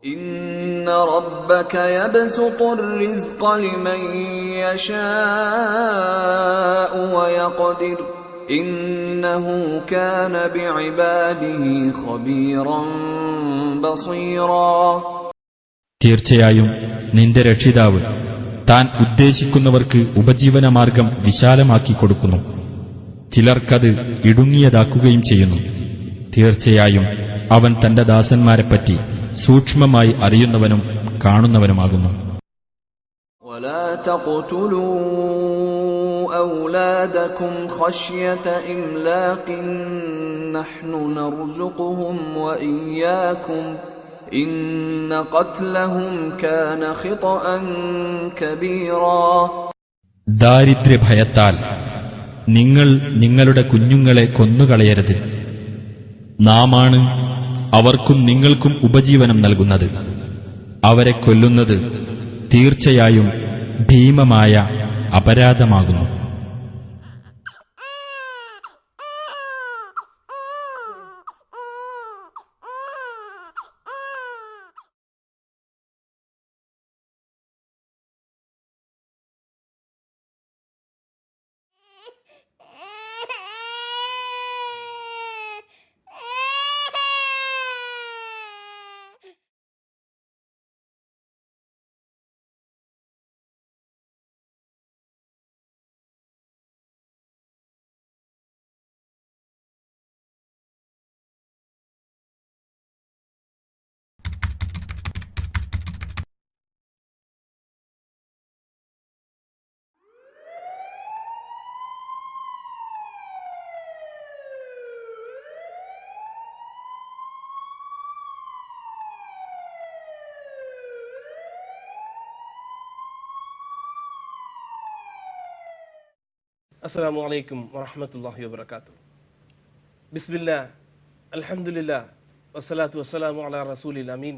إن ربك يبسط الرزق لمن يشاء ويقدر إنه كان بعباده خبيرا بصيرا. തീർച്ചയായും നിന്റെ രക്ഷിതാവ് താൻ ഉദ്ദേശിക്കുന്നവർക്ക് ഉപജീവനമാർഗം വിശാലമാക്കി കൊടുക്കുന്നു, ചിലർക്കത് ഇടുങ്ങിയതാക്കുകയും ചെയ്യുന്നു. തീർച്ചയായും അവൻ തന്റെ ദാസന്മാരെപ്പറ്റി സൂക്ഷ്മമായി അറിയുന്നവനും കാണുന്നവനുമാകുന്നു. ولا تقتلوا أولادكم خشية إملاق نحن نرزقهم وإياكم إن قتلهم كان خطأ كبيرا. ദാരിദ്ര്യഭയത്താൽ നിങ്ങൾ നിങ്ങളുടെ കുഞ്ഞുങ്ങളെ കൊന്നുകളയരുത്. നാമാണ് അവർക്കും നിങ്ങൾക്കും ഉപജീവനം നൽകുന്നത്. അവരെ കൊല്ലുന്നത് തീർച്ചയായും ഭീമമായ അപരാധമാകുന്നു. അസ്സലാമു അലൈക്കും വറഹ്മത്തുള്ളാഹി വബറകാതുഹു. ബിസ്മില്ലാഹ് അൽഹംദുലില്ലാഹ് വസ്സലാത്തു വസ്സലാമു അലാ റസൂലിൽ അമീൻ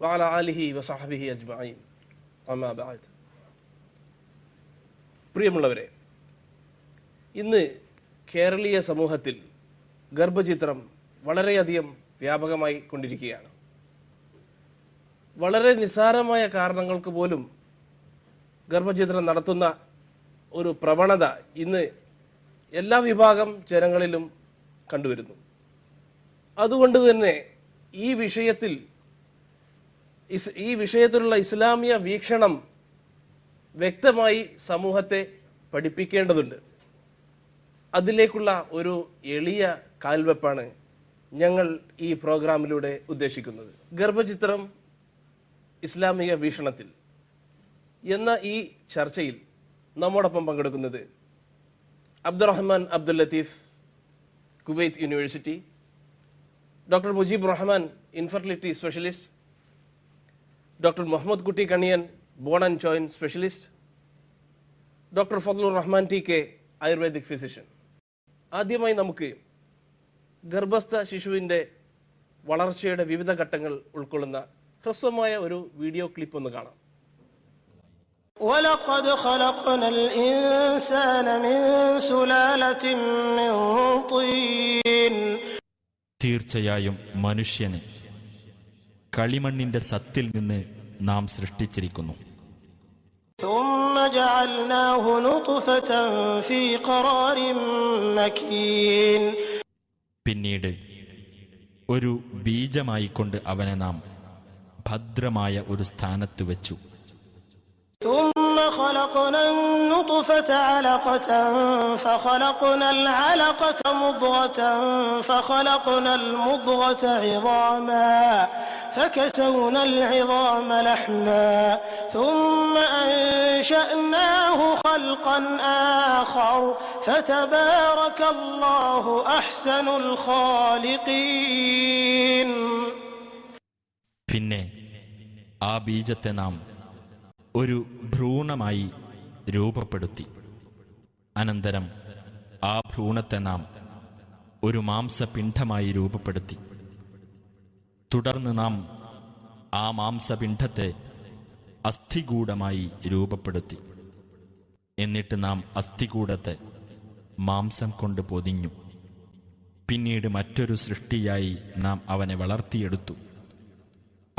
വഅലാ ആലിഹി വസഹ്ബിഹി അജ്മഈൻ. അമ്മാ ബഅദ്. പ്രിയമുള്ളവരെ, ഇന്ന് കേരളീയ സമൂഹത്തിൽ ഗർഭചിത്രം വളരെയധികം വ്യാപകമായി കൊണ്ടിരിക്കുകയാണ്. വളരെ നിസ്സാരമായ കാരണങ്ങൾക്ക് പോലും ഗർഭചിത്രം നടത്തുന്ന ഒരു പ്രവണത ഇന്ന് എല്ലാ വിഭാഗം ജനങ്ങളിലും കണ്ടുവരുന്നു. അതുകൊണ്ട് തന്നെ ഈ വിഷയത്തിലുള്ള ഇസ്ലാമിക വീക്ഷണം വ്യക്തമായി സമൂഹത്തെ പഠിപ്പിക്കേണ്ടതുണ്ട്. അതിലേക്കുള്ള ഒരു എളിയ കാൽവെപ്പാണ് ഞങ്ങൾ ഈ പ്രോഗ്രാമിലൂടെ ഉദ്ദേശിക്കുന്നത്. ഗർഭചിത്രം ഇസ്ലാമിക വീക്ഷണത്തിൽ എന്ന ഈ ചർച്ചയിൽ നമ്മോടൊപ്പം പങ്കെടുക്കുന്നത് Abdurahman Abdul Latheef, Kuwait university; doctor Mujeeb Rahman, infertility specialist; doctor Muhammad Kutty Kaniyan, bone and joint specialist; doctor Fadlur Rahman T K, ayurvedic physician. ആദ്യമായി നമുക്ക് ഗർഭസ്ഥ ശിശുവിൻ്റെ വളർച്ചയുടെ വിവിധ ഘട്ടങ്ങൾ ഉൾക്കൊള്ളുന്ന ഹ്രസ്വമായ ഒരു വീഡിയോ ക്ലിപ്പ് ഒന്ന് കാണാം. وَلَقَدْ خَلَقْنَا الْإِنسَانَ مِنْ سُلَالَةٍ مِّنْ طِينٍ. തീർച്ചയായും മനുഷ്യനെ കളിമണ്ണിന്റെ സത്തിൽ നിന്ന് നാം സൃഷ്ടിച്ചിരിക്കുന്നു. ثُمَّ جَعَلْنَاهُ نُطْفَةً فِي قَرَارٍ مَكِينٍ. പിന്നീട് ഒരു ബീജമായിക്കൊണ്ട് അവനെ നാം ഭദ്രമായ ഒരു സ്ഥാനത്ത് വെച്ചു. ثم خلقنا النطفة علقة فخلقنا العلقة مضغة فخلقنا المضغة عظاما فكسونا العظام لحما ثم أنشأناه خلقا آخر فتبارك الله أحسن الخالقين. പിന്നെ ആ ബീജത്തെ നാം ഒരു ഭ്രൂണമായി രൂപപ്പെടുത്തി. അനന്തരം ആ ഭ്രൂണത്തെ നാം ഒരു മാംസപിണ്ഡമായി രൂപപ്പെടുത്തി. തുടർന്ന് നാം ആ മാംസപിണ്ഡത്തെ അസ്ഥികൂടമായി രൂപപ്പെടുത്തി. എന്നിട്ട് നാം അസ്ഥികൂടത്തെ മാംസം കൊണ്ട് പൊതിഞ്ഞു. പിന്നീട് മറ്റൊരു സൃഷ്ടിയായി നാം അവനെ വളർത്തിയെടുത്തു.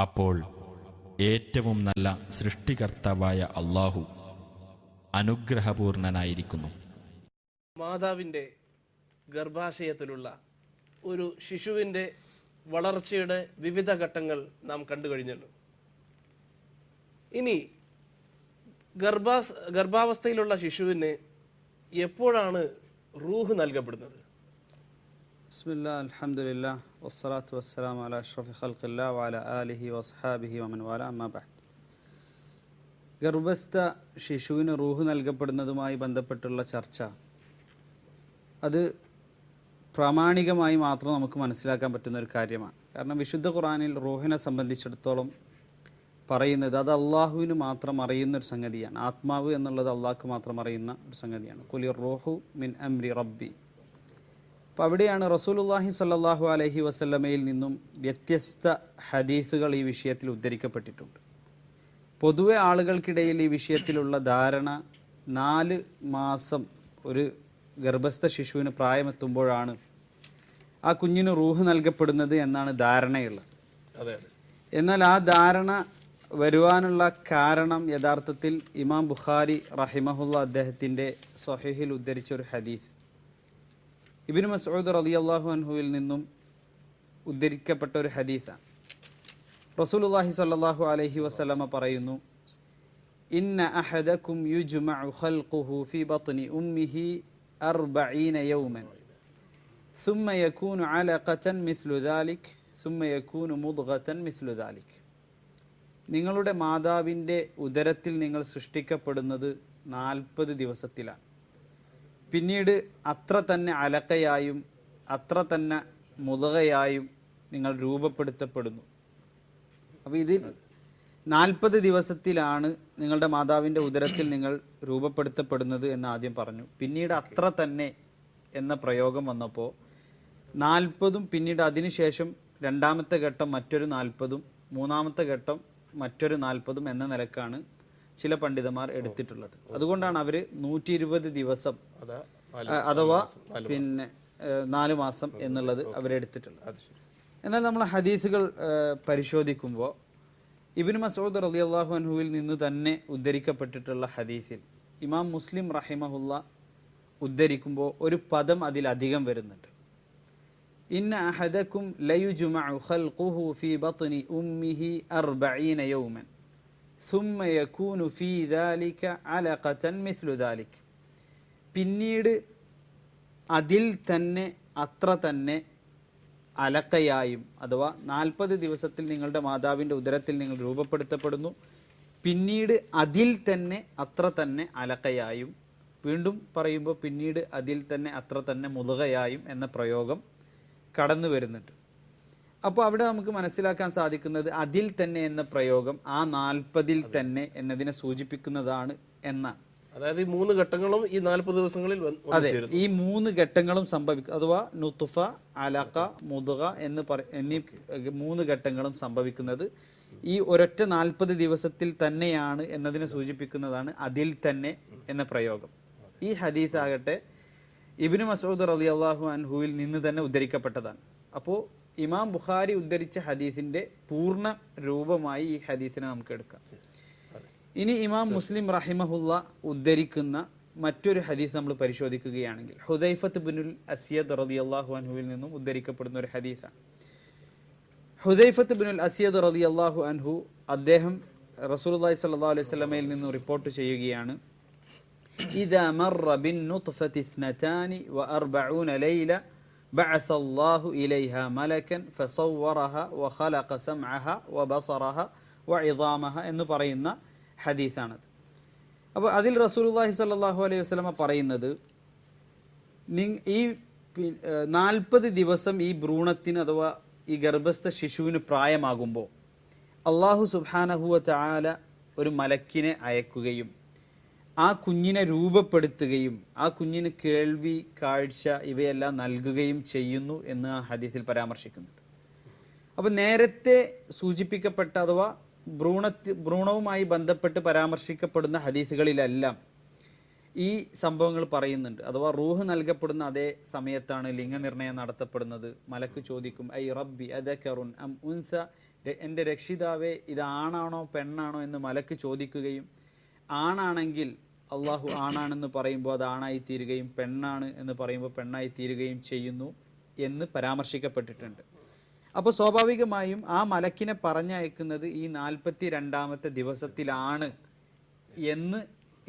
അപ്പോൾ ഏറ്റവും നല്ല സൃഷ്ടികർത്താവായ അല്ലാഹു അനുഗ്രഹപൂർണനായിരിക്കുന്നു. മാതാവിൻ്റെ ഗർഭാശയത്തിലുള്ള ഒരു ശിശുവിൻ്റെ വളർച്ചയുടെ വിവിധ ഘട്ടങ്ങൾ നാം കണ്ടു കഴിഞ്ഞല്ലോ. ഇനി ഗർഭാവസ്ഥയിലുള്ള ശിശുവിന് എപ്പോഴാണ് റൂഹ് നൽകപ്പെടുന്നത്? ബിസ്മില്ലാ, അൽഹംദുലില്ലാ, വസ്സലാത്തു വസ്സലാമു അലാ അഷ്റഫി ഖൽഖില്ലാ വഅലാ ആലിഹി വസ്ഹാബിഹി വമൻ വാല, അമ്മാ ബഅദ്. ഗർഭസ്ഥ ശിശുവിന് റൂഹ് നൽകപ്പെടുന്നതുമായി ബന്ധപ്പെട്ടുള്ള ചർച്ച അത് പ്രാമാണികമായി മാത്രം നമുക്ക് മനസ്സിലാക്കാൻ പറ്റുന്ന ഒരു കാര്യമാണ്. കാരണം വിശുദ്ധ ഖുർആനിൽ റൂഹിനെ സംബന്ധിച്ചിടത്തോളം പറയുന്നത് അത് അള്ളാഹുവിന് മാത്രം അറിയുന്ന ഒരു സംഗതിയാണ്. ആത്മാവ് എന്നുള്ളത് അള്ളാഹ്ക്ക് മാത്രം അറിയുന്ന ഒരു സംഗതിയാണ്. ഖുലിർ റൂഹു മിൻ അംരി റബ്ബി. അപ്പോൾ അവിടെയാണ് റസൂലുള്ളാഹി സ്വല്ലല്ലാഹു അലൈഹി വസല്ലമയിൽ നിന്നും വ്യത്യസ്ത ഹദീസുകൾ ഈ വിഷയത്തിൽ ഉദ്ധരിക്കപ്പെട്ടിട്ടുണ്ട്. പൊതുവെ ആളുകൾക്കിടയിൽ ഈ വിഷയത്തിലുള്ള ധാരണ 4 മാസം ഒരു ഗർഭസ്ഥ ശിശുവിന് പ്രായമെത്തുമ്പോഴാണ് ആ കുഞ്ഞിന് റൂഹ് നൽകപ്പെടുന്നത് എന്നാണ് ധാരണയുള്ളത്. എന്നാൽ ആ ധാരണ വരുവാനുള്ള കാരണം യഥാർത്ഥത്തിൽ ഇമാം ബുഖാരി റഹിമഹുല്ല അദ്ദേഹത്തിൻ്റെ സ്വഹീഹിൽ ഉദ്ധരിച്ച ഒരു ഹദീസ്, ഇബ്നു മസ്ഊദ് റളിയല്ലാഹു അൻഹുവിൽ നിന്നും ഉദ്ധരിക്കപ്പെട്ട ഒരു ഹദീസാണ്. റസൂലുള്ളാഹി സ്വല്ലല്ലാഹു അലൈഹി വസല്ലമ പറയുന്നു, ഇന്ന അഹദകും യുജ്മഉ ഖൽഖുഹു ഫീ ബത്നി ഉമ്മിഹി 40 യൗമൻ ثم يكون علقة مثل ذلك ثم يكون مضغة مثل ذلك. നിങ്ങളുടെ മാതാവിൻ്റെ ഉദരത്തിൽ നിങ്ങൾ സൃഷ്ടിക്കപ്പെടുന്നത് 40 ദിവസത്തിലാണ്. പിന്നീട് അത്ര തന്നെ അലക്കയായും അത്ര തന്നെ മുതകയായും നിങ്ങൾ രൂപപ്പെടുത്തപ്പെടുന്നു. അപ്പോൾ ഇതിൽ 40 ദിവസത്തിലാണ് നിങ്ങളുടെ മാതാവിൻ്റെ ഉദരത്തിൽ നിങ്ങൾ രൂപപ്പെടുത്തപ്പെടുന്നത് എന്ന് ആദ്യം പറഞ്ഞു. പിന്നീട് അത്ര തന്നെ എന്ന പ്രയോഗം വന്നപ്പോൾ 40ഉം പിന്നീട് അതിനുശേഷം രണ്ടാമത്തെ ഘട്ടം മറ്റൊരു 40ഉം മൂന്നാമത്തെ ഘട്ടം മറ്റൊരു 40ഉം എന്ന നിലക്കാണ് ചില പണ്ഡിതന്മാർ എടുത്തിട്ടുള്ളത്. അതുകൊണ്ടാണ് അവർ 120 ദിവസം അഥവാ പിന്നെ 4 മാസം എന്നുള്ളത് അവരെടുത്തിട്ടുള്ളത്. എന്നാൽ നമ്മൾ ഹദീസുകൾ പരിശോധിക്കുമ്പോൾ ഇബ്നു മസ്ഊദ് റളിയല്ലാഹു അൻഹുവിൽ നിന്ന് തന്നെ ഉദ്ധരിക്കപ്പെട്ടിട്ടുള്ള ഹദീസിൽ ഇമാം മുസ്ലിം റഹിമഹുല്ല ഉദ്ധരിക്കുമ്പോൾ ഒരു പദം അതിലധികം വരുന്നുണ്ട്. ഇന്ന അഹദകും ലയുജ്മഉ ഖൽഖുഹു ഫീ ബത്നി ഉമ്മിഹി 40 യൗമൻ ثم يكون في ذلك علقة مثل ذلك. പിന്നീട് അതിൽ തന്നെ അത്ര തന്നെ അലക്കയായും അഥവാ 40 ദിവസത്തിൽ നിങ്ങളുടെ മാതാവിൻ്റെ ഉദരത്തിൽ നിങ്ങൾ രൂപപ്പെടുത്തപ്പെടുന്നു. പിന്നീട് അതിൽ തന്നെ അത്ര തന്നെ അലക്കയായും, വീണ്ടും പറയുമ്പോൾ പിന്നീട് അതിൽ തന്നെ അത്ര തന്നെ മുതുകയായും എന്ന പ്രയോഗം കടന്നു വരുന്നുണ്ട്. അപ്പോൾ അവിടെ നമുക്ക് മനസ്സിലാക്കാൻ സാധിക്കുന്നത് അതിൽ തന്നെ എന്ന പ്രയോഗം ആ 40ൽ തന്നെ എന്നതിനെ സൂചിപ്പിക്കുന്നതാണ് എന്നാണ്. അതായത് ഈ 3 ഘട്ടങ്ങളും ഈ 40 ദിവസങ്ങളിൽ അതെ, ഈ 3 ഘട്ടങ്ങളും സംഭവിക്കും. അഥവാ നുത്ഫ, അലഖ, മുദ്ഗ എന്നീ 3 ഘട്ടങ്ങളും സംഭവിക്കുന്നത് ഈ ഒരൊറ്റ 40 ദിവസത്തിൽ തന്നെയാണ് എന്നതിനെ സൂചിപ്പിക്കുന്നതാണ് അതിൽ തന്നെ എന്ന പ്രയോഗം. ഈ ഹദീസ് ആകട്ടെ ഇബ്നു മസ്ഊദ് റളിയല്ലാഹു അൻഹുവിൽ നിന്ന് തന്നെ ഉദ്ധരിക്കപ്പെട്ടതാണ്. അപ്പോൾ ഇമാം ബുഖാരി ഉദ്ധരിച്ച ഹദീസിന്റെ പൂർണ്ണ രൂപമായി ഈ ഹദീസിനെ നമുക്ക് എടുക്കാം. ഇനി ഇമാം മുസ്ലിം റഹിമഹുല്ല ഉദ്ധരിക്കുന്ന മറ്റൊരു ഹദീസ് നമ്മൾ പരിശോധിക്കുകയാണെങ്കിൽ ഹുദൈഫത്ത് ബിനുൽ അസ്യദ് റളിയല്ലാഹു അൻഹുവിൽ നിന്നും ഉദ്ധരിക്കപ്പെടുന്ന ഒരു ഹദീസാണ്. ഹുദൈഫത്ത് ബിനുൽ അസ്യദ് റളിയല്ലാഹു അൻഹു അദ്ദേഹം റസൂലുള്ളാഹി സ്വല്ലല്ലാഹു അലൈഹി വസല്ലമയിൽ നിന്നും റിപ്പോർട്ട് ചെയ്യുകയാണ്, ഇദാ മർറ ബിന്നുത്ഫതി 42 ലൈല ബഅസ അല്ലാഹു ഇലൈഹ മലക്കൻ ഫസവ്വറഹ വഖലഖ സമഅഹ വബസറഹ വഇദാമഹ എന്ന് പറയുന്ന ഹദീസാണത്. അപ്പോൾ അതിൽ റസൂലുള്ളാഹി സ്വല്ലല്ലാഹു അലൈഹി വസല്ലമ പറയുന്നത്, ഈ 40 ദിവസം ഈ ഭ്രൂണത്തിന് അഥവാ ഈ ഗർഭസ്ഥ ശിശുവിന് പ്രായമാകുമ്പോൾ അല്ലാഹു സുബ്ഹാനഹു വ തആല ഒരു മലക്കിനെ അയക്കുകയും ആ കുഞ്ഞിനെ രൂപപ്പെടുത്തുകയും ആ കുഞ്ഞിന് കേൾവി, കാഴ്ച ഇവയെല്ലാം നൽകുകയും ചെയ്യുന്നു എന്ന് ആ ഹദീസിൽ പരാമർശിക്കുന്നുണ്ട്. അപ്പോൾ നേരത്തെ സൂചിപ്പിക്കപ്പെട്ട അഥവാ ഭ്രൂണവുമായി ബന്ധപ്പെട്ട് പരാമർശിക്കപ്പെടുന്ന ഹദീസുകളിലെല്ലാം ഈ സംഭവങ്ങൾ പറയുന്നുണ്ട്. അഥവാ റൂഹ് നൽകപ്പെടുന്ന അതേ സമയത്താണ് ലിംഗനിർണയം നടത്തപ്പെടുന്നത്. മലക്ക് ചോദിക്കും, ഐ റബ്ബി അദകറുൻ അം ഉൻസ എൻ്റെ രക്ഷിതാവേ ഇത് ആണാണോ പെണ്ണാണോ എന്ന് മലക്ക് ചോദിക്കുകയും ആണാണെങ്കിൽ അള്ളാഹു ആണാണെന്ന് പറയുമ്പോൾ അത് ആണായി തീരുകയും പെണ്ണാണ് എന്ന് പറയുമ്പോൾ പെണ്ണായി തീരുകയും ചെയ്യുന്നു എന്ന് പരാമർശിക്കപ്പെട്ടിട്ടുണ്ട്. അപ്പോൾ സ്വാഭാവികമായും ആ മലക്കിനെ പറഞ്ഞയക്കുന്നത് ഈ 42ാമത്തെ ദിവസത്തിലാണ് എന്ന്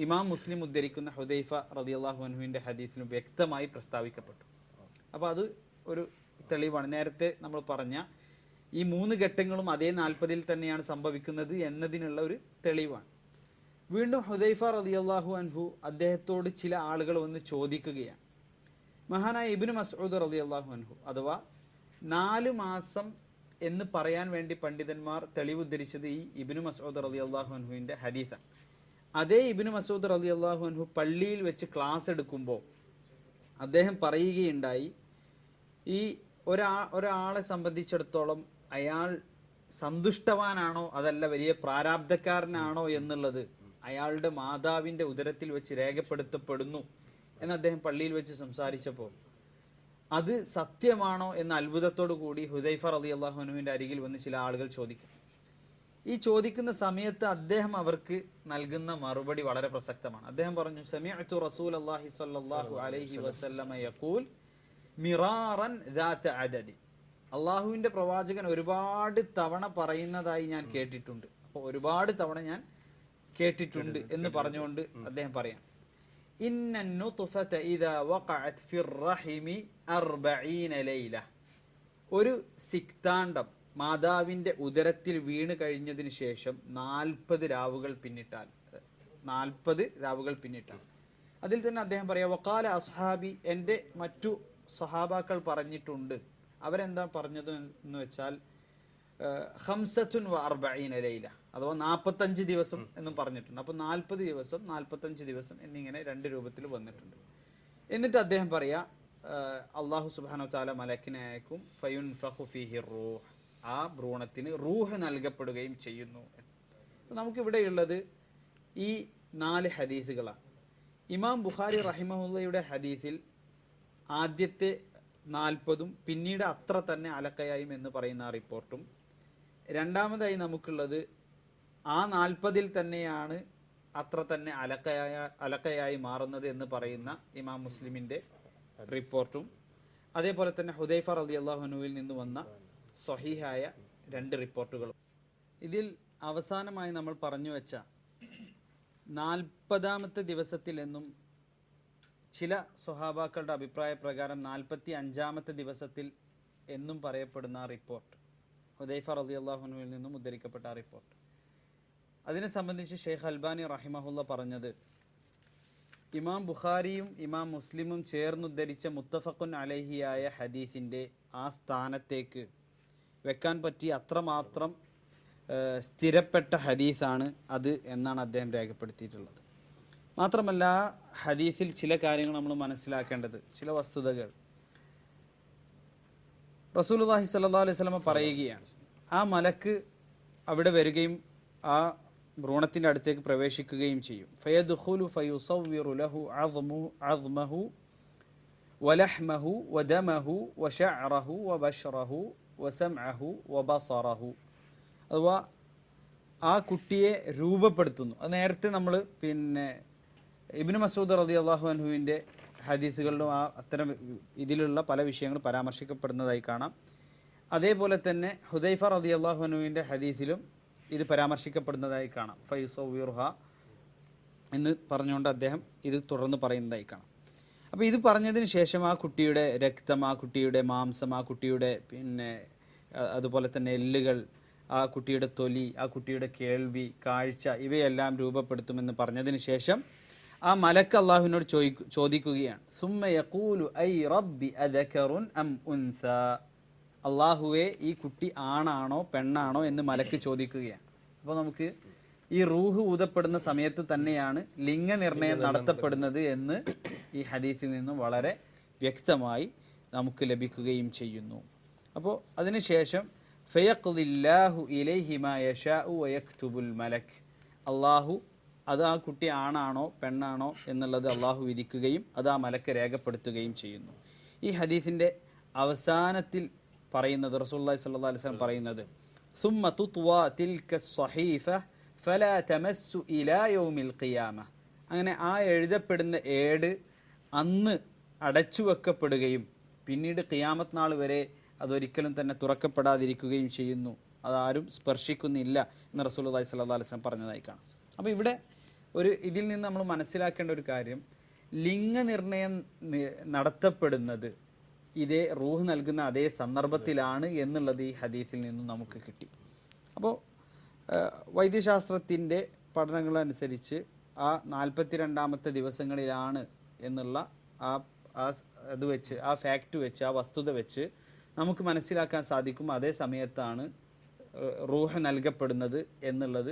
ഇമാം മുസ്ലിം ഉദ്ധരിക്കുന്ന ഹുദൈഫ റളിയല്ലാഹു അൻഹുവിൻ്റെ ഹദീസിലും വ്യക്തമായി പ്രസ്താവിക്കപ്പെട്ടു. അപ്പോൾ അത് ഒരു തെളിവാണ്. നേരത്തെ നമ്മൾ പറഞ്ഞ ഈ 3 ഘട്ടങ്ങളും അതേ 40-ൽ തന്നെയാണ് സംഭവിക്കുന്നത് എന്നതിനുള്ള ഒരു തെളിവാണ്. വീണ്ടും ഹുദൈഫ റളിയല്ലാഹു അൻഹു അദ്ദേഹത്തോട് ചില ആളുകൾ വന്ന് ചോദിക്കുകയാണ്. മഹാനായ ഇബ്നു മസ്ഊദ് റളിയല്ലാഹു അൻഹു അഥവാ 4 മാസം എന്ന് പറയാൻ വേണ്ടി പണ്ഡിതന്മാർ തെളിവുദ്ധരിച്ചത് ഈ ഇബ്നു മസ്ഊദ് റളിയല്ലാഹു അൻഹുവിൻ്റെ ഹദീസാണ്. അതേ ഇബ്നു മസ്ഊദ് റളിയല്ലാഹു അൻഹു പള്ളിയിൽ വെച്ച് ക്ലാസ് എടുക്കുമ്പോൾ അദ്ദേഹം പറയുകയുണ്ടായി, ഈ ഒരാളെ സംബന്ധിച്ചിടത്തോളം അയാൾ സന്തുഷ്ടവാനാണോ അതല്ല വലിയ പ്രാരാബ്ധക്കാരനാണോ എന്നുള്ളത് അയാളുടെ മാതാവിൻ്റെ ഉദരത്തിൽ വെച്ച് രേഖപ്പെടുത്തപ്പെടുന്നു എന്ന് അദ്ദേഹം പള്ളിയിൽ വെച്ച് സംസാരിച്ചപ്പോൾ അത് സത്യമാണോ എന്ന അത്ഭുതത്തോടു കൂടി ഹുദൈഫ റളിയല്ലാഹു അൻഹുവിൻ്റെ അരികിൽ വന്ന് ചില ആളുകൾ ചോദിക്കും. ഈ ചോദിക്കുന്ന സമയത്ത് അദ്ദേഹം അവർക്ക് നൽകുന്ന മറുപടി വളരെ പ്രസക്തമാണ്. അദ്ദേഹം പറഞ്ഞു, സമിഅ്തു റസൂലല്ലാഹി സ്വല്ലല്ലാഹു അലൈഹി വസല്ലമ യഖൂൽ മിറാറൻ ദാത അദദി. അള്ളാഹുവിൻ്റെ പ്രവാചകൻ ഒരുപാട് തവണ പറയുന്നതായി ഞാൻ കേട്ടിട്ടുണ്ട്. അപ്പോൾ ഒരുപാട് തവണ ഞാൻ കേട്ടിട്ടുണ്ട് എന്ന് പറഞ്ഞുകൊണ്ട് അദ്ദേഹം പറയാം, ഇന്ന നുത്ഫത ഇദാ വഖഅത് ഫിർ റഹിമി 40 ലൈല. ഒരു സിക്താണ്ഡം മാതാവിൻ്റെ ഉദരത്തിൽ വീണ് കഴിഞ്ഞതിന് ശേഷം 40 രാവുകൾ പിന്നിട്ടാൽ 40 രാവുകൾ പിന്നിട്ടാൽ അതിൽ തന്നെ അദ്ദേഹം പറയാം, വഖാല അസ്ഹാബി, എൻ്റെ മറ്റു സ്വഹാബാക്കൾ പറഞ്ഞിട്ടുണ്ട്. അവരെന്താ പറഞ്ഞത് എന്ന് വെച്ചാൽ 45 ലൈല അഥവാ 45 ദിവസം എന്നും പറഞ്ഞിട്ടുണ്ട്. അപ്പോൾ 40 ദിവസം 45 ദിവസം എന്നിങ്ങനെ 2 രൂപത്തിൽ വന്നിട്ടുണ്ട്. എന്നിട്ട് അദ്ദേഹം പറയാ, അള്ളാഹു സുബ്ഹാനഹു വ തആല മലക്കിനെ അയക്കും, ഫയുൻഫഖു ഫീഹി റൂഹ്, ആ ഭ്രൂണത്തിന് റൂഹ് നൽകപ്പെടുകയും ചെയ്യുന്നു. നമുക്കിവിടെയുള്ളത് ഈ 4 ഹദീസുകളാണ്. ഇമാം ബുഖാരി റഹിമഹുല്ലയുടെ ഹദീസിൽ ആദ്യത്തെ 40ഉം പിന്നീട് അത്ര തന്നെ അലക്കയായും എന്ന് പറയുന്ന ആ റിപ്പോർട്ടും, രണ്ടാമതായി നമുക്കുള്ളത് ആ 40-ൽ തന്നെയാണ് അത്ര തന്നെ അലക്കയായി മാറുന്നത് എന്ന് പറയുന്ന ഇമാം മുസ്ലിമിൻ്റെ റിപ്പോർട്ടും, അതേപോലെ തന്നെ ഹുദൈഫ റളിയല്ലാഹു അൻഹുവിൽ നിന്ന് വന്ന സ്വഹീഹായ 2 റിപ്പോർട്ടുകളും. ഇതിൽ അവസാനമായി നമ്മൾ പറഞ്ഞു വെച്ച 40ാമത്തെ ദിവസത്തിൽ എന്നും ചില സ്വഹാബാക്കളുടെ അഭിപ്രായ പ്രകാരം 45ാമത്തെ ദിവസത്തിൽ എന്നും പറയപ്പെടുന്ന റിപ്പോർട്ട്, ഹുദൈഫ റളിയല്ലാഹു അൻഹുവിൽ നിന്നും ഉദ്ധരിക്കപ്പെട്ട റിപ്പോർട്ട്, അതിനെ സംബന്ധിച്ച് ഷെയ്ഖ് അൽബാനി റഹിമഹുല്ല പറഞ്ഞത്, ഇമാം ബുഖാരിയും ഇമാം മുസ്ലിമും ചേർന്നുദ്ധരിച്ച മുത്തഫഖുൻ അലൈഹിയായ ഹദീസിൻ്റെ ആ സ്ഥാനത്തേക്ക് വെക്കാൻ പറ്റിയ അത്രമാത്രം സ്ഥിരപ്പെട്ട ഹദീസാണ് അത് എന്നാണ് അദ്ദേഹം രേഖപ്പെടുത്തിയിട്ടുള്ളത്. മാത്രമല്ല ഹദീസിൽ ചില കാര്യങ്ങൾ നമ്മൾ മനസ്സിലാക്കേണ്ടത്, ചില വസ്തുതകൾ. റസൂലുള്ളാഹി സ്വല്ലല്ലാഹു അലൈഹി വസല്ലം പറയുകയാണ്, ആ മലക്ക് അവിടെ വരികയും ആ ഭ്രൂണത്തിൻ്റെ അടുത്തേക്ക് പ്രവേശിക്കുകയും ചെയ്യും. ഫയദ്ഖുലു ഫയുസവ്വിറു ലഹു അദ്മഹു വലഹ്മഹു വദമഹു വശഅറഹു വബശറഹു വസംഅഹു വബസറഹു. അഥവാ ആ കുട്ടിയെ രൂപപ്പെടുത്തുന്നു. അത് നേരത്തെ നമ്മൾ ഇബ്നു മസ്ഊദ് റളിയല്ലാഹു അൻഹുവിൻ്റെ ഹദീസുകളിലും അത്തരം ഇതിലുള്ള പല വിഷയങ്ങൾ പരാമർശിക്കപ്പെടുന്നതായി കാണാം. അതേപോലെ തന്നെ ഹുദൈഫ റളിയല്ലാഹു അൻഹുവിൻ്റെ ഹദീസിലും ഇത് പരാമർശിക്കപ്പെടുന്നതായി കാണാം. ഫൈസൗവിറുഹ എന്ന് പറഞ്ഞുകൊണ്ട് അദ്ദേഹം ഇത് തുടർന്ന് പറയുന്നതായി കാണാം. അപ്പോൾ ഇത് പറഞ്ഞതിന് ശേഷം ആ കുട്ടിയുടെ രക്തം, ആ കുട്ടിയുടെ മാംസം, ആ കുട്ടിയുടെ അതുപോലെ തന്നെ എല്ലുകൾ, ആ കുട്ടിയുടെ തൊലി, ആ കുട്ടിയുടെ കേൾവി, കാഴ്ച, ഇവയെല്ലാം രൂപപ്പെടുത്തുമെന്ന് പറഞ്ഞതിന് ശേഷം ആ മലക്ക് അള്ളാഹുവിനോട് ചോദിക്കുകയാണ്, സുമ്മ യഖൂലു ഐ റബ്ബി അദകറുൻ അം ഉൻസ. അള്ളാഹുവെ, ഈ കുട്ടി ആണാണോ പെണ്ണാണോ എന്ന് മലക്ക് ചോദിക്കുകയാണ്. അപ്പോൾ നമുക്ക് ഈ റൂഹ് ഊതപ്പെടുന്ന സമയത്ത് തന്നെയാണ് ലിംഗനിർണയം നടത്തപ്പെടുന്നത് എന്ന് ഈ ഹദീസിൽ നിന്നും വളരെ വ്യക്തമായി നമുക്ക് ലഭിക്കുകയും ചെയ്യുന്നു. അപ്പോൾ അതിനുശേഷം ഫയഖ്ദില്ലാഹു ഇലൈഹി മാ യശാഉ വയക്തുബുൽ മലക്. അള്ളാഹു അത് ആ കുട്ടി ആണാണോ പെണ്ണാണോ എന്നുള്ളത് അള്ളാഹു വിധിക്കുകയും അത് ആ മലക്ക് രേഖപ്പെടുത്തുകയും ചെയ്യുന്നു. ഈ ഹദീസിൻ്റെ അവസാനത്തിൽ പറയുന്നത്, റസൂലുള്ളാഹി സ്വല്ലല്ലാഹു അലൈഹി വസല്ലം പറയുന്നത്, ثم تطوى تلك الصحيفة فلا تمس إلى يوم القيامة. അങ്ങനെ ആ എഴുതപ്പെടുന്ന ഏട് അന്ന് അടച്ചു വെക്കപ്പെടുകയും പിന്നീട് ഖിയാമത്ത് നാൾ വരെ അതൊരിക്കലും തന്നെ തുറക്കപ്പെടാതിരിക്കുകയും ചെയ്യുന്നു, അതാരും സ്പർശിക്കുന്നില്ല എന്ന് റസൂലുള്ളാഹി സ്വല്ലല്ലാഹു അലൈഹി വസല്ലം പറഞ്ഞതായി കാണാം. അപ്പോൾ ഇവിടെ ഇതിൽ നിന്ന് നമ്മൾ മനസ്സിലാക്കേണ്ട ഒരു കാര്യം, ലിംഗനിർണയം നടത്തപ്പെടുന്നത് ഇതേ റൂഹ് നൽകുന്ന അതേ സന്ദർഭത്തിലാണ് എന്നുള്ളത് ഈ ഹദീസിൽ നിന്നും നമുക്ക് കിട്ടി. അപ്പോൾ വൈദ്യശാസ്ത്രത്തിൻ്റെ പഠനങ്ങളനുസരിച്ച് ആ 42ാമത്തെ ദിവസങ്ങളിലാണ് എന്നുള്ള അത് വെച്ച്, ആ ഫാക്റ്റ് വെച്ച്, ആ വസ്തുത വെച്ച് നമുക്ക് മനസ്സിലാക്കാൻ സാധിക്കും അതേ സമയത്താണ് റൂഹ് നൽകപ്പെടുന്നത് എന്നുള്ളത്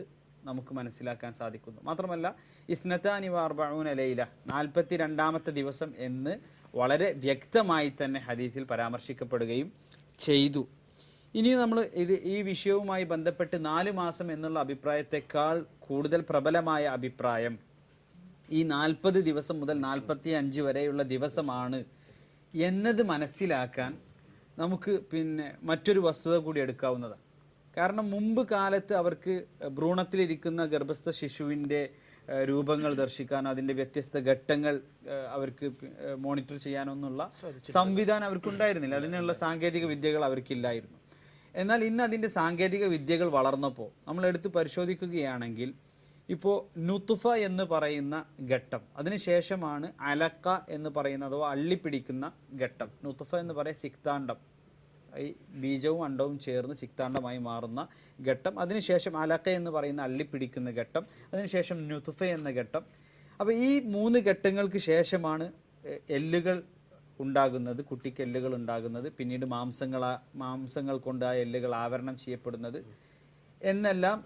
നമുക്ക് മനസ്സിലാക്കാൻ സാധിക്കുന്നു. മാത്രമല്ല ഇസ്നത്താനി വഅർബഊന ലൈല 42ാമത്തെ ദിവസം എന്ന് വളരെ വ്യക്തമായി തന്നെ ഹദീസിൽ പരാമർശിക്കപ്പെടുകയും ചെയ്തു. ഇനി നമ്മൾ ഈ വിഷയവുമായി ബന്ധപ്പെട്ട് 4 മാസം എന്നുള്ള അഭിപ്രായത്തെക്കാൾ കൂടുതൽ പ്രബലമായ അഭിപ്രായം ഈ 40 ദിവസം മുതൽ 45 വരെയുള്ള ദിവസമാണ് എന്നത് മനസ്സിലാക്കാൻ നമുക്ക് മറ്റൊരു വസ്തുത കൂടി എടുക്കാവുന്നതാണ്. കാരണം മുമ്പ് കാലത്ത് അവർക്ക് ഭ്രൂണത്തിലിരിക്കുന്ന ഗർഭസ്ഥ ശിശുവിൻ്റെ രൂപങ്ങൾ ദർശിക്കാനോ അതിൻ്റെ വ്യത്യസ്ത ഘട്ടങ്ങൾ അവർക്ക് മോണിറ്റർ ചെയ്യാനൊന്നുള്ള സംവിധാനം അവർക്കുണ്ടായിരുന്നില്ല. അതിനുള്ള സാങ്കേതിക വിദ്യകൾ അവർക്കില്ലായിരുന്നു. എന്നാൽ ഇന്ന് അതിൻ്റെ സാങ്കേതിക വിദ്യകൾ വളർന്നപ്പോൾ നമ്മൾ എടുത്ത് പരിശോധിക്കുകയാണെങ്കിൽ ഇപ്പോൾ നുത്ഫ എന്ന് പറയുന്ന ഘട്ടം, അതിനുശേഷമാണ് അലക്ക എന്ന് പറയുന്ന അഥവാ അള്ളിപ്പിടിക്കുന്ന ഘട്ടം. നുത്ഫ എന്ന് പറയുന്ന സിക്താണ്ഡം, ഈ ബീജവും അണ്ടവും ചേർന്ന് സിക്താണ്ഡമായി മാറുന്ന ഘട്ടം. അതിനുശേഷം അലക്ക എന്ന് പറയുന്ന അള്ളിപ്പിടിക്കുന്ന ഘട്ടം. അതിനുശേഷം നുത്ഫ എന്ന ഘട്ടം. അപ്പോൾ ഈ 3 ഘട്ടങ്ങൾക്ക് ശേഷമാണ് എല്ലുകൾ ഉണ്ടാകുന്നത്, കുട്ടിക്ക് എല്ലുകൾ ഉണ്ടാകുന്നത്, പിന്നീട് മാംസങ്ങൾ കൊണ്ട് ആ എല്ലുകൾ ആവരണം ചെയ്യപ്പെടുന്നത് എന്നെല്ലാം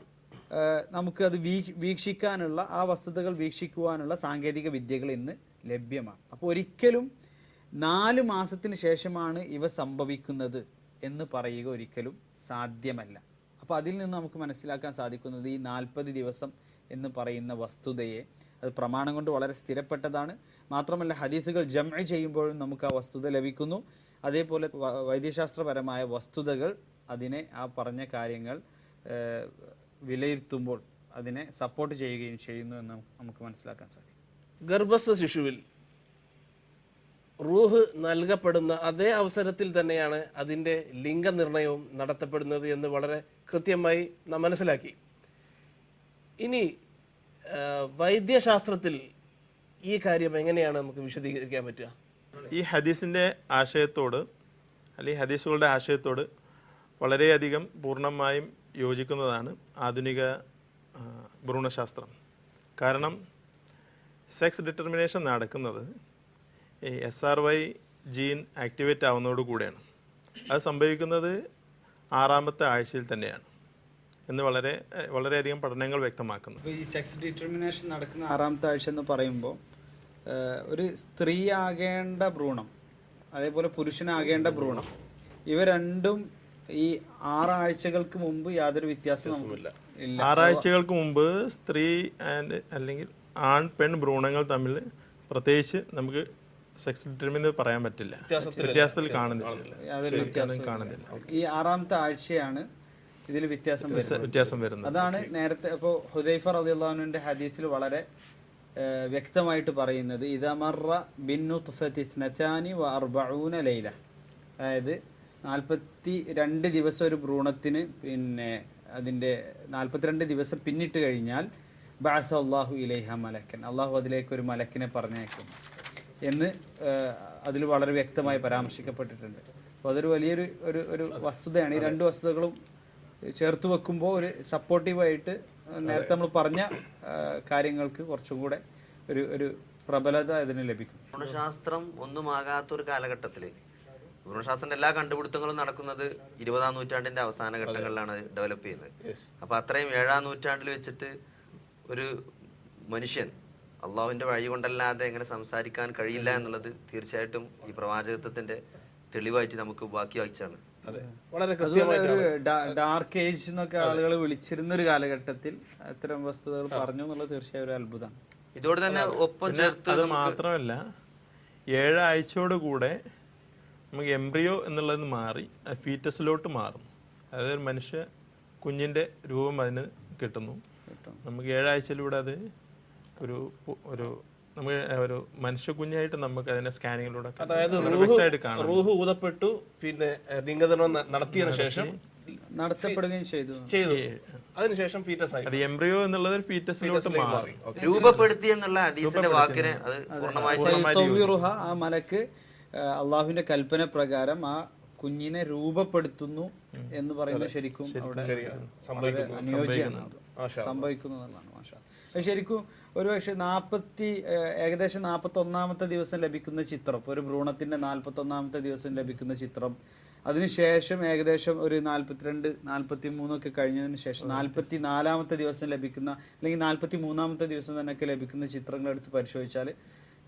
നമുക്കത് വീക്ഷിക്കാനുള്ള, ആ വസ്തുതകൾ വീക്ഷിക്കുവാനുള്ള സാങ്കേതിക വിദ്യകൾ ഇന്ന് ലഭ്യമാണ്. അപ്പോൾ ഒരിക്കലും 4 മാസത്തിന് ശേഷമാണ് ഇവ സംഭവിക്കുന്നത് എന്ന് പറയുക ഒരിക്കലും സാധ്യമല്ല. അപ്പോൾ അതിൽ നിന്ന് നമുക്ക് മനസ്സിലാക്കാൻ സാധിക്കുന്നത് ഈ 40 ദിവസം എന്ന് പറയുന്ന വസ്തുതയെ, അത് പ്രമാണം കൊണ്ട് വളരെ സ്ഥിരപ്പെട്ടതാണ്. മാത്രമല്ല ഹദീസുകൾ ജംഅ് ചെയ്യുമ്പോഴും നമുക്ക് ആ വസ്തുത ലഭിക്കുന്നു. അതേപോലെ വൈദ്യശാസ്ത്രപരമായ വസ്തുതകൾ അതിനെ, ആ പറഞ്ഞ കാര്യങ്ങൾ വിലയിരുത്തുമ്പോൾ അതിനെ സപ്പോർട്ട് ചെയ്യുകയും ചെയ്യുന്നു എന്ന് നമുക്ക് മനസ്സിലാക്കാൻ സാധിക്കും. ഗർഭസ്ഥ ശിശുവിൽ റൂഹ് നൽകപ്പെടുന്ന അതേ അവസരത്തിൽ തന്നെയാണ് അതിൻ്റെ ലിംഗനിർണയവും നടത്തപ്പെടുന്നത് എന്ന് വളരെ കൃത്യമായി നാം മനസ്സിലാക്കി. ഇനി വൈദ്യശാസ്ത്രത്തിൽ ഈ കാര്യം എങ്ങനെയാണ് നമുക്ക് വിശദീകരിക്കാൻ പറ്റുക? ഈ ഹദീസിൻ്റെ ആശയത്തോട്, അല്ലെങ്കിൽ ഹദീസുകളുടെ ആശയത്തോട് വളരെയധികം പൂർണ്ണമായും യോജിക്കുന്നതാണ് ആധുനിക ഭ്രൂണശാസ്ത്രം. കാരണം സെക്സ് ഡിറ്റർമിനേഷൻ നടക്കുന്നത് ഈ SRY ജീൻ ആക്ടിവേറ്റ് ആവുന്നതോടുകൂടിയാണ്. അത് സംഭവിക്കുന്നത് 6ാമത്തെ ആഴ്ചയിൽ തന്നെയാണ് എന്ന് വളരെയധികം പഠനങ്ങൾ വ്യക്തമാക്കുന്നു. ഇപ്പോൾ ഈ സെക്സ് ഡിറ്റർമിനേഷൻ നടക്കുന്ന 6ാമത്തെ ആഴ്ച എന്ന് പറയുമ്പോൾ ഒരു സ്ത്രീ ആകേണ്ട ഭ്രൂണം, അതേപോലെ പുരുഷനാകേണ്ട ഭ്രൂണം, ഇവ രണ്ടും ഈ 6 ആഴ്ചകൾക്ക് മുമ്പ് യാതൊരു വ്യത്യാസവും നമുക്കില്ല. 6 ആഴ്ചകൾക്ക് മുമ്പ് സ്ത്രീ അല്ലെങ്കിൽ ആൺ പെൺ ഭ്രൂണങ്ങൾ തമ്മിൽ പ്രത്യേകിച്ച് നമുക്ക് സെക്സ് ഡിറ്റർമിനേഷൻ പറയാൻ പറ്റില്ല, വ്യത്യാസത്തിൽ കാണുന്നില്ല. ഈ 6ാമത്തെ ആഴ്ചയാണ് ഇതിൽ വ്യത്യാസം വരുന്നത്. അതാണ് നേരത്തെ ഇപ്പോൾ ഹുദൈഫ റളിയല്ലാഹു അൻഹുവിന്റെ ഹദീസിൽ വളരെ വ്യക്തമായിട്ട് പറയുന്നത്, ഇദാ മർറ ബിന്നുത്ഫതി 42 ലൈല, അതായത് 42 ദിവസം ഒരു ഭ്രൂണത്തിന്, അതിൻ്റെ 42 ദിവസം പിന്നിട്ട് കഴിഞ്ഞാൽ ബഅസ അല്ലാഹു ഇലൈഹ മലക്കൻ, അള്ളാഹു അതിലേക്ക് ഒരു മലക്കിനെ പറഞ്ഞേക്കും എന്ന് അതിൽ വളരെ വ്യക്തമായി പരാമർശിക്കപ്പെട്ടിട്ടുണ്ട്. അപ്പോൾ അതൊരു വലിയൊരു ഒരു വസ്തുതയാണ്. ഈ 2 വസ്തുതകളും ചേർത്ത് വെക്കുമ്പോൾ ഒരു സപ്പോർട്ടീവായിട്ട് നേരത്തെ നമ്മൾ പറഞ്ഞ കാര്യങ്ങൾക്ക് കുറച്ചും കൂടെ ഒരു പ്രബലത ഇതിന് ലഭിക്കും. ഭ്രൂണശാസ്ത്രം ഒന്നുമാകാത്തൊരു കാലഘട്ടത്തിൽ ഭ്രൂണശാസ്ത്രത്തിന്റെ എല്ലാ കണ്ടുപിടുത്തങ്ങളും നടക്കുന്നത് 20ാം നൂറ്റാണ്ടിന്റെ അവസാന ഘട്ടങ്ങളിലാണ് ഡെവലപ്പ് ചെയ്യുന്നത്. അപ്പൊ അത്രയും 7ാം നൂറ്റാണ്ടിൽ വെച്ചിട്ട് ഒരു മനുഷ്യൻ അള്ളാഹുവിന്റെ വഴി കൊണ്ടല്ലാതെ എങ്ങനെ സംസാരിക്കാൻ കഴിയില്ല എന്നുള്ളത് തീർച്ചയായിട്ടും ഈ പ്രവാചകത്വത്തിന്റെ തെളിവായിട്ട് നമുക്ക് ബാക്കി വായിച്ചാണ്. ഡാർക്ക് ഏജ് എന്നൊക്കെ ആളുകൾ വിളിച്ചിരുന്ന ഒരു കാലഘട്ടത്തിൽ അത്തരം വസ്തുതകൾ പറഞ്ഞു എന്നുള്ളത് തീർച്ചയായും ഒരു അത്ഭുതമാണ്. ഇതോടെ തന്നെ ഒപ്പം ചേർത്ത് അത് മാത്രമല്ല 7 ആഴ്ചയോടുകൂടെ നമുക്ക് എംബ്രിയോ എന്നുള്ളത് മാറി ഫീറ്റസിലോട്ട് മാറും. അതായത് ഒരു മനുഷ്യ കുഞ്ഞിൻ്റെ രൂപം അതിന് കിട്ടുന്നു. നമുക്ക് 7 ആഴ്ചയിലൂടെ അത് ഒരു നമുക്ക് ഒരു മനുഷ്യ കുഞ്ഞായിട്ട് നമുക്ക് അതിന്റെ സ്കാനിങ്ങിലൂടെ അതായത് റൂഹ് ഊതപ്പെട്ടു, പിന്നെ ലിംഗധർമ്മം നടത്തിയതിനു ശേഷം നടത്തപ്പെടുകയും ചെയ്തു. അതിനുശേഷം ഫീറ്റസ് ആയി. അത് എംബ്രിയോ എന്നുള്ളത് ഒരു ഫീറ്റസിലോട്ട് മാറി. രൂപപ്പെടുത്തി എന്നുള്ള ഹദീസിന്റെ വാക്കിനെ അത് പൂർണ്ണമായി ആ മലക്ക് അള്ളാഹുവിന്റെ കൽപ്പന പ്രകാരം ആ കുഞ്ഞിനെ രൂപപ്പെടുത്തുന്നു എന്ന് പറയുന്നത് ശരിക്കും അവിടെ അനുയോജ്യമാണ്, സംഭവിക്കുന്നതാണ്. മാഷാ, അത് ശരിക്കും ഒരു പക്ഷേ ഏകദേശം 41-ാമത്തെ ദിവസം ലഭിക്കുന്ന ചിത്രം, ഒരു ഭ്രൂണത്തിന്റെ 41-ാമത്തെ ദിവസം ലഭിക്കുന്ന ചിത്രം, അതിനുശേഷം ഏകദേശം ഒരു 42-43 ഒക്കെ കഴിഞ്ഞതിന് ശേഷം 44-ാമത്തെ ദിവസം ലഭിക്കുന്ന, അല്ലെങ്കിൽ 43-ാമത്തെ ദിവസം തന്നെയൊക്കെ ലഭിക്കുന്ന ചിത്രങ്ങൾ എടുത്ത് പരിശോധിച്ചാൽ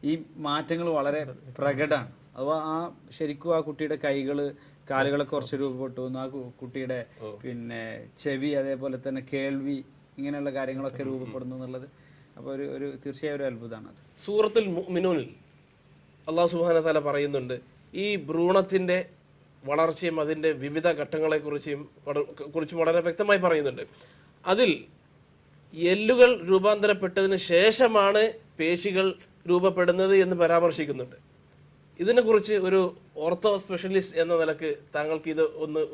ഈ മാറ്റങ്ങൾ വളരെ പ്രകടമാണ്. അഥവാ ആ ശരിക്കും ആ കുട്ടിയുടെ കാലുകളൊക്കെ കുറച്ച് രൂപപ്പെട്ടു, ആ കുട്ടിയുടെ പിന്നെ ചെവി, അതേപോലെ തന്നെ കേൾവി, ഇങ്ങനെയുള്ള കാര്യങ്ങളൊക്കെ രൂപപ്പെടുന്നു എന്നുള്ളത് അപ്പോൾ ഒരു തീർച്ചയായും ഒരു അത്ഭുതമാണ് അത്. സൂറത്തുൽ മുഅ്മിനൂനിൽ അല്ലാഹു സുബ്ഹാനഹു വ തആല പറയുന്നുണ്ട് ഈ ഭ്രൂണത്തിന്റെ വളർച്ചയും അതിന്റെ വിവിധ ഘട്ടങ്ങളെ കുറിച്ചും വളരെ വ്യക്തമായി പറയുന്നുണ്ട്. അതിൽ എല്ലുകൾ രൂപാന്തരപ്പെട്ടതിന് ശേഷമാണ് പേശികൾ രൂപപ്പെടുന്നത് എന്ന് പരാമർശിക്കുന്നുണ്ട്. ഇതിനെക്കുറിച്ച് ഒരു ഓർത്തോ സ്പെഷ്യലിസ്റ്റ് എന്ന നിലക്ക് താങ്കൾക്ക് ഇത്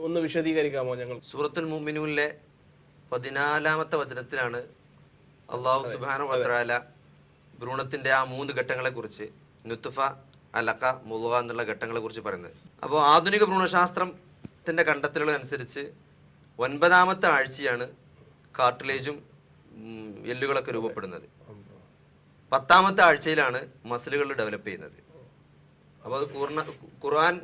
ഒന്ന് വിശദീകരിക്കാമോ? ഞങ്ങൾ സൂറത്തുൽ മുഅ്മിനൂനിലെ 14-ാമത്തെ വചനത്തിലാണ് അല്ലാഹു സുബ്ഹാനഹു വ തആല ഭ്രൂണത്തിന്റെ ആ 3 ഘട്ടങ്ങളെ കുറിച്ച്, നുത്ഫ, അലഖ, മുദ്ഗ എന്നുള്ള ഘട്ടങ്ങളെ കുറിച്ച് പറയുന്നത്. അപ്പോൾ ആധുനിക ഭ്രൂണശാസ്ത്രത്തിന്റെ കണ്ടെത്തലുകൾ അനുസരിച്ച് 9-ാമത്തെ ആഴ്ചയാണ് കാർട്ടിലേജും എല്ലുകളൊക്കെ രൂപപ്പെടുന്നത്. 10-ാമത്തെ ആഴ്ചയിലാണ് മസിലുകൾ ഡെവലപ്പ് ചെയ്യുന്നത്. അപ്പോൾ അത് ഖുർആൻ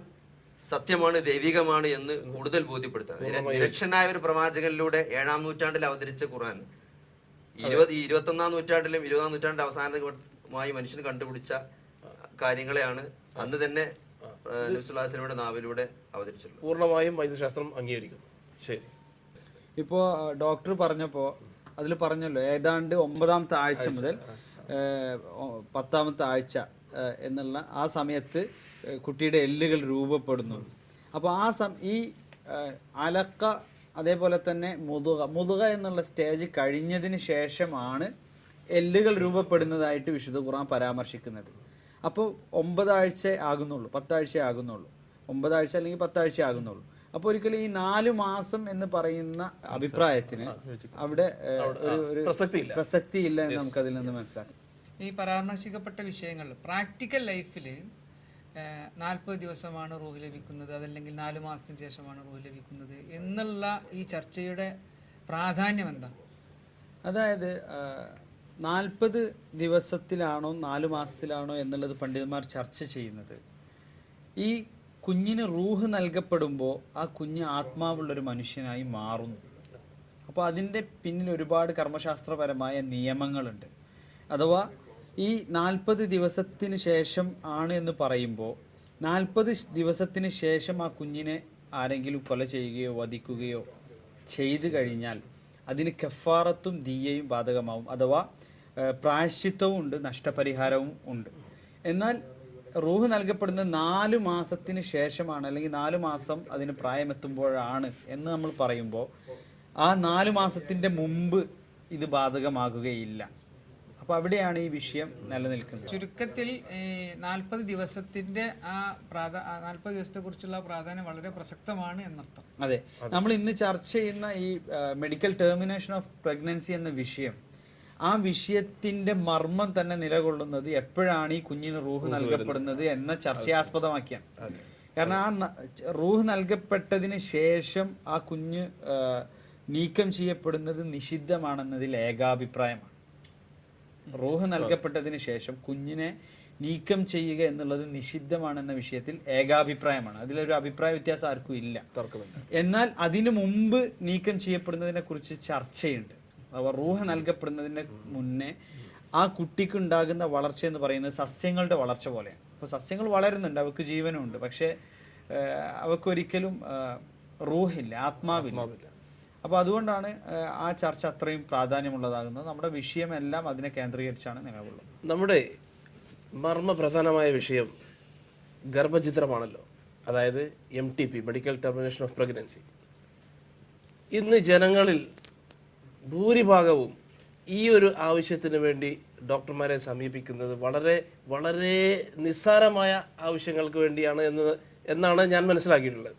സത്യമാണ്, ദൈവികമാണ് എന്ന് കൂടുതൽ ബോധ്യപ്പെടുത്താൻ നിരക്ഷനായ ഒരു പ്രവാചകനിലൂടെ 7-ാം നൂറ്റാണ്ടിൽ അവതരിച്ച ഖുർആൻ 21-ാം നൂറ്റാണ്ടിലും 20-ാം നൂറ്റാണ്ടിന്റെ അവസാനമായി മനുഷ്യന് കണ്ടുപിടിച്ച കാര്യങ്ങളെയാണ് അന്ന് തന്നെ നബി സല്ലല്ലാഹു അലൈഹി വസല്ലമയുടെ നാവിലൂടെ അവതരിച്ചിട്ടുള്ളത്. പൂർണ്ണമായും വൈദ്യശാസ്ത്രം അംഗീകരിക്കുന്നു. ശരി, ഇപ്പോൾ ഡോക്ടർ പറഞ്ഞപ്പോൾ അതിൽ പറഞ്ഞല്ലോ ഏതാണ്ട് 9-ാമത്തെ ആഴ്ച മുതൽ 10-ാമത്തെ ആഴ്ച എന്നുള്ള ആ സമയത്ത് കുട്ടിയുടെ എല്ലുകൾ രൂപപ്പെടുന്നു. അപ്പോൾ ഈ അലക്ക, അതേപോലെ തന്നെ മുതുക എന്നുള്ള സ്റ്റേജ് കഴിഞ്ഞതിന് ശേഷമാണ് എല്ലുകൾ രൂപപ്പെടുന്നതായിട്ട് വിശുദ്ധ ഖുർആൻ പരാമർശിക്കുന്നത്. അപ്പോൾ 9 ആഴ്ച ആകുന്നുള്ളൂ, 10 ആഴ്ച ആകുന്നുള്ളൂ, 9 ആഴ്ച അല്ലെങ്കിൽ 10 ആഴ്ച ആകുന്നുള്ളൂ. അപ്പോൾ ഒരിക്കലും ഈ 4 മാസം എന്ന് പറയുന്ന അഭിപ്രായത്തിന് അവിടെ ഒരു പ്രസക്തിയില്ല എന്ന് നമുക്ക് അതിൽ നിന്ന് മനസ്സിലാക്കാം. ഈ പരാമർശിക്കപ്പെട്ട വിഷയങ്ങൾ പ്രാക്ടിക്കൽ ലൈഫിൽ 40 ദിവസമാണ് റൂഹ് ലഭിക്കുന്നത്, അതല്ലെങ്കിൽ 4 മാസത്തിന് ശേഷമാണ് റൂഹ് ലഭിക്കുന്നത് എന്നുള്ള ഈ ചർച്ചയുടെ പ്രാധാന്യം എന്താ? അതായത് 40 ദിവസത്തിലാണോ 4 മാസത്തിലാണോ എന്നുള്ളത് പണ്ഡിതന്മാർ ചർച്ച ചെയ്യുന്നത്, ഈ കുഞ്ഞിന് റൂഹ് നൽകപ്പെടുമ്പോൾ ആ കുഞ്ഞ് ആത്മാവുള്ളൊരു മനുഷ്യനായി മാറുന്നു. അപ്പോൾ അതിൻ്റെ പിന്നിൽ ഒരുപാട് കർമ്മശാസ്ത്രപരമായ നിയമങ്ങളുണ്ട്. അഥവാ ഈ 40 ദിവസത്തിന് ശേഷം ആണ് എന്ന് പറയുമ്പോൾ 40 ദിവസത്തിന് ശേഷം ആ കുഞ്ഞിനെ ആരെങ്കിലും കൊല ചെയ്യുകയോ വധിക്കുകയോ ചെയ്തു കഴിഞ്ഞാൽ അതിന് കഫാറത്തും ദിയയും ബാധകമാവും. അഥവാ പ്രായശ്ചിത്തവും ഉണ്ട്, നഷ്ടപരിഹാരവും ഉണ്ട്. എന്നാൽ റൂഹ് നൽകപ്പെടുന്നത് 4 മാസത്തിന് ശേഷമാണ്, അല്ലെങ്കിൽ 4 മാസം അതിന് പ്രായമെത്തുമ്പോഴാണ് എന്ന് നമ്മൾ പറയുമ്പോൾ ആ 4 മാസത്തിൻ്റെ മുമ്പ് ഇത് ബാധകമാകുകയില്ല. അപ്പോൾ അവിടെയാണ് ഈ വിഷയം നിലനിൽക്കുന്നത്. ചുരുക്കത്തിൽ 40 ദിവസത്തിന്റെ ആ 40 ദിവസത്തെ കുറിച്ചുള്ള പ്രാധാന്യം വളരെ പ്രസക്തമാണ് എന്നർത്ഥം. അതെ, നമ്മൾ ഇന്ന് ചർച്ച ചെയ്യുന്ന ഈ മെഡിക്കൽ ടെർമിനേഷൻ ഓഫ് പ്രഗ്നൻസി എന്ന വിഷയം, ആ വിഷയത്തിന്റെ മർമ്മം തന്നെ നിലകൊള്ളുന്നത് എപ്പോഴാണ് ഈ കുഞ്ഞിന് റൂഹ് നൽകപ്പെടുന്നത് എന്ന ചർച്ചയാസ്പദമാക്കിയാണ്. കാരണം ആ റൂഹ് നൽകപ്പെട്ടതിന് ശേഷം ആ കുഞ്ഞ് നീക്കം ചെയ്യപ്പെടുന്നത് നിഷിദ്ധമാണെന്നതിൽ ഏകാഭിപ്രായമാണ്. റൂഹ് നൽകപ്പെട്ടതിന് ശേഷം കുഞ്ഞിനെ നീക്കം ചെയ്യുക എന്നുള്ളത് നിഷിദ്ധമാണെന്ന വിഷയത്തിൽ ഏകാഭിപ്രായമാണ്. അതിലൊരു അഭിപ്രായ വ്യത്യാസം ആർക്കും ഇല്ല. എന്നാൽ അതിനു മുമ്പ് നീക്കം ചെയ്യപ്പെടുന്നതിനെ കുറിച്ച് ചർച്ചയുണ്ട്. അഥവാ റൂഹ് നൽകപ്പെടുന്നതിന് മുന്നേ ആ കുട്ടിക്കുണ്ടാകുന്ന വളർച്ച എന്ന് പറയുന്നത് സസ്യങ്ങളുടെ വളർച്ച പോലെയാണ്. അപ്പോൾ സസ്യങ്ങൾ വളരുന്നുണ്ട്, അവർക്ക് ജീവനുണ്ട്, പക്ഷേ അവക്കൊരിക്കലും റൂഹില്ല, ആത്മാവില്ല. അപ്പോൾ അതുകൊണ്ടാണ് ആ ചർച്ച അത്രയും പ്രാധാന്യമുള്ളതാകുന്നത്. നമ്മുടെ വിഷയമെല്ലാം അതിനെ കേന്ദ്രീകരിച്ചാണ് നിലകൊള്ളുന്നത്. നമ്മുടെ മർമ്മപ്രധാനമായ വിഷയം ഗർഭചിത്രമാണല്ലോ, അതായത് MTP, medical termination of pregnancy. ഇന്ന് ജനങ്ങളിൽ ഭൂരിഭാഗവും ഈ ഒരു ആവശ്യത്തിന് വേണ്ടി ഡോക്ടർമാരെ സമീപിക്കുന്നത് വളരെ വളരെ നിസ്സാരമായ ആവശ്യങ്ങൾക്ക് വേണ്ടിയാണ് എന്നാണ് ഞാൻ മനസ്സിലാക്കിയിട്ടുള്ളത്.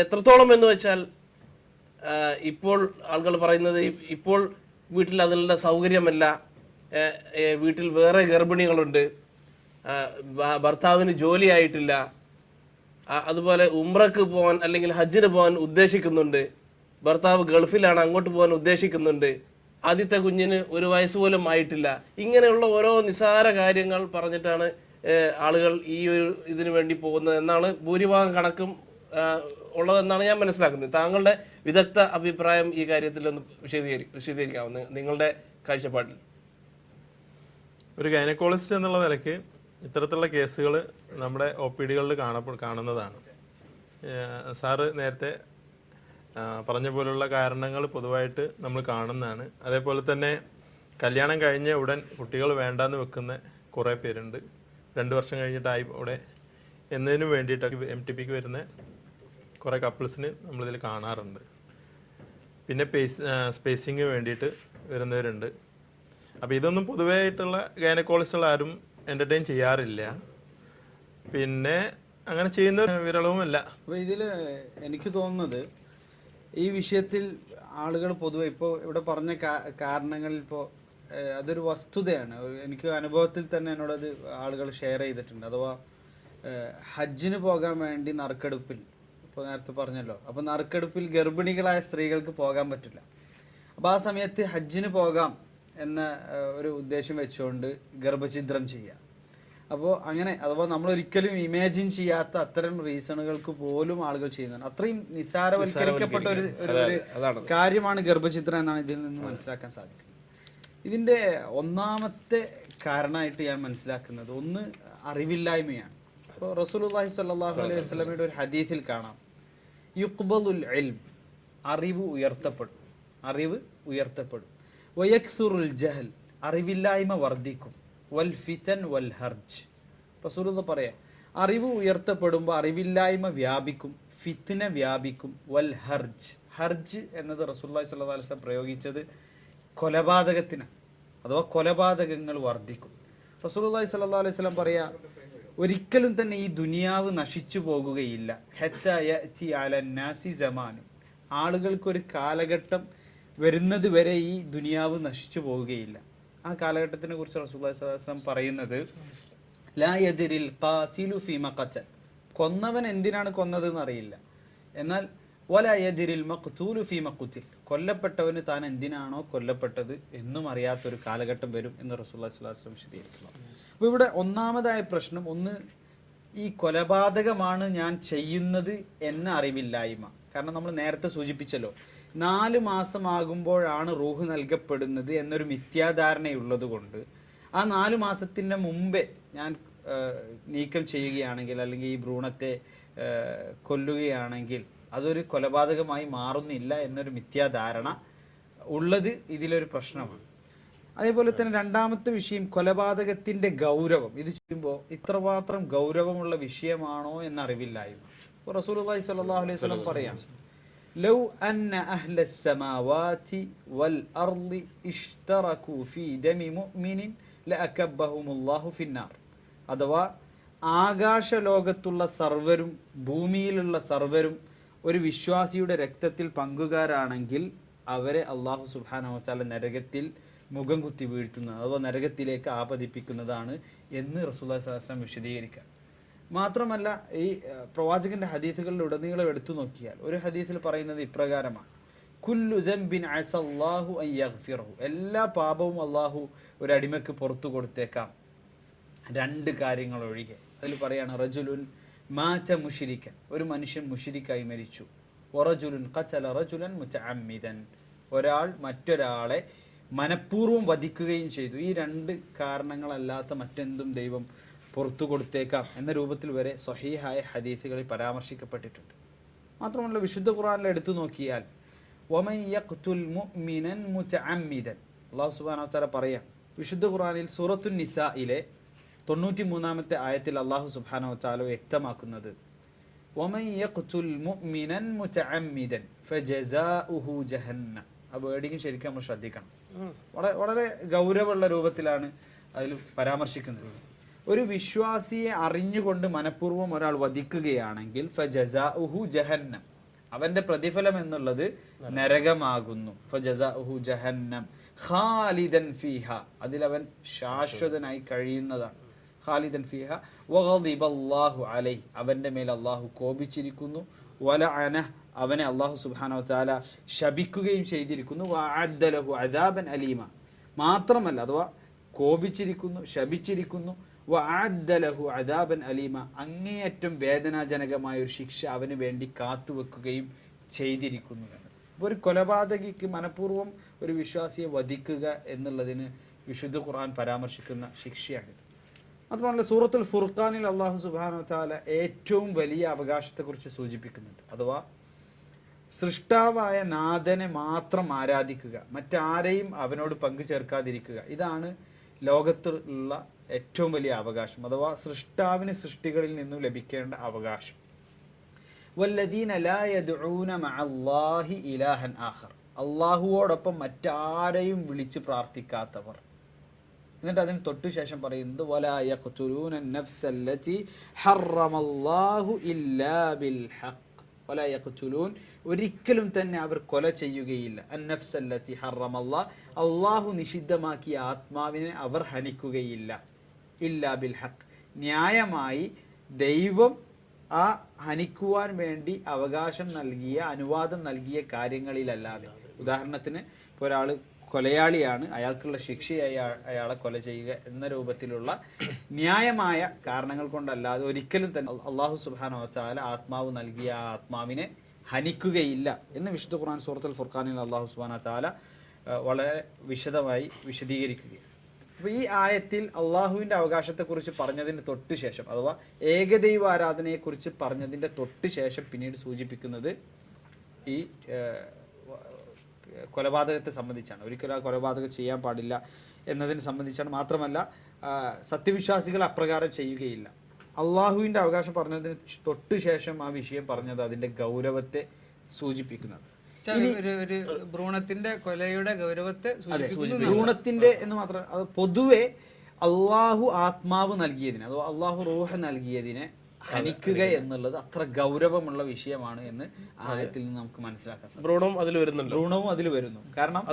എത്രത്തോളം എന്ന് വെച്ചാൽ ഇപ്പോൾ ആളുകൾ പറയുന്നത് ഇപ്പോൾ വീട്ടിൽ അതിനുള്ള സൗകര്യമല്ല, വീട്ടിൽ വേറെ ഗർഭിണികളുണ്ട്, ഭർത്താവിന് ജോലിയായിട്ടില്ല, അതുപോലെ ഉംറക്ക് പോകാൻ അല്ലെങ്കിൽ ഹജ്ജിന് പോകാൻ ഉദ്ദേശിക്കുന്നുണ്ട്, ഭർത്താവ് ഗൾഫിലാണ് അങ്ങോട്ട് പോകാൻ ഉദ്ദേശിക്കുന്നുണ്ട്, ആദ്യത്തെ കുഞ്ഞിന് 1 വയസ്സ് പോലും ആയിട്ടില്ല. ഇങ്ങനെയുള്ള ഓരോ നിസ്സാര കാര്യങ്ങൾ പറഞ്ഞിട്ടാണ് ആളുകൾ ഈ ഒരു ഇതിനു വേണ്ടി പോകുന്നത് എന്നാണ് ഭൂരിഭാഗം കണക്കും ഉള്ളതെന്നാണ് ഞാൻ മനസ്സിലാക്കുന്നത്. താങ്കളുടെ വിദഗ്ധ അഭിപ്രായം ഈ കാര്യത്തിൽ ഒന്ന് വിശദീകരിക്കാവുന്ന നിങ്ങളുടെ കാഴ്ചപ്പാടിൽ? ഒരു ഗൈനക്കോളജിസ്റ്റ് എന്നുള്ള നിലയ്ക്ക് ഇത്തരത്തിലുള്ള കേസുകൾ നമ്മുടെ OPD-കളിൽ കാണുന്നതാണ്. സാറ് നേരത്തെ പറഞ്ഞ പോലുള്ള കാരണങ്ങൾ പൊതുവായിട്ട് നമ്മൾ കാണുന്നതാണ്. അതേപോലെ തന്നെ കല്യാണം കഴിഞ്ഞ ഉടൻ കുട്ടികൾ വേണ്ടാന്ന് വെക്കുന്ന കുറേ പേരുണ്ട്. 2 വർഷം കഴിഞ്ഞിട്ടായി അവിടെ എന്നതിനും വേണ്ടിയിട്ടൊക്കെ MTPക്ക് വരുന്ന കുറേ കപ്പിൾസിന് നമ്മളിതിൽ കാണാറുണ്ട്. പിന്നെ സ്പേസിങ് വേണ്ടിയിട്ട് വരുന്നവരുണ്ട്. അപ്പോൾ ഇതൊന്നും പൊതുവായിട്ടുള്ള ഗൈനക്കോളജിസ്റ്റുകൾ ആരും എൻ്റർടൈൻ ചെയ്യാറില്ല. പിന്നെ അങ്ങനെ ചെയ്യുന്ന വിരളവുമല്ല. അപ്പോൾ ഇതിൽ എനിക്ക് തോന്നുന്നത് ഈ വിഷയത്തിൽ ആളുകൾ പൊതുവെ ഇപ്പോൾ ഇവിടെ പറഞ്ഞ കാരണങ്ങളിൽ ഇപ്പോൾ അതൊരു വസ്തുതയാണ്. എനിക്ക് അനുഭവത്തിൽ തന്നെ എന്നോടത് ആളുകൾ ഷെയർ ചെയ്തിട്ടുണ്ട്. അഥവാ ഹജ്ജിന് പോകാൻ വേണ്ടി നറുക്കെടുപ്പിൽ, ഇപ്പോൾ നേരത്തെ പറഞ്ഞല്ലോ, അപ്പോൾ നറുക്കെടുപ്പിൽ ഗർഭിണികളായ സ്ത്രീകൾക്ക് പോകാൻ പറ്റില്ല. അപ്പോൾ ആ സമയത്ത് ഹജ്ജിന് പോകാം എന്ന ഒരു ഉദ്ദേശം വെച്ചുകൊണ്ട് ഗർഭഛിദ്രം ചെയ്യുക. അപ്പോൾ അങ്ങനെ അഥവാ നമ്മൾ ഒരിക്കലും ഇമാജിൻ ചെയ്യാത്ത അത്തരം റീസണുകൾക്ക് പോലും ആളുകൾ ചെയ്യുന്നതാണ്. അത്രയും നിസാരവൽക്കരിക്കപ്പെട്ട ഒരു കാര്യമാണ് ഗർഭഛിദ്രം എന്നാണ് ഇതിൽ നിന്ന് മനസ്സിലാക്കാൻ സാധിക്കുന്നത്. ഇതിൻ്റെ ഒന്നാമത്തെ കാരണമായിട്ട് ഞാൻ മനസ്സിലാക്കുന്നത് ഒന്ന് അറിവില്ലായ്മയാണ്. അപ്പോൾ റസൂലുള്ളാഹി സ്വല്ലല്ലാഹു അലൈഹി വസല്ലമയുടെ ഒരു ഹദീസിൽ കാണാം, യുഖ്ബലുൽ ഇൽം, അറിവ് ഉയർത്തപ്പെടും, അറിവ് ഉയർത്തപ്പെടും. വയക്സുറുൽ ജഹൽ, അറിവില്ലായ്മ വർദ്ധിക്കും. വൽ ഫിതൻ വൽ ഹർജ്, റസൂലുള്ളാഹി പറയാം, അറിവ് ഉയർത്തപ്പെടുമ്പോൾ അറിവില്ലായ്മ വ്യാപിക്കും, ഫിത്ന വ്യാപിക്കും. വൽ ഹർജ്, ഹർജ് എന്നത് റസൂലുള്ളാഹി സ്വല്ലല്ലാഹു അലൈഹി വസല്ലം പ്രയോഗിച്ചത് കൊലപാതകത്തിനാണ്. അഥവാ കൊലപാതകങ്ങൾ വർദ്ധിക്കും. റസൂലുള്ളാഹി സ്വല്ലല്ലാഹു അലൈഹി വസല്ലം പറയാ, ഒരിക്കലും തന്നെ ഈ ദുനിയാവ് നശിച്ചു പോകുകയില്ല. ഹത്താ യഅതി അലന്നാസി സമാനും, ആളുകൾക്കൊരു കാലഘട്ടം വരുന്നത് വരെ ഈ ദുനിയാവ് നശിച്ചു പോവുകയില്ല. ആ കാലഘട്ടത്തിനെ കുറിച്ച് റസൂലുള്ളാഹി സ്വല്ലല്ലാഹു അലൈഹി വസല്ലം പറയുന്നത്, ലാ യദ്രിൽ ഖാതിലു ഫീമ ഖതൽ, കൊന്നവൻ എന്തിനാണ് കൊന്നതെന്ന് അറിയില്ല. എന്നാൽ വലാ യദ്രിൽ മഖ്തൂലു ഫീമ ഖുതിൽ, കൊല്ലപ്പെട്ടവന് താൻ എന്തിനാണോ കൊല്ലപ്പെട്ടത് എന്നും അറിയാത്തൊരു കാലഘട്ടം വരും എന്ന് റസൂലുള്ളാഹി സ്വല്ലല്ലാഹു അലൈഹി വസല്ലം വിശദീകരിക്കുന്നു. അപ്പോൾ ഇവിടെ ഒന്നാമതായ പ്രശ്നം ഒന്ന് ഈ കൊലപാതകമാണ് ഞാൻ ചെയ്യുന്നത് എന്ന അറിവില്ലായ്മ. കാരണം നമ്മൾ നേരത്തെ സൂചിപ്പിച്ചല്ലോ, 4 മാസമാകുമ്പോഴാണ് റൂഹ് നൽകപ്പെടുന്നത് എന്നൊരു മിഥ്യാധാരണയുള്ളത് കൊണ്ട് ആ 4 മാസത്തിന് മുമ്പേ ഞാൻ നീക്കം ചെയ്യുകയാണെങ്കിൽ അല്ലെങ്കിൽ ഈ ഭ്രൂണത്തെ കൊല്ലുകയാണെങ്കിൽ അതൊരു കൊലപാതകമായി മാറുന്നില്ല എന്നൊരു മിഥ്യാധാരണ ഉള്ളത് ഇതിലൊരു പ്രശ്നമാണ്. അതേപോലെ തന്നെ രണ്ടാമത്തെ വിഷയം കൊലപാതകത്തിന്റെ ഗൗരവം. ഇത് ചെയ്യുമ്പോൾ ഇത്രമാത്രം ഗൗരവമുള്ള വിഷയമാണോ എന്നറിവില്ലായ്മ. റസൂലുള്ളാഹി സ്വല്ലല്ലാഹു അലൈഹി വസല്ലം പറയാം, ലൗ അന്ന അഹ്ലസ് സമാവാതി വൽ അർളി ഇഷ്തറകൂ ഫീ ദമി മുഅ്മിനിൻ ലഅകബ്ബഹുമുല്ലാഹു ഫിന്നാർ. അഥവാ ആകാശ ലോകത്തുള്ള സർവരും ഭൂമിയിലുള്ള സർവരും ഒരു വിശ്വാസിയുടെ രക്തത്തിൽ പങ്കുകാരാണെങ്കിൽ അവരെ അല്ലാഹു സുബ്ഹാനഹു വ തആല നരകത്തിൽ മുഖം കുത്തി വീഴ്ത്തുന്നത്, അഥവാ നരകത്തിലേക്ക് ആപതിപ്പിക്കുന്നതാണ് എന്ന് റസൂലുള്ളാഹി സ്വല്ലല്ലാഹു അലൈഹി വസല്ലം വിശദീകരിക്കുക. മാത്രമല്ല ഈ പ്രവാചകന്റെ ഹദീസുകളിൽ ഉടനീളം എടുത്തു നോക്കിയാൽ ഒരു ഹദീസിൽ പറയുന്നത് ഇപ്രകാരമാണ്, കുല്ലു ദംബിൻ അസല്ലാഹു അൻ യഗ്ഫിറഹു, എല്ലാ പാപവും അള്ളാഹു ഒരു അടിമക്ക് പുറത്തു കൊടുത്തേക്കാം 2 കാര്യങ്ങൾ ഒഴികെ. അതിൽ പറയാണ്, റജുലുൻ മാത മുശ്രിക്കൻ, ഒരു മനുഷ്യൻ മുശ്രിക്കായി മരിച്ചു. വറജുലുൻ ഖതല റജുലൻ മുതഅമ്മിദൻ, ഒരാൾ മറ്റൊരാളെ മനഃപൂർവ്വം വധിക്കുകയും ചെയ്തു. ഈ 2 കാരണങ്ങളല്ലാത്ത മറ്റെന്തും ദൈവം പുറത്തു കൊടുത്തേക്കാം എന്ന രൂപത്തിൽ വരെ സ്വഹീഹായ ഹദീസുകളിൽ പരാമർശിക്കപ്പെട്ടിട്ടുണ്ട്. മാത്രമല്ല വിശുദ്ധ ഖുർആനിൽ എടുത്തു നോക്കിയാൽ വമൻ യഖ്തുൽ മുഅ്മിനൻ മുതഅമ്മിദൻ, അല്ലാഹു സുബ്ഹാനഹു വ തആല പറയാം വിശുദ്ധ ഖുർആനിൽ സൂറത്തുൻ നിസായിലെ 93-ാമത്തെ ആയത്തിൽ അല്ലാഹു സുബ്ഹാനഹു വ തആല വ്യക്തമാക്കുന്നത്, വമൻ യഖ്തുൽ മുഅ്മിനൻ മുതഅമ്മിദൻ ഫജസാഉഹു ജഹന്നം. ആ വേർഡിങ് ശരിക്കും നമ്മൾ ശ്രദ്ധിക്കണം. വളരെ ഗൗരവമുള്ള രൂപത്തിലാണ് അതിൽ പരാമർശിക്കുന്നത്. ഒരു വിശ്വാസിയെ അറിഞ്ഞുകൊണ്ട് മനഃപൂർവ്വം ഒരാൾ വധിക്കുകയാണെങ്കിൽ ഫജസാഉഹു ജഹന്നം, അവന്റെ പ്രതിഫലം എന്നുള്ളത് നരകമാകുന്നു. ഫജസാഉഹു ജഹന്നം ഖാലിദൻ ഫീഹ, അതിലവൻ ശാശ്വതനായി കഴിയുന്നതാണ്. ഖാലിദൻ ഫീഹ വഗദിബല്ലാഹു അലൈഹി, അവന്റെ മേൽ അല്ലാഹു കോപിച്ചിരിക്കുന്നു. വലഅനഹു, അവനെ അല്ലാഹു സുബ്ഹാനഹു വ തആല ശപിക്കുകയും ചെയ്തിരിക്കുന്നു. വഅദ്ദ ലഹു അദാബൻ അലീമ, മാത്രമല്ല അഥവാ കോപിച്ചിരിക്കുന്നു, ശപിച്ചിരിക്കുന്നു. വഅദ്ദ ലഹു അദാബൻ അലീമ, അങ്ങേയറ്റം വേദനാജനകമായ ഒരു ശിക്ഷ അവന് വേണ്ടി കാത്തുവെക്കുകയും ചെയ്തിരിക്കുന്നു. അപ്പോൾ ഒരു കൊലപാതകിക്ക് മനഃപൂർവ്വം ഒരു വിശ്വാസിയെ വധിക്കുക എന്നുള്ളതിന് വിശുദ്ധ ഖുർആൻ പരാമർശിക്കുന്ന ശിക്ഷയാണിത്. അതുപോലെ സൂറത്തുൽ ഫുർഖാനിൽ അല്ലാഹു സുബ്ഹാനഹു വ തആല ഏറ്റവും വലിയ അവകാശത്തെക്കുറിച്ച് സൂചിപ്പിക്കുന്നുണ്ട്. അഥവാ സൃഷ്ടാവായ നാഥനെ മാത്രം ആരാധിക്കുക, മറ്റാരെയും അവനോട് പങ്കു ചേർക്കാതിരിക്കുക. ഇതാണ് ലോകത്തുള്ള ഏറ്റവും വലിയ അവകാശം, അഥവാ സൃഷ്ടാവിന് സൃഷ്ടികളിൽ നിന്നും ലഭിക്കേണ്ട അവകാശം. വല്ലദീന ലാ യദ്ഊന മഅല്ലാഹി ഇലാഹൻ ആഖർ, അല്ലാഹുവോടൊപ്പം മറ്റാരെയും വിളിച്ചു പ്രാർത്ഥിക്കാത്തവർ. എന്നിട്ട് അതിന് തൊട്ടു ശേഷം പറയുന്നത് വലാ യഖ്തുലൂന നഫ്സല്ലതി ഹറമല്ലാഹു ഇല്ലാ ബിൽ ഹഖ്, വലാ യഖ്തുലൂൻ, ഒരിക്കലും തന്നെ അവർ കൊല ചെയ്യുകയില്ല. അന്നഫ്സല്ലതി ഹറമല്ലാഹ്, അല്ലാഹു നിഷിദ്ധമാക്കിയ ആത്മാവിനെ അവർ ഹനിക്കുകയില്ല. ഇല്ലാ ബിൽ ഹഖ്, ന്യായമായി ദൈവം ആ ഹനിക്കുവാൻ വേണ്ടി അവകാശം നൽകിയ, അനുവാദം നൽകിയ കാര്യങ്ങളിലല്ലാതെ. ഉദാഹരണത്തിന് ഇപ്പോൾ ഒരാൾ കൊലയാളിയാണ്, അയാൾക്കുള്ള ശിക്ഷയായി അയാളെ കൊല ചെയ്യുക എന്ന രൂപത്തിലുള്ള ന്യായമായ കാരണങ്ങൾ കൊണ്ടല്ലാതെ ഒരിക്കലും തന്നെ അല്ലാഹു സുബ്ഹാനഹു വ തആല ആത്മാവ് നൽകിയ ആ ആത്മാവിനെ ഹനിക്കുകയില്ല എന്ന് വിശുദ്ധ ഖുർആൻ സൂറത്തുൽ ഫുർഖാനിൽ അല്ലാഹു സുബ്ഹാനഹു വ തആല വളരെ വിശദമായി വിശദീകരിക്കുകയാണ്. അപ്പോൾ ഈ ആയത്തിൽ അള്ളാഹുവിൻ്റെ അവകാശത്തെക്കുറിച്ച് പറഞ്ഞതിന് തൊട്ട് ശേഷം, അഥവാ ഏകദൈവ ആരാധനയെക്കുറിച്ച് പറഞ്ഞതിൻ്റെ തൊട്ട് ശേഷം പിന്നീട് സൂചിപ്പിക്കുന്നത് ഈ കൊലപാതകത്തെ സംബന്ധിച്ചാണ്. ഒരിക്കലും ആ കൊലപാതകം ചെയ്യാൻ പാടില്ല എന്നതിനെ സംബന്ധിച്ചാണ്. മാത്രമല്ല സത്യവിശ്വാസികൾ അപ്രകാരം ചെയ്യുകയില്ല. അള്ളാഹുവിൻ്റെ അവകാശം പറഞ്ഞതിന് തൊട്ട് ശേഷം ആ വിഷയം പറഞ്ഞത് അതിൻ്റെ ഗൗരവത്തെ സൂചിപ്പിക്കുന്നത്. ഒരു ഭ്രൂണത്തിന്റെ കൊലയുടെ ഗൗരവത്തെ സൂചിപ്പിക്കുന്നു. ഭ്രൂണത്തിന്റെ എന്ന് മാത്രം, അത് പൊതുവെ അള്ളാഹു ആത്മാവ് നൽകിയതിന്, അഥവാ അള്ളാഹു റൂഹ് നൽകിയതിനെ ഹനിക്കുക എന്നുള്ളത് അത്ര ഗൗരവമുള്ള വിഷയമാണ് എന്ന് ആയത്തിൽ നിന്ന് നമുക്ക് മനസ്സിലാക്കാൻ സാധിക്കും. ഭ്രൂണവും അതിൽ വരുന്നു. കാരണം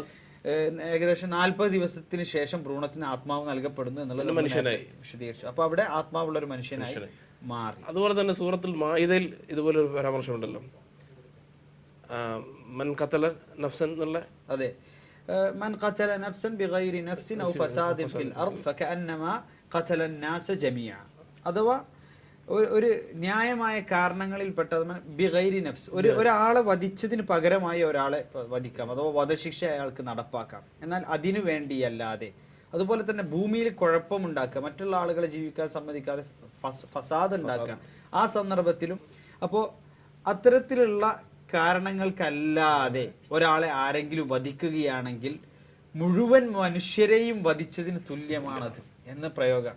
ഏകദേശം 40 ദിവസത്തിന് ശേഷം ഭ്രൂണത്തിന് ആത്മാവ് നൽകപ്പെടുന്നു എന്നുള്ളത് മനുഷ്യനായി വിശദീകരിച്ചു. അപ്പൊ അവിടെ ആത്മാവുള്ള ഒരു മനുഷ്യനായി മാറി. അതുപോലെ തന്നെ സൂറത്തുൽ മാഇദയിൽ ഇതുപോലെ ഒരു പരാമർശമുണ്ടല്ലോ, മൻ ഖതല നഫ്സൻ എന്നുള്ള. അതെ, മൻ ഖതല നഫ്സൻ ബിഗൈരി നഫ്സിൻ ഔ ഫസാദിൻ ഫിൽ അർദ് ഫകഅന്നമാ ഖതല الناس ജമീഅ, അഥവാ ഒരു ന്യായമായ കാരണങ്ങളിൽപ്പെട്ട ബിഗൈരി നഫ്സ്, ഒരാളെ വധിച്ചതിന് പകരമായി ഒരാളെ വധിക്കാം, അഥവാ വധശിക്ഷ അയാൾക്ക് നടപ്പാക്കാം. എന്നാൽ അതിനു വേണ്ടിയല്ലാതെ. അതുപോലെ തന്നെ ഭൂമിയിൽ കുഴപ്പമുണ്ടാക്കുക, മറ്റുള്ള ആളുകളെ ജീവിക്കാൻ സമ്മതിക്കാതെ ഫസാദ് ഉണ്ടാക്കുക, ആ സന്ദർഭത്തിലും. അപ്പോൾ അത്തരത്തിലുള്ള കാരണങ്ങൾക്കല്ലാതെ ഒരാളെ ആരെങ്കിലും വധിക്കുകയാണെങ്കിൽ മുഴുവൻ മനുഷ്യരെയും വധിച്ചതിന് തുല്യമാണത് എന്ന പ്രയോഗം.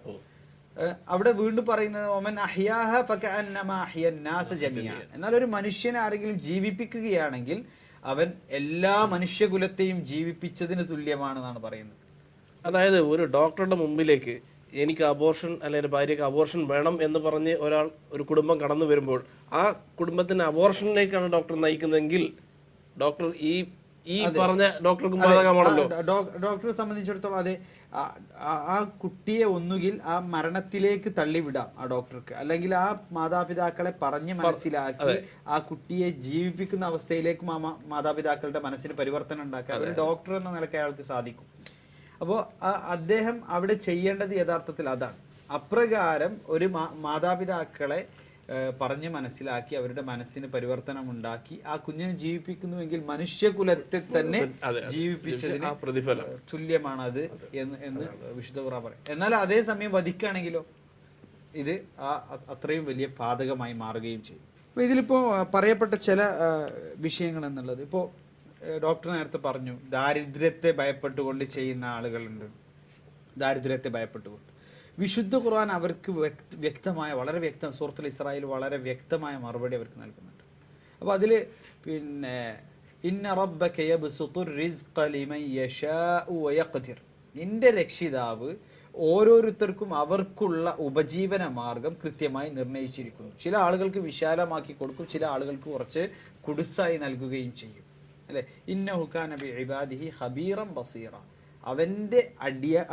അവിടെ വീണ്ടും പറയുന്നത് ഒമൻ അഹ്യാഹ ഫകഅന്നമാ അഹ്യൻ നാസ ജമീഅ, എന്നാൽ ഒരു മനുഷ്യനെ ആരെങ്കിലും ജീവിപ്പിക്കുകയാണെങ്കിൽ അവൻ എല്ലാ മനുഷ്യകുലത്തെയും ജീവിപ്പിച്ചതിന് തുല്യമാണെന്നാണ് പറയുന്നത്. അതായത് ഒരു ഡോക്ടറുടെ മുമ്പിലേക്ക് എനിക്ക് അബോർഷൻ അല്ലെങ്കിൽ ഭാര്യയ്ക്ക് അബോർഷൻ വേണം എന്ന് പറഞ്ഞ് ഒരു കുടുംബം കടന്നു വരുമ്പോൾ ആ കുടുംബത്തിന് അബോർഷനിലേക്കാണ് ഡോക്ടർ നയിക്കുന്നതെങ്കിൽ ഡോക്ടർ ഈ പറഞ്ഞ ഡോക്ടർക്ക് ബാധകമാണല്ലോ. ഡോക്ടറെ സംബന്ധിച്ചിടത്തോളം അതെ, ആ കുട്ടിയെ ഒന്നുകിൽ ആ മരണത്തിലേക്ക് തള്ളിവിടാം ആ ഡോക്ടർക്ക്, അല്ലെങ്കിൽ ആ മാതാപിതാക്കളെ പറഞ്ഞ് മനസ്സിലാക്കി ആ കുട്ടിയെ ജീവിപ്പിക്കുന്ന അവസ്ഥയിലേക്കും ആ മാതാപിതാക്കളുടെ മനസ്സിന് പരിവർത്തനം ഉണ്ടാക്കാൻ ഒരു ഡോക്ടർ എന്ന നിലയ്ക്ക് അയാൾക്ക് സാധിക്കും. അപ്പോൾ അദ്ദേഹം അവിടെ ചെയ്യേണ്ടത് യഥാർത്ഥത്തിൽ അതാണ്. അപ്രകാരം ഒരു മാതാപിതാക്കളെ പറഞ്ഞ് മനസ്സിലാക്കി അവരുടെ മനസ്സിന് പരിവർത്തനം ഉണ്ടാക്കി ആ കുഞ്ഞിനെ ജീവിപ്പിക്കുന്നുവെങ്കിൽ മനുഷ്യകുലത്തെ തന്നെ ജീവിപ്പിച്ചതിന് പ്രതിഫലം തുല്യമാണത് എന്ന് വിശുദ്ധ ഖുർആൻ പറയും. എന്നാൽ അതേസമയം വധിക്കുകയാണെങ്കിലോ ഇത് അത്രയും വലിയ പാതകമായി മാറുകയും ചെയ്യും. അപ്പോൾ ഇതിലിപ്പോൾ പറയപ്പെട്ട ചില വിഷയങ്ങൾ എന്നുള്ളത്, ഇപ്പോൾ ഡോക്ടർ നേരത്തെ പറഞ്ഞു ദാരിദ്ര്യത്തെ ഭയപ്പെട്ടുകൊണ്ട് ചെയ്യുന്ന ആളുകളുണ്ട്. ദാരിദ്ര്യത്തെ ഭയപ്പെട്ടുകൊണ്ട് വിശുദ്ധ ഖുർആൻ അവർക്ക് വ്യക്തമായ വളരെ വ്യക്തം സൂറത്തുൽ ഇസ്രായിൽ വളരെ വ്യക്തമായ മറുപടി അവർക്ക് നൽകുന്നുണ്ട്. അപ്പോൾ അതിൽ പിന്നെ ഇന്ന റബ്ബക യബ്സുത്തുർ റിസ്ഖ ലിമൻ യശാഉ വയഖ്ദിർ, നിന്റെ രക്ഷിതാവ് ഓരോരുത്തർക്കും അവർക്കുള്ള ഉപജീവന മാർഗം കൃത്യമായി നിർണയിച്ചിരിക്കുന്നു. ചില ആളുകൾക്ക് വിശാലമാക്കി കൊടുക്കും, ചില ആളുകൾക്ക് കുറച്ച് കുടുസായി നൽകുകയും ചെയ്യും, അല്ലെ? ഇന്നഹു കാന ബിഇബാദിഹി ഖബീറൻ ബസീറ, അവൻ്റെ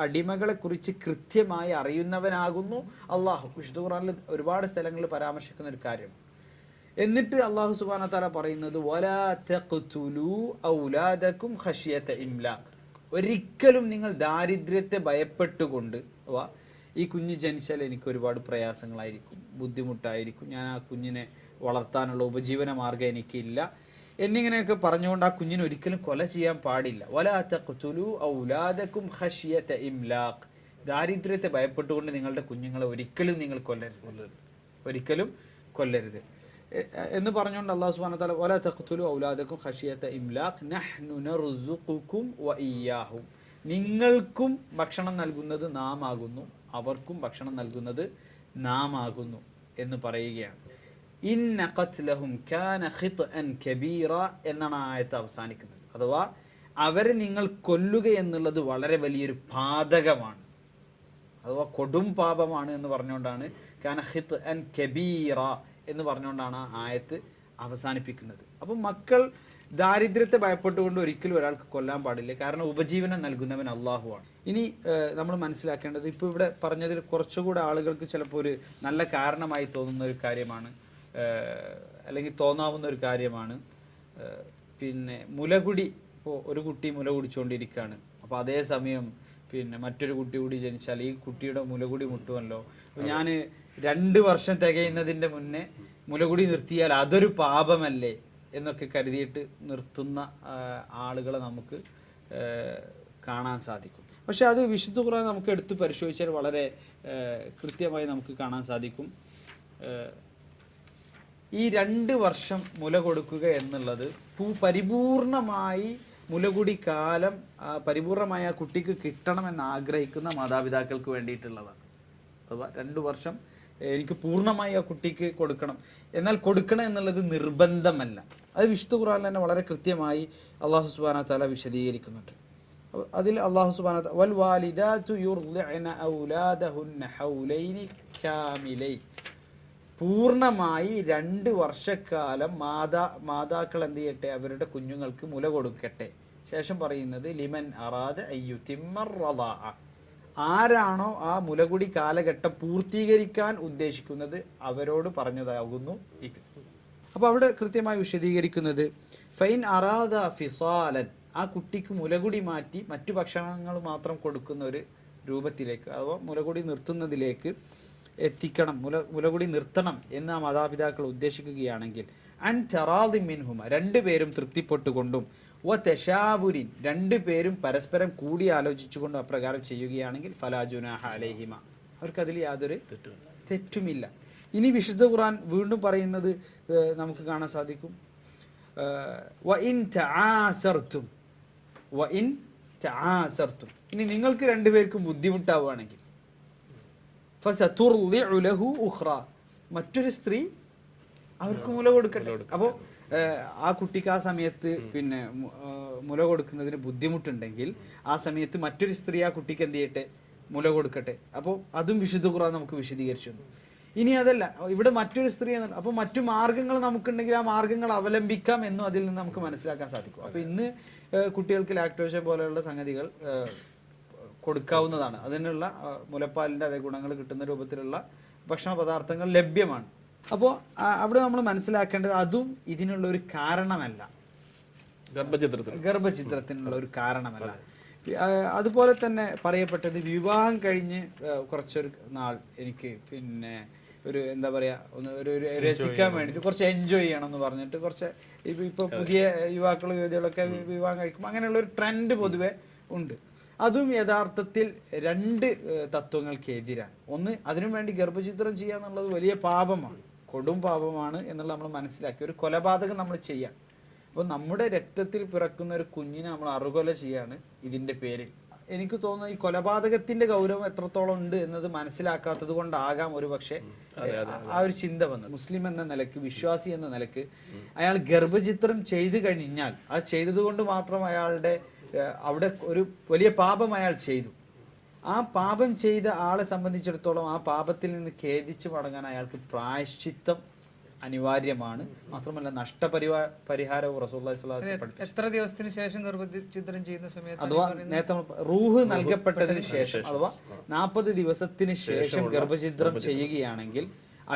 അടിമകളെ കുറിച്ച് കൃത്യമായി അറിയുന്നവനാകുന്നു അള്ളാഹു. വിശുദ്ധ ഖുർആനിൽ ഒരുപാട് സ്ഥലങ്ങളിൽ പരാമർശിക്കുന്ന ഒരു കാര്യം. എന്നിട്ട് അള്ളാഹു സുബ്ഹാനഹു വ തആല പറയുന്നത് വലാ തഖ്തുലൂ ഔലാദകും ഖശ്യത ഇംലാഖ്, ഒരിക്കലും നിങ്ങൾ ദാരിദ്ര്യത്തെ ഭയപ്പെട്ടുകൊണ്ട്, ഈ കുഞ്ഞ് ജനിച്ചാൽ എനിക്ക് ഒരുപാട് പ്രയാസങ്ങളായിരിക്കും, ബുദ്ധിമുട്ടായിരിക്കും, ഞാൻ ആ കുഞ്ഞിനെ വളർത്താനുള്ള ഉപജീവന മാർഗ്ഗം എനിക്കില്ല എന്നിങ്ങനെയൊക്കെ പറഞ്ഞുകൊണ്ട് ആ കുഞ്ഞിനെ ഒരിക്കലും കൊല ചെയ്യാൻ പാടില്ല. വലാ തഖ്തുലൂ ഔലാദകും ഖശ്യത ഇംലാഖ്, ദാരിദ്ര്യത്തെ ഭയപ്പെട്ടുകൊണ്ട് നിങ്ങളുടെ കുഞ്ഞുങ്ങളെ ഒരിക്കലും നിങ്ങൾ ഒരിക്കലും കൊല്ലരുത് എന്ന് പറഞ്ഞുകൊണ്ട് അല്ലാഹു സുബ്ഹാനഹു വ തആല വലാ തഖ്തുലൂ ഔലാദകും ഖശ്യത ഇംലാഖ് നഹ്നു നർസുഖുകും വഇയ്യാഹും, നിങ്ങൾക്കും ഭക്ഷണം നൽകുന്നത് നാം ആകുന്നു, അവർക്കും ഭക്ഷണം നൽകുന്നത് നാം ആകുന്നു എന്ന് പറയുകയാണ്. ഇന്ന ഖത്ലഹും കാന ഖിത്അൻ കബീറ എന്നാണ് ആയത്ത് അവസാനിക്കുന്നത്. അഥവാ അവരെ നിങ്ങൾ കൊല്ലുക എന്നുള്ളത് വളരെ വലിയൊരു പാതകമാണ്, അഥവാ കൊടും പാപമാണ് എന്ന് പറഞ്ഞുകൊണ്ടാണ് കാന ഖിത്അൻ കബീറ എന്ന് പറഞ്ഞുകൊണ്ടാണ് ആ ആയത്ത് അവസാനിപ്പിക്കുന്നത്. അപ്പം മക്കൾ ദാരിദ്ര്യത്തെ ഭയപ്പെട്ടുകൊണ്ട് ഒരിക്കലും ഒരാൾക്ക് കൊല്ലാൻ പാടില്ല, കാരണം ഉപജീവനം നൽകുന്നവൻ അള്ളാഹുവാണ്. ഇനി നമ്മൾ മനസ്സിലാക്കേണ്ടത്, ഇപ്പോൾ ഇവിടെ പറഞ്ഞതിൽ കുറച്ചുകൂടെ ആളുകൾക്ക് ചിലപ്പോൾ ഒരു നല്ല കാരണമായി തോന്നുന്ന ഒരു കാര്യമാണ്, അല്ലെങ്കിൽ തോന്നാവുന്ന ഒരു കാര്യമാണ്, പിന്നെ മുലകുടി. ഇപ്പോൾ ഒരു കുട്ടി മുല കുടിച്ചുകൊണ്ടിരിക്കുകയാണ്, അപ്പോൾ അതേസമയം പിന്നെ മറ്റൊരു കുട്ടി കൂടി ജനിച്ചാൽ ഈ കുട്ടിയുടെ മുലകുടി മുട്ടുമല്ലോ, ഞാൻ 2 വർഷം തികയുന്നതിൻ്റെ മുന്നേ മുലകുടി നിർത്തിയാൽ അതൊരു പാപമല്ലേ എന്നൊക്കെ കരുതിയിട്ട് നിർത്തുന്ന ആളുകളെ നമുക്ക് കാണാൻ സാധിക്കും. പക്ഷെ അത് വിശുദ്ധ ഖുർആൻ നമുക്ക് എടുത്ത് പരിശോധിച്ചാൽ വളരെ കൃത്യമായി നമുക്ക് കാണാൻ സാധിക്കും. ഈ 2 വർഷം മുല കൊടുക്കുക എന്നുള്ളത് പരിപൂർണമായി മുലകുടി കാലം പരിപൂർണമായി ആ കുട്ടിക്ക് കിട്ടണമെന്ന് ആഗ്രഹിക്കുന്ന മാതാപിതാക്കൾക്ക് വേണ്ടിയിട്ടുള്ളതാണ്. അഥവാ 2 വർഷം എനിക്ക് പൂർണ്ണമായി ആ കുട്ടിക്ക് കൊടുക്കണം, എന്നാൽ കൊടുക്കണം എന്നുള്ളത് നിർബന്ധമല്ല. അത് വിശുദ്ധ ഖുർആനിൽ തന്നെ വളരെ കൃത്യമായി അല്ലാഹു സുബ്ഹാനഹു വ തആല വിശദീകരിക്കുന്നുണ്ട്. അതിൽ അല്ലാഹു സുബ്ഹാനഹു വ തആല വൽ വാലിദാതു യുർദിഅന ഔലാദഹുന്ന ഹൗലൈനി കാമിലൈൻ, പൂർണ്ണമായി 2 വർഷക്കാലം മാതാക്കൾ എന്ത് ചെയ്യട്ടെ, അവരുടെ കുഞ്ഞുങ്ങൾക്ക് മുല കൊടുക്കട്ടെ. ശേഷം പറയുന്നത് ലിമൻ അറാദ അയ്യുതിമ്മർ റദാഅ, ആരാണോ ആ മുലകുടി കാലഘട്ടം പൂർത്തീകരിക്കാൻ ഉദ്ദേശിക്കുന്നത് അവരോട് പറഞ്ഞതാകുന്നു ഇത്. അപ്പോൾ അവിടെ കൃത്യമായി വിശദീകരിക്കുന്നത് ഫൈൻ അറാദ ഫിസാലൻ, ആ കുട്ടിക്ക് മുലകുടി മാറ്റി മറ്റു ഭക്ഷണങ്ങൾ മാത്രം കൊടുക്കുന്ന ഒരു രൂപത്തിലേക്ക്, അഥവാ മുലകുടി നിർത്തുന്നതിലേക്ക് എത്തിക്കണം, മുലകുടി നിർത്തണം എന്ന് ആ മാതാപിതാക്കൾ ഉദ്ദേശിക്കുകയാണെങ്കിൽ അൻ തറാദി മിൻഹുമ, 2 പേരും തൃപ്തിപ്പെട്ടുകൊണ്ടും വ തശാവുരിൻ, 2 പേരും പരസ്പരം കൂടി ആലോചിച്ചുകൊണ്ടും അപ്രകാരം ചെയ്യുകയാണെങ്കിൽ ഫലാ ജുനാഹ അലൈഹിമ, അവർക്കതിൽ യാതൊരു തെറ്റുമില്ല. ഇനി വിശുദ്ധ ഖുർആൻ വീണ്ടും പറയുന്നത് നമുക്ക് കാണാൻ സാധിക്കും, വ ഇൻ തആസർതും, വ ഇൻ തആസർതും, ഇനി നിങ്ങൾക്ക് 2 പേർക്കും ബുദ്ധിമുട്ടാവുകയാണെങ്കിൽ ഫസതുർളിഉ ലഹു ഉഖ്റ, മറ്റൊരു സ്ത്രീ അവർക്ക് മുല കൊടുക്കട്ടെ. അപ്പോൾ ആ കുട്ടിക്ക് ആ സമയത്ത് പിന്നെ മുല കൊടുക്കുന്നതിന് ബുദ്ധിമുട്ടുണ്ടെങ്കിൽ ആ സമയത്ത് മറ്റൊരു സ്ത്രീ ആ കുട്ടിക്ക് എന്ത് ചെയ്യട്ടെ, മുല കൊടുക്കട്ടെ. അപ്പോൾ അതും വിശുദ്ധ ഖുർആൻ നമുക്ക് വിശദീകരിച്ചു. ഇനി അതല്ല, ഇവിടെ മറ്റൊരു സ്ത്രീ എന്നല്ല, അപ്പോൾ മറ്റു മാർഗങ്ങൾ നമുക്കുണ്ടെങ്കിൽ ആ മാർഗങ്ങൾ അവലംബിക്കാം എന്നും അതിൽ നിന്ന് നമുക്ക് മനസ്സിലാക്കാൻ സാധിക്കും. അപ്പോൾ ഇന്ന് കുട്ടികൾക്ക് ലാക്ടോജൻ പോലെയുള്ള സംഗതികൾ കൊടുക്കാവുന്നതാണ്, അതിനുള്ള മുലപ്പാലിൻ്റെ അതേ ഗുണങ്ങൾ കിട്ടുന്ന രൂപത്തിലുള്ള ഭക്ഷണ പദാർത്ഥങ്ങൾ ലഭ്യമാണ്. അപ്പോൾ അവിടെ നമ്മൾ മനസ്സിലാക്കേണ്ടത് അതും ഇതിനുള്ള ഒരു കാരണമല്ല, ഗർഭചിത്രത്തിനുള്ള ഒരു കാരണമല്ല. അതുപോലെ തന്നെ പറയപ്പെട്ടത് വിവാഹം കഴിഞ്ഞ് കുറച്ചൊരു നാൾ എനിക്ക് പിന്നെ ഒരു എന്താ പറയുക, ഒരു രസിക്കാൻ വേണ്ടിയിട്ട് കുറച്ച് എൻജോയ് ചെയ്യണം എന്ന് പറഞ്ഞിട്ട് കുറച്ച് ഇപ്പോൾ പുതിയ യുവാക്കളും യുവതികളൊക്കെ വിവാഹം കഴിക്കുമ്പോൾ അങ്ങനെയുള്ള ഒരു ട്രെൻഡ് പൊതുവെ ഉണ്ട്. അതും യഥാർത്ഥത്തിൽ 2 തത്വങ്ങൾക്ക് എതിരാണ്. ഒന്ന്, അതിനു വേണ്ടി ഗർഭചിത്രം ചെയ്യുക എന്നുള്ളത് വലിയ പാപമാണ്, കൊടും പാപമാണ് എന്നുള്ള നമ്മൾ മനസ്സിലാക്കി. ഒരു കൊലപാതകം നമ്മൾ ചെയ്യാം. അപ്പോൾ നമ്മുടെ രക്തത്തിൽ പിറക്കുന്ന ഒരു കുഞ്ഞിനെ നമ്മൾ അറുകൊല ചെയ്യാണ് ഇതിൻ്റെ പേരിൽ. എനിക്ക് തോന്നുന്നു ഈ കൊലപാതകത്തിന്റെ ഗൗരവം എത്രത്തോളം ഉണ്ട് എന്നത് മനസ്സിലാക്കാത്തത് കൊണ്ടാകാം ഒരു പക്ഷേ ആ ഒരു ചിന്ത വന്നത്. മുസ്ലിം എന്ന നിലക്ക്, വിശ്വാസി എന്ന നിലക്ക് അയാൾ ഗർഭചിത്രം ചെയ്തു കഴിഞ്ഞാൽ ആ ചെയ്തത് കൊണ്ട് മാത്രം അയാളുടെ അവിടെ ഒരു വലിയ പാപം അയാൾ ചെയ്തു. ആ പാപം ചെയ്ത ആളെ സംബന്ധിച്ചിടത്തോളം ആ പാപത്തിൽ നിന്ന് ഖേദിച്ചു മടങ്ങാൻ അയാൾക്ക് പ്രായശ്ചിത്തം അനിവാര്യമാണ്. മാത്രമല്ല നഷ്ടപരിഹാരവും റസൂലുള്ളാഹി സ്വല്ലല്ലാഹു അലൈഹി വസല്ലം പഠിപ്പിച്ചു. എത്ര ദിവസത്തിന് ശേഷം ഗർഭചിത്രം ചെയ്യുന്ന സമയത്ത്, അഥവാ നേരത്തെ റൂഹ് നൽകപ്പെട്ടതിന് ശേഷം അഥവാ 40 ദിവസത്തിന് ശേഷം ഗർഭചിത്രം ചെയ്യുകയാണെങ്കിൽ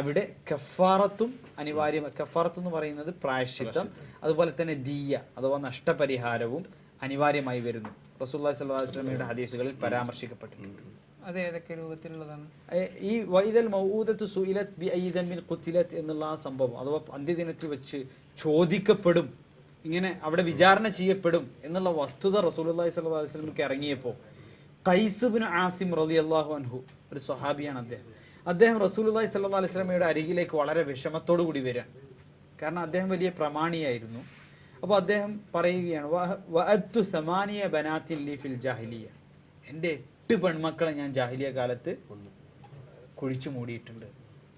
അവിടെ കഫാറത്തും അനിവാര്യമാണ്. കഫാറത്ത് എന്ന് പറയുന്നത് പ്രായശ്ചിത്തം, അതുപോലെ തന്നെ ദിയ അഥവാ നഷ്ടപരിഹാരവും അനിവാര്യമായി വരുന്നു. റസൂലുള്ളാഹി സ്വല്ലല്ലാഹു അലൈഹി വസല്ലമയുടെ ഹദീസുകളിൽ പരാമർശിക്കപ്പെട്ടിട്ടുണ്ട്. അത് ഏതൊക്കെ രൂപത്തിലുള്ളതാണ്? ഈ വൈദൽ മൗഊദത്തു സുഇലത് ബിഅയ്യി ദംബിൻ ഖുതിലത് എന്നുള്ള ആ സംഭവം അഥവാ അന്ത്യദിനത്തിൽ വെച്ച് ചോദിക്കപ്പെടും, ഇങ്ങനെ അവിടെ വിചാരണ ചെയ്യപ്പെടും എന്നുള്ള വസ്തുത റസൂലുള്ളാഹി സ്വല്ലല്ലാഹു അലൈഹി വസല്ലമക്ക് ഇറങ്ങിയപ്പോൾ ഖൈസ് ഇബ്നു ആസിം റളിയല്ലാഹു അൻഹു, ഒരു സ്വഹാബിയാണ് അദ്ദേഹം റസൂലുള്ളാഹി സ്വല്ലല്ലാഹു അലൈഹി വസല്ലമയുടെ അരികിലേക്ക് വളരെ വിഷമത്തോടു കൂടി വരികയാണ്. കാരണം അദ്ദേഹം വലിയ പ്രമാണിയായിരുന്നു. അപ്പോൾ അദ്ദേഹം പറയുകയാണ്, വഅദ്തു സമാനിയ ബനാത്തിൻ ലി ഫിൽ ജാഹിലിയ, എൻ്റെ 8 പെൺമക്കളെ ഞാൻ ജാഹിലിയ കാലത്ത് കുഴിച്ചു മൂടിയിട്ടുണ്ട്.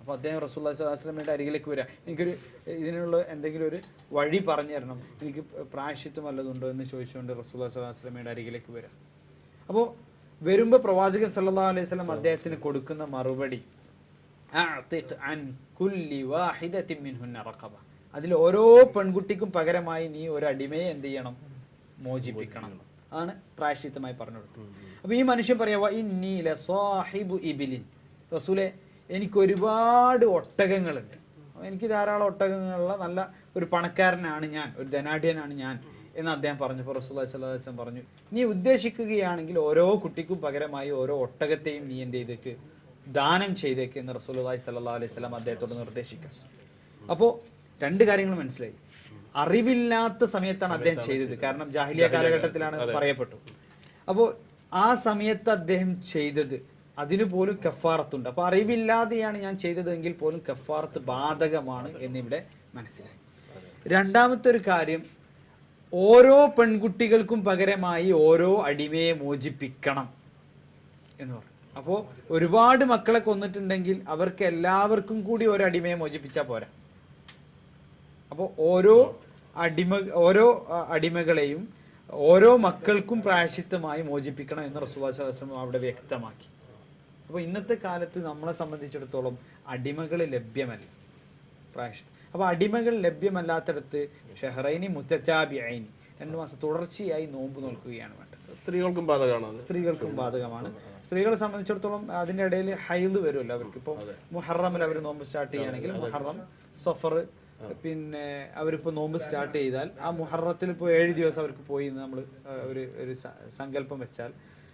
അപ്പോൾ അദ്ദേഹം റസൂലുള്ളാഹി സ്വല്ലല്ലാഹു അലൈഹി വസല്ലമയുടെ അരികിലേക്ക് വരിക, എനിക്കൊരു ഇതിനുള്ള എന്തെങ്കിലും ഒരു വഴി പറഞ്ഞു തരണം, എനിക്ക് പ്രായശ്ചിത്തം വല്ലതുണ്ടോ എന്ന് ചോദിച്ചുകൊണ്ട് റസൂലുള്ളാഹി സ്വല്ലല്ലാഹു അലൈഹി വസല്ലമയുടെ അരികിലേക്ക് വരിക. അപ്പോൾ വരുമ്പോൾ പ്രവാചകൻ സല്ലല്ലാഹു അലൈഹി വസല്ലം അദ്ദേഹത്തിന് കൊടുക്കുന്ന മറുപടി, അഅ്തിഖ് അൻ കുല്ലി വാഹിദത്തിൻ മിൻഹുന്ന റഖബ, അതിൽ ഓരോ പെൺകുട്ടിക്കും പകരമായി നീ ഒരു അടിമയെ എന്ത് ചെയ്യണം, മോചിപ്പിക്കണം. അതാണ് പ്രായശ്ചിത്തമായി പറഞ്ഞു കൊടുത്തത്. അപ്പൊ ഈ മനുഷ്യൻ പറയാ, ഇന്നി ലസാഹിബു ഇബിലിൻ, റസൂലെ എനിക്ക് ഒരുപാട് ഒട്ടകങ്ങളുണ്ട്, എനിക്ക് ധാരാളം ഒട്ടകങ്ങളുള്ള നല്ല ഒരു പണക്കാരനാണ് ഞാൻ, ഒരു ധനാഢ്യനാണ് ഞാൻ എന്ന് അദ്ദേഹം പറഞ്ഞപ്പോൾ റസൂലുള്ളാഹി സ്വല്ലല്ലാഹു അലൈഹി വസല്ലം പറഞ്ഞു, നീ ഉദ്ദേശിക്കുകയാണെങ്കിൽ ഓരോ കുട്ടിക്കും പകരമായി ഓരോ ഒട്ടകത്തെയും നീ എന്ത് ചെയ്തേക്ക്, ദാനം ചെയ്തേക്ക് എന്ന് റസൂലുള്ളാഹി സ്വല്ലല്ലാഹു അലൈഹി വസല്ലം അദ്ദേഹത്തോട് നിർദ്ദേശിക്കാം. അപ്പോൾ 2 കാര്യങ്ങൾ മനസ്സിലായി. അറിവില്ലാത്ത സമയത്താണ് അദ്ദേഹം ചെയ്തത്, കാരണം ജാഹിലിയ കാലഘട്ടത്തിലാണ് പറയപ്പെട്ടു. അപ്പോൾ ആ സമയത്ത് അദ്ദേഹം ചെയ്തത് അതിന് പോലും കഫാറത്തുണ്ട്. അപ്പോൾ അറിവില്ലാതെയാണ് ഞാൻ ചെയ്തതെങ്കിൽ പോലും കഫാറത്ത് ബാധകമാണ് എന്നിവിടെ മനസ്സിലായി. രണ്ടാമത്തെ ഒരു കാര്യം, ഓരോ പെൺകുട്ടികൾക്കും പകരമായി ഓരോ അടിമയെ മോചിപ്പിക്കണം എന്ന് പറഞ്ഞു. അപ്പോൾ ഒരുപാട് മക്കളെ കൊന്നിട്ടുണ്ടെങ്കിൽ അവർക്ക് എല്ലാവർക്കും കൂടി ഒരു അടിമയെ മോചിപ്പിച്ചാൽ പോരാ. അപ്പോൾ ഓരോ അടിമകളെയും ഓരോ മക്കൾക്കും പ്രായശ്ചിത്തമായി മോചിപ്പിക്കണം എന്ന് റസൂലുള്ളാഹി സ്വല്ലല്ലാഹു അലൈഹി വസല്ലം അവിടെ വ്യക്തമാക്കി. അപ്പോൾ ഇന്നത്തെ കാലത്ത് നമ്മളെ സംബന്ധിച്ചിടത്തോളം അടിമകൾ ലഭ്യമല്ല, പ്രായശ്ചിത്തം. അപ്പോൾ അടിമകൾ ലഭ്യമല്ലാത്തടത്ത് ഷഹറൈനി മുത്തതാബിഐനി, 2 മാസം തുടർച്ചയായി നോമ്പ് നോൽക്കുകയാണ് വേണ്ടത്. സ്ത്രീകൾക്കും ബാധകമാണ്. സ്ത്രീകൾക്കും ബാധകമാണ്. സ്ത്രീകളെ സംബന്ധിച്ചിടത്തോളം അതിൻ്റെ ഇടയിൽ ഹൈദ് വരുമല്ലോ അവർക്ക്. ഇപ്പോൾ മുഹറമിൽ അവർ നോമ്പ് സ്റ്റാർട്ട് ചെയ്യുകയാണെങ്കിൽ മുഹറം, സഫർ, പിന്നെ അവരിപ്പോൾ നോമ്പ് സ്റ്റാർട്ട് ചെയ്താൽ ആ മുഹറത്തിൽ ഇപ്പോൾ 7 ദിവസം അവർക്ക് പോയി എന്ന് നമ്മൾ ഒരു സങ്കല്പം വെച്ചാൽ,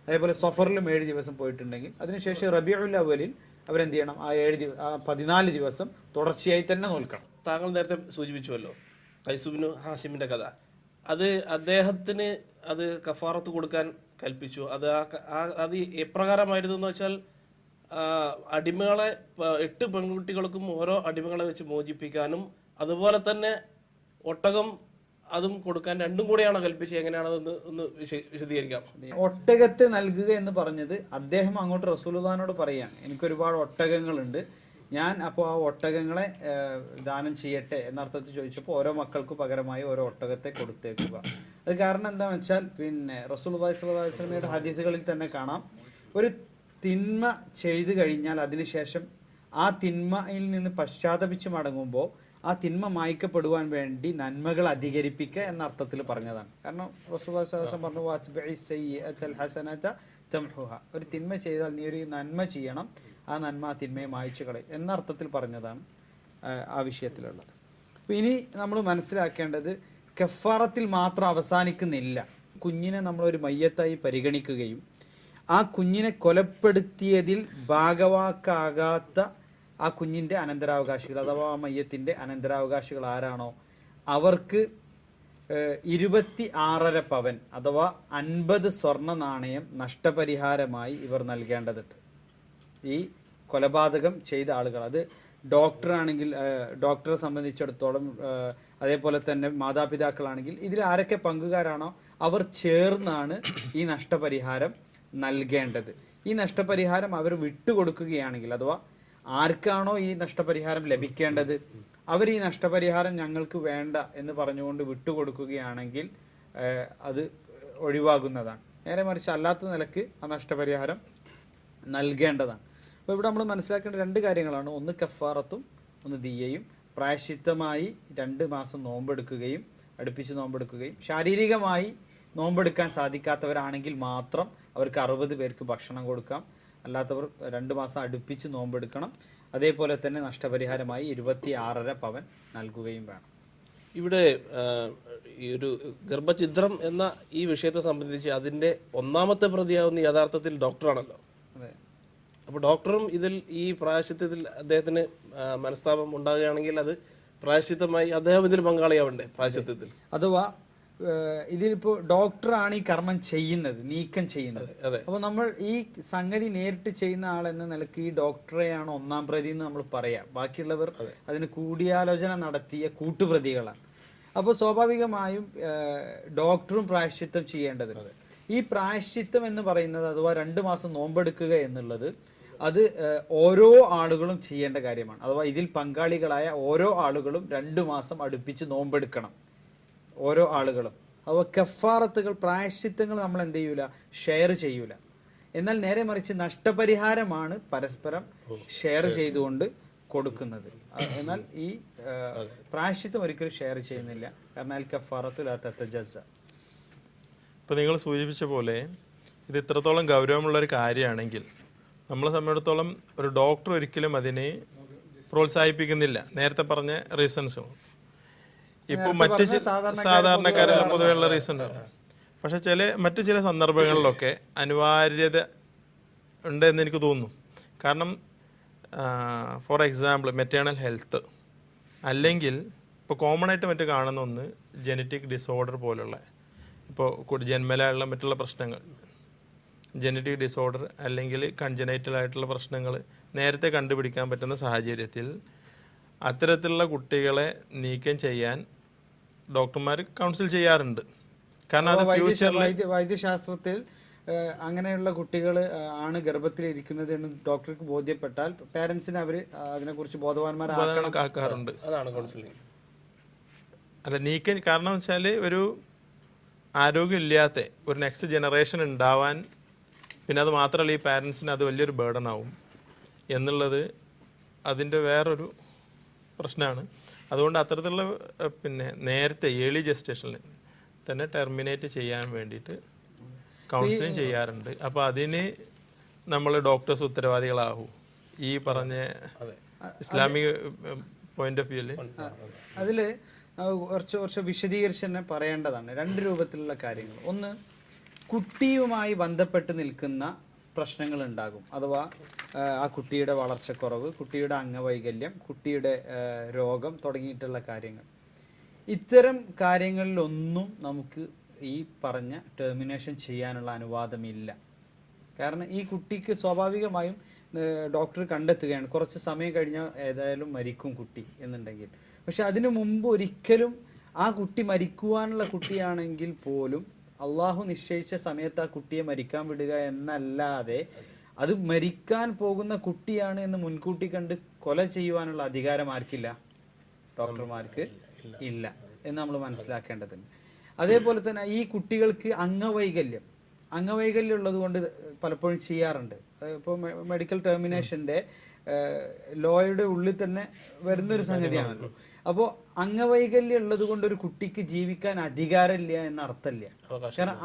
അതേപോലെ സഫറിലും 7 ദിവസം പോയിട്ടുണ്ടെങ്കിൽ അതിനുശേഷം റബീഉൽ അവ്വലിൽ അവരെന്ത് ചെയ്യണം, ആ 14 ദിവസം തുടർച്ചയായി തന്നെ നോൽക്കണം. താങ്കൾ നേരത്തെ സൂചിപ്പിച്ചുവല്ലോ ഖൈസ് ഇബ്നു ഹാസിമിന്റെ കഥ, അത് അദ്ദേഹത്തിന് അത് കഫാറത്ത് കൊടുക്കാൻ കൽപ്പിച്ചു. അത് എപ്രകാരമായിരുന്നു എന്ന് വെച്ചാൽ, അടിമകളെ 8 പെൺകുട്ടികൾക്കും ഓരോ അടിമകളെ വെച്ച് മോചിപ്പിക്കാനും അതുപോലെ തന്നെ ഒട്ടകം അതും കൊടുക്കാൻ, 2ഉം കൂടെയാണ് കൽപ്പിച്ചത്. എങ്ങനെയാണതെന്ന് ഒന്ന് വിശദീകരിക്കാം. ഒട്ടകത്തെ നൽകുക എന്ന് പറഞ്ഞത് അദ്ദേഹം അങ്ങോട്ട് റസൂലുള്ളാഹിനോട് പറയാണ്, എനിക്കൊരുപാട് ഒട്ടകങ്ങളുണ്ട്, ഞാൻ അപ്പോൾ ആ ഒട്ടകങ്ങളെ ദാനം ചെയ്യട്ടെ എന്നർത്ഥത്തിൽ ചോദിച്ചപ്പോൾ ഓരോ മക്കൾക്ക് പകരമായി ഓരോ ഒട്ടകത്തെ കൊടുത്തേക്കുക. അത് കാരണം എന്താണെന്ന് വെച്ചാൽ, പിന്നെ റസൂലുള്ളാഹി സ്വല്ലല്ലാഹു അലൈഹി വസല്ലമയുടെ ഹദീസുകളിൽ തന്നെ കാണാം, ഒരു തിന്മ ചെയ്തു കഴിഞ്ഞാൽ അതിനുശേഷം ആ തിന്മയിൽ നിന്ന് പശ്ചാത്തപിച്ച് മടങ്ങുമ്പോൾ ആ തിന്മ മായ്ക്കപ്പെടുവാൻ വേണ്ടി നന്മകൾ അധികരിപ്പിക്കുക എന്ന അർത്ഥത്തിൽ പറഞ്ഞതാണ്. കാരണം റസൂലുള്ളാഹി സ്വല്ലല്ലാഹു അലൈഹി വസല്ലം പറഞ്ഞു, വഅത്ബിഇ സയ്യിഅത്തൽ ഹസനത തംഹുഹ, ഒരു തിന്മ ചെയ്താൽ നീ ഒരു നന്മ ചെയ്യണം, ആ നന്മ ആ തിന്മയെ മായ്ച്ചു കളയും എന്ന അർത്ഥത്തിൽ പറഞ്ഞതാണ് ആ വിഷയത്തിലുള്ളത്. അപ്പോൾ ഇനി നമ്മൾ മനസ്സിലാക്കേണ്ടത്, കഫാറത്തിൽ മാത്രം അവസാനിക്കുന്നില്ല. കുഞ്ഞിനെ നമ്മളൊരു മയ്യത്തായി പരിഗണിക്കുകയും ആ കുഞ്ഞിനെ കൊലപ്പെടുത്തിയതിൽ ഭാഗവാക്കാകാത്ത ആ കുഞ്ഞിൻ്റെ അനന്തരാവകാശികൾ അഥവാ ആ മയ്യത്തിൻ്റെ അനന്തരാവകാശികൾ ആരാണോ അവർക്ക് 26.5 പവൻ അഥവാ 50 സ്വർണ്ണ നാണയം നഷ്ടപരിഹാരമായി ഇവർ നൽകേണ്ടതുണ്ട്. ഈ കൊലപാതകം ചെയ്ത ആളുകൾ, അത് ഡോക്ടറാണെങ്കിൽ ഡോക്ടറെ സംബന്ധിച്ചിടത്തോളം, അതേപോലെ തന്നെ മാതാപിതാക്കളാണെങ്കിൽ, ഇതിൽ ആരൊക്കെ പങ്കുകാരാണോ അവർ ചേർന്നാണ് ഈ നഷ്ടപരിഹാരം നൽകേണ്ടത്. ഈ നഷ്ടപരിഹാരം അവർ വിട്ടുകൊടുക്കുകയാണെങ്കിൽ, അഥവാ ആർക്കാണോ ഈ നഷ്ടപരിഹാരം ലഭിക്കേണ്ടത് അവർ ഈ നഷ്ടപരിഹാരം ഞങ്ങൾക്ക് വേണ്ട എന്ന് പറഞ്ഞുകൊണ്ട് വിട്ടുകൊടുക്കുകയാണെങ്കിൽ അത് ഒഴിവാകുന്നതാണ്. നേരെ മറിച്ച് അല്ലാത്ത നിലക്ക് ആ നഷ്ടപരിഹാരം നൽകേണ്ടതാണ്. അപ്പോൾ ഇവിടെ നമ്മൾ മനസ്സിലാക്കേണ്ട രണ്ട് കാര്യങ്ങളാണ്. ഒന്ന് കഫാറത്തും ഒന്ന് ദിയയും. പ്രായശ്ചിത്തമായി 2 മാസം നോമ്പെടുക്കുകയും അടുപ്പിച്ച് നോമ്പെടുക്കുകയും, ശാരീരികമായി നോമ്പെടുക്കാൻ സാധിക്കാത്തവരാണെങ്കിൽ മാത്രം അവർക്ക് 60 പേർക്ക് ഭക്ഷണം കൊടുക്കാം. അല്ലാത്തവർ 2 മാസം അടുപ്പിച്ച് നോമ്പെടുക്കണം. അതേപോലെ തന്നെ നഷ്ടപരിഹാരമായി 26.5 പവൻ നൽകുകയും വേണം. ഇവിടെ ഈ ഒരു ഗർഭഛിദ്രം എന്ന ഈ വിഷയത്തെ സംബന്ധിച്ച് അതിൻ്റെ ഒന്നാമത്തെ പ്രതിയാവുന്ന യഥാർത്ഥത്തിൽ ഡോക്ടറാണല്ലോ. അപ്പോൾ ഡോക്ടറും ഇതിൽ ഈ പ്രായശ്ചിത്തത്തിൽ അദ്ദേഹത്തിന് മനസ്താപം ഉണ്ടാകുകയാണെങ്കിൽ അത് പ്രായശ്ചിത്തമായി അദ്ദേഹം ഇതിൽ പങ്കാളിയാവണ്ടേ പ്രായശ്ചിത്തത്തിൽ? അഥവാ ഇതിലിപ്പോൾ ഡോക്ടറാണ് ഈ കർമ്മം ചെയ്യുന്നത്, നീക്കം ചെയ്യുന്നത്. അപ്പോൾ നമ്മൾ ഈ സംഗതി നേരിട്ട് ചെയ്യുന്ന ആളെന്ന നിലയ്ക്ക് ഈ ഡോക്ടറെയാണ് ഒന്നാം പ്രതി എന്ന് നമ്മൾ പറയാം. ബാക്കിയുള്ളവർ അതിന് കൂടിയാലോചന നടത്തിയ കൂട്ടുപ്രതികളാണ്. അപ്പോൾ സ്വാഭാവികമായും ഡോക്ടറും പ്രായശ്ചിത്തം ചെയ്യേണ്ടതുണ്ട്. ഈ പ്രായശ്ചിത്തം എന്ന് പറയുന്നത്, അഥവാ 2 മാസം നോമ്പെടുക്കുക എന്നുള്ളത്, അത് ഓരോ ആളുകളും ചെയ്യേണ്ട കാര്യമാണ്. അഥവാ ഇതിൽ പങ്കാളികളായ ഓരോ ആളുകളും 2 മാസം അടുപ്പിച്ച് നോമ്പെടുക്കണം, ഓരോ ആളുകളും. അപ്പോൾ കഫാറത്തുകൾ, പ്രായശ്ചിത്തങ്ങൾ നമ്മൾ എന്ത് ചെയ്യൂല, ഷെയർ ചെയ്യൂല. എന്നാൽ നേരെ മറിച്ച് നഷ്ടപരിഹാരമാണ് പരസ്പരം ഷെയർ ചെയ്തുകൊണ്ട് കൊടുക്കുന്നത്. എന്നാൽ ഈ പ്രായശ്ചിത്തം ഒരിക്കലും ഷെയർ ചെയ്യുന്നില്ല. കാരണം അൽ കഫാറത്തു ലാ തതജസ്സ. ഇപ്പോൾ നിങ്ങൾ സൂചിപ്പിച്ച പോലെ ഇത് ഇത്രത്തോളം ഗൗരവമുള്ളൊരു കാര്യമാണെങ്കിൽ നമ്മളെ സംബന്ധിച്ചിടത്തോളം ഒരു ഡോക്ടർ ഒരിക്കലും അതിനെ പ്രോത്സാഹിപ്പിക്കുന്നില്ല, നേരത്തെ പറഞ്ഞ റീസൺസും. ഇപ്പോൾ മറ്റ് സാധാരണക്കാരെ പൊതുവെയുള്ള റീസൺ ആണ്. പക്ഷെ മറ്റു ചില സന്ദർഭങ്ങളിലൊക്കെ അനിവാര്യത ഉണ്ട് എന്ന് എനിക്ക് തോന്നുന്നു. കാരണം ഫോർ എക്സാമ്പിൾ മെറ്റേണൽ ഹെൽത്ത്, അല്ലെങ്കിൽ ഇപ്പോൾ കോമൺ ആയിട്ട് മറ്റു കാണുന്ന ഒന്ന് ജനറ്റിക് ഡിസോർഡർ പോലുള്ള, ഇപ്പോൾ ജന്മലായുള്ള മറ്റുള്ള പ്രശ്നങ്ങൾ, ജനറ്റിക് ഡിസോർഡർ അല്ലെങ്കിൽ കൺജനൈറ്റൽ ആയിട്ടുള്ള പ്രശ്നങ്ങൾ നേരത്തെ കണ്ടുപിടിക്കാൻ പറ്റുന്ന സാഹചര്യത്തിൽ അത്തരത്തിലുള്ള കുട്ടികളെ നീക്കം ചെയ്യാൻ ഡോക്ടർമാർ കൗൺസിൽ ചെയ്യാറുണ്ട്. കാരണം അത് ഫ്യൂച്ചറിൽ വൈദ്യശാസ്ത്രത്തിൽ അങ്ങനെയുള്ള കുട്ടികൾ ആണ് ഗർഭത്തിലിരിക്കുന്നത് എന്ന് ഡോക്ടർക്ക് ബോധ്യപ്പെട്ടാൽ പാരന്റ്സിനെ അവർ അതിനെക്കുറിച്ച് ബോധവാന്മാരാക്കാറുണ്ട്. അതാണ് കൗൺസിലിംഗ്. അല്ല, നീക്കം കാരണം വെച്ചാൽ ഒരു ആരോഗ്യമില്ലാത്ത ഒരു നെക്സ്റ്റ് ജനറേഷൻ ഉണ്ടാവാൻ, പിന്നെ അത് മാത്രമല്ല ഈ പാരൻസിന് അത് വലിയൊരു ബേർഡൻ ആവും എന്നുള്ളത് അതിൻ്റെ വേറൊരു പ്രശ്നമാണ്. അതുകൊണ്ട് അത്തരത്തിലുള്ള പിന്നെ നേരത്തെ ഏർലി ജസ്റ്റേഷനിൽ തന്നെ ടെർമിനേറ്റ് ചെയ്യാൻ വേണ്ടിയിട്ട് കൗൺസിലിംഗ് ചെയ്യാറുണ്ട്. അപ്പോൾ അതിന് നമ്മൾ ഡോക്ടേഴ്സ് ഉത്തരവാദികളാവും ഈ പറഞ്ഞ ഇസ്ലാമിക പോയിന്റ് ഓഫ് വ്യൂല്. അതിൽ കുറച്ച് വിശദീകരിച്ച് തന്നെ പറയേണ്ടതാണ്. 2 രൂപത്തിലുള്ള കാര്യങ്ങൾ. ഒന്ന്, കുട്ടിയുമായി ബന്ധപ്പെട്ട് നിൽക്കുന്ന പ്രശ്നങ്ങൾ ഉണ്ടാകും. അഥവാ ആ കുട്ടിയുടെ വളർച്ചക്കുറവ്, കുട്ടിയുടെ അംഗവൈകല്യം, കുട്ടിയുടെ രോഗം തുടങ്ങിയിട്ടുള്ള കാര്യങ്ങൾ. ഇത്തരം കാര്യങ്ങളിലൊന്നും നമുക്ക് ഈ പറഞ്ഞ ടെർമിനേഷൻ ചെയ്യാനുള്ള അനുവാദമില്ല. കാരണം ഈ കുട്ടിക്ക് സ്വാഭാവികമായും ഡോക്ടർ കണ്ടെത്തുകയാണ് കുറച്ച് സമയം കഴിഞ്ഞാൽ ഏതായാലും മരിക്കും കുട്ടി എന്നുണ്ടെങ്കിൽ. പക്ഷെ അതിനു മുമ്പ് ഒരിക്കലും ആ കുട്ടി മരിക്കുവാനുള്ള കുട്ടിയാണെങ്കിൽ പോലും അള്ളാഹു നിശ്ചയിച്ച സമയത്ത് ആ കുട്ടിയെ മരിക്കാൻ വിടുക എന്നല്ലാതെ അത് മരിക്കാൻ പോകുന്ന കുട്ടിയാണ് എന്ന് മുൻകൂട്ടി കണ്ട് കൊല ചെയ്യുവാനുള്ള അധികാരം ആർക്കില്ല? ഡോക്ടർമാർക്ക് ഇല്ല എന്ന് നമ്മൾ മനസ്സിലാക്കേണ്ടതുണ്ട്. അതേപോലെ തന്നെ ഈ കുട്ടികൾക്ക് അംഗവൈകല്യം ഉള്ളത് കൊണ്ട് പലപ്പോഴും ചെയ്യാറുണ്ട്. ഇപ്പോൾ മെഡിക്കൽ ടെർമിനേഷൻ്റെ ലോയുടെ ഉള്ളിൽ തന്നെ വരുന്നൊരു സംഗതിയാണല്ലോ. അപ്പോൾ അംഗവൈകല്യം ഉള്ളത് കൊണ്ട് ഒരു കുട്ടിക്ക് ജീവിക്കാൻ അധികാരമില്ല എന്ന അർത്ഥമില്ല. കാരണം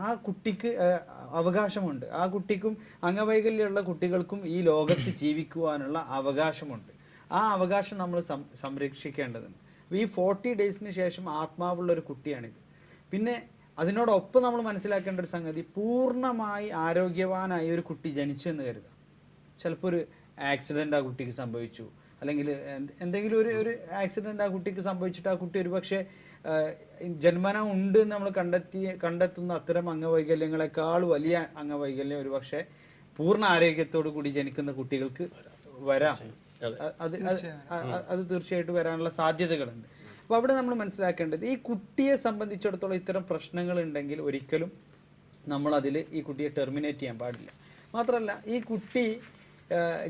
ആ കുട്ടിക്ക് അവകാശമുണ്ട്. ആ കുട്ടിക്കും അംഗവൈകല്യമുള്ള കുട്ടികൾക്കും ഈ ലോകത്ത് ജീവിക്കുവാനുള്ള അവകാശമുണ്ട്. ആ അവകാശം നമ്മൾ സംരക്ഷിക്കേണ്ടതുണ്ട്. ഈ 40 ഡേയ്സിന് ശേഷം ആത്മാവുള്ള ഒരു കുട്ടിയാണിത്. പിന്നെ അതിനോടൊപ്പം നമ്മൾ മനസ്സിലാക്കേണ്ട ഒരു സംഗതി, പൂർണ്ണമായി ആരോഗ്യവാനായ ഒരു കുട്ടി ജനിച്ചു എന്ന് കരുതാം. ചിലപ്പോൾ ഒരു ആക്സിഡൻ്റ് ആ കുട്ടിക്ക് സംഭവിച്ചു, അല്ലെങ്കിൽ എന്തെങ്കിലും ഒരു ആക്സിഡൻ്റ് ആ കുട്ടിക്ക് സംഭവിച്ചിട്ട് ആ കുട്ടി ഒരു പക്ഷേ ജന്മന ഉണ്ട് എന്ന് നമ്മൾ കണ്ടെത്തുന്ന അത്തരം അംഗവൈകല്യങ്ങളെക്കാൾ വലിയ അംഗവൈകല്യം ഒരു പക്ഷേ പൂർണ്ണ ആരോഗ്യത്തോടു കൂടി ജനിക്കുന്ന കുട്ടികൾക്ക് വരാം. അത് തീർച്ചയായിട്ടും വരാനുള്ള സാധ്യതകളുണ്ട്. അപ്പോൾ അവിടെ നമ്മൾ മനസ്സിലാക്കേണ്ടത്, ഈ കുട്ടിയെ സംബന്ധിച്ചിടത്തോളം ഇത്തരം പ്രശ്നങ്ങൾ ഉണ്ടെങ്കിൽ ഒരിക്കലും നമ്മളതിൽ ഈ കുട്ടിയെ ടെർമിനേറ്റ് ചെയ്യാൻ പാടില്ല. മാത്രമല്ല ഈ കുട്ടി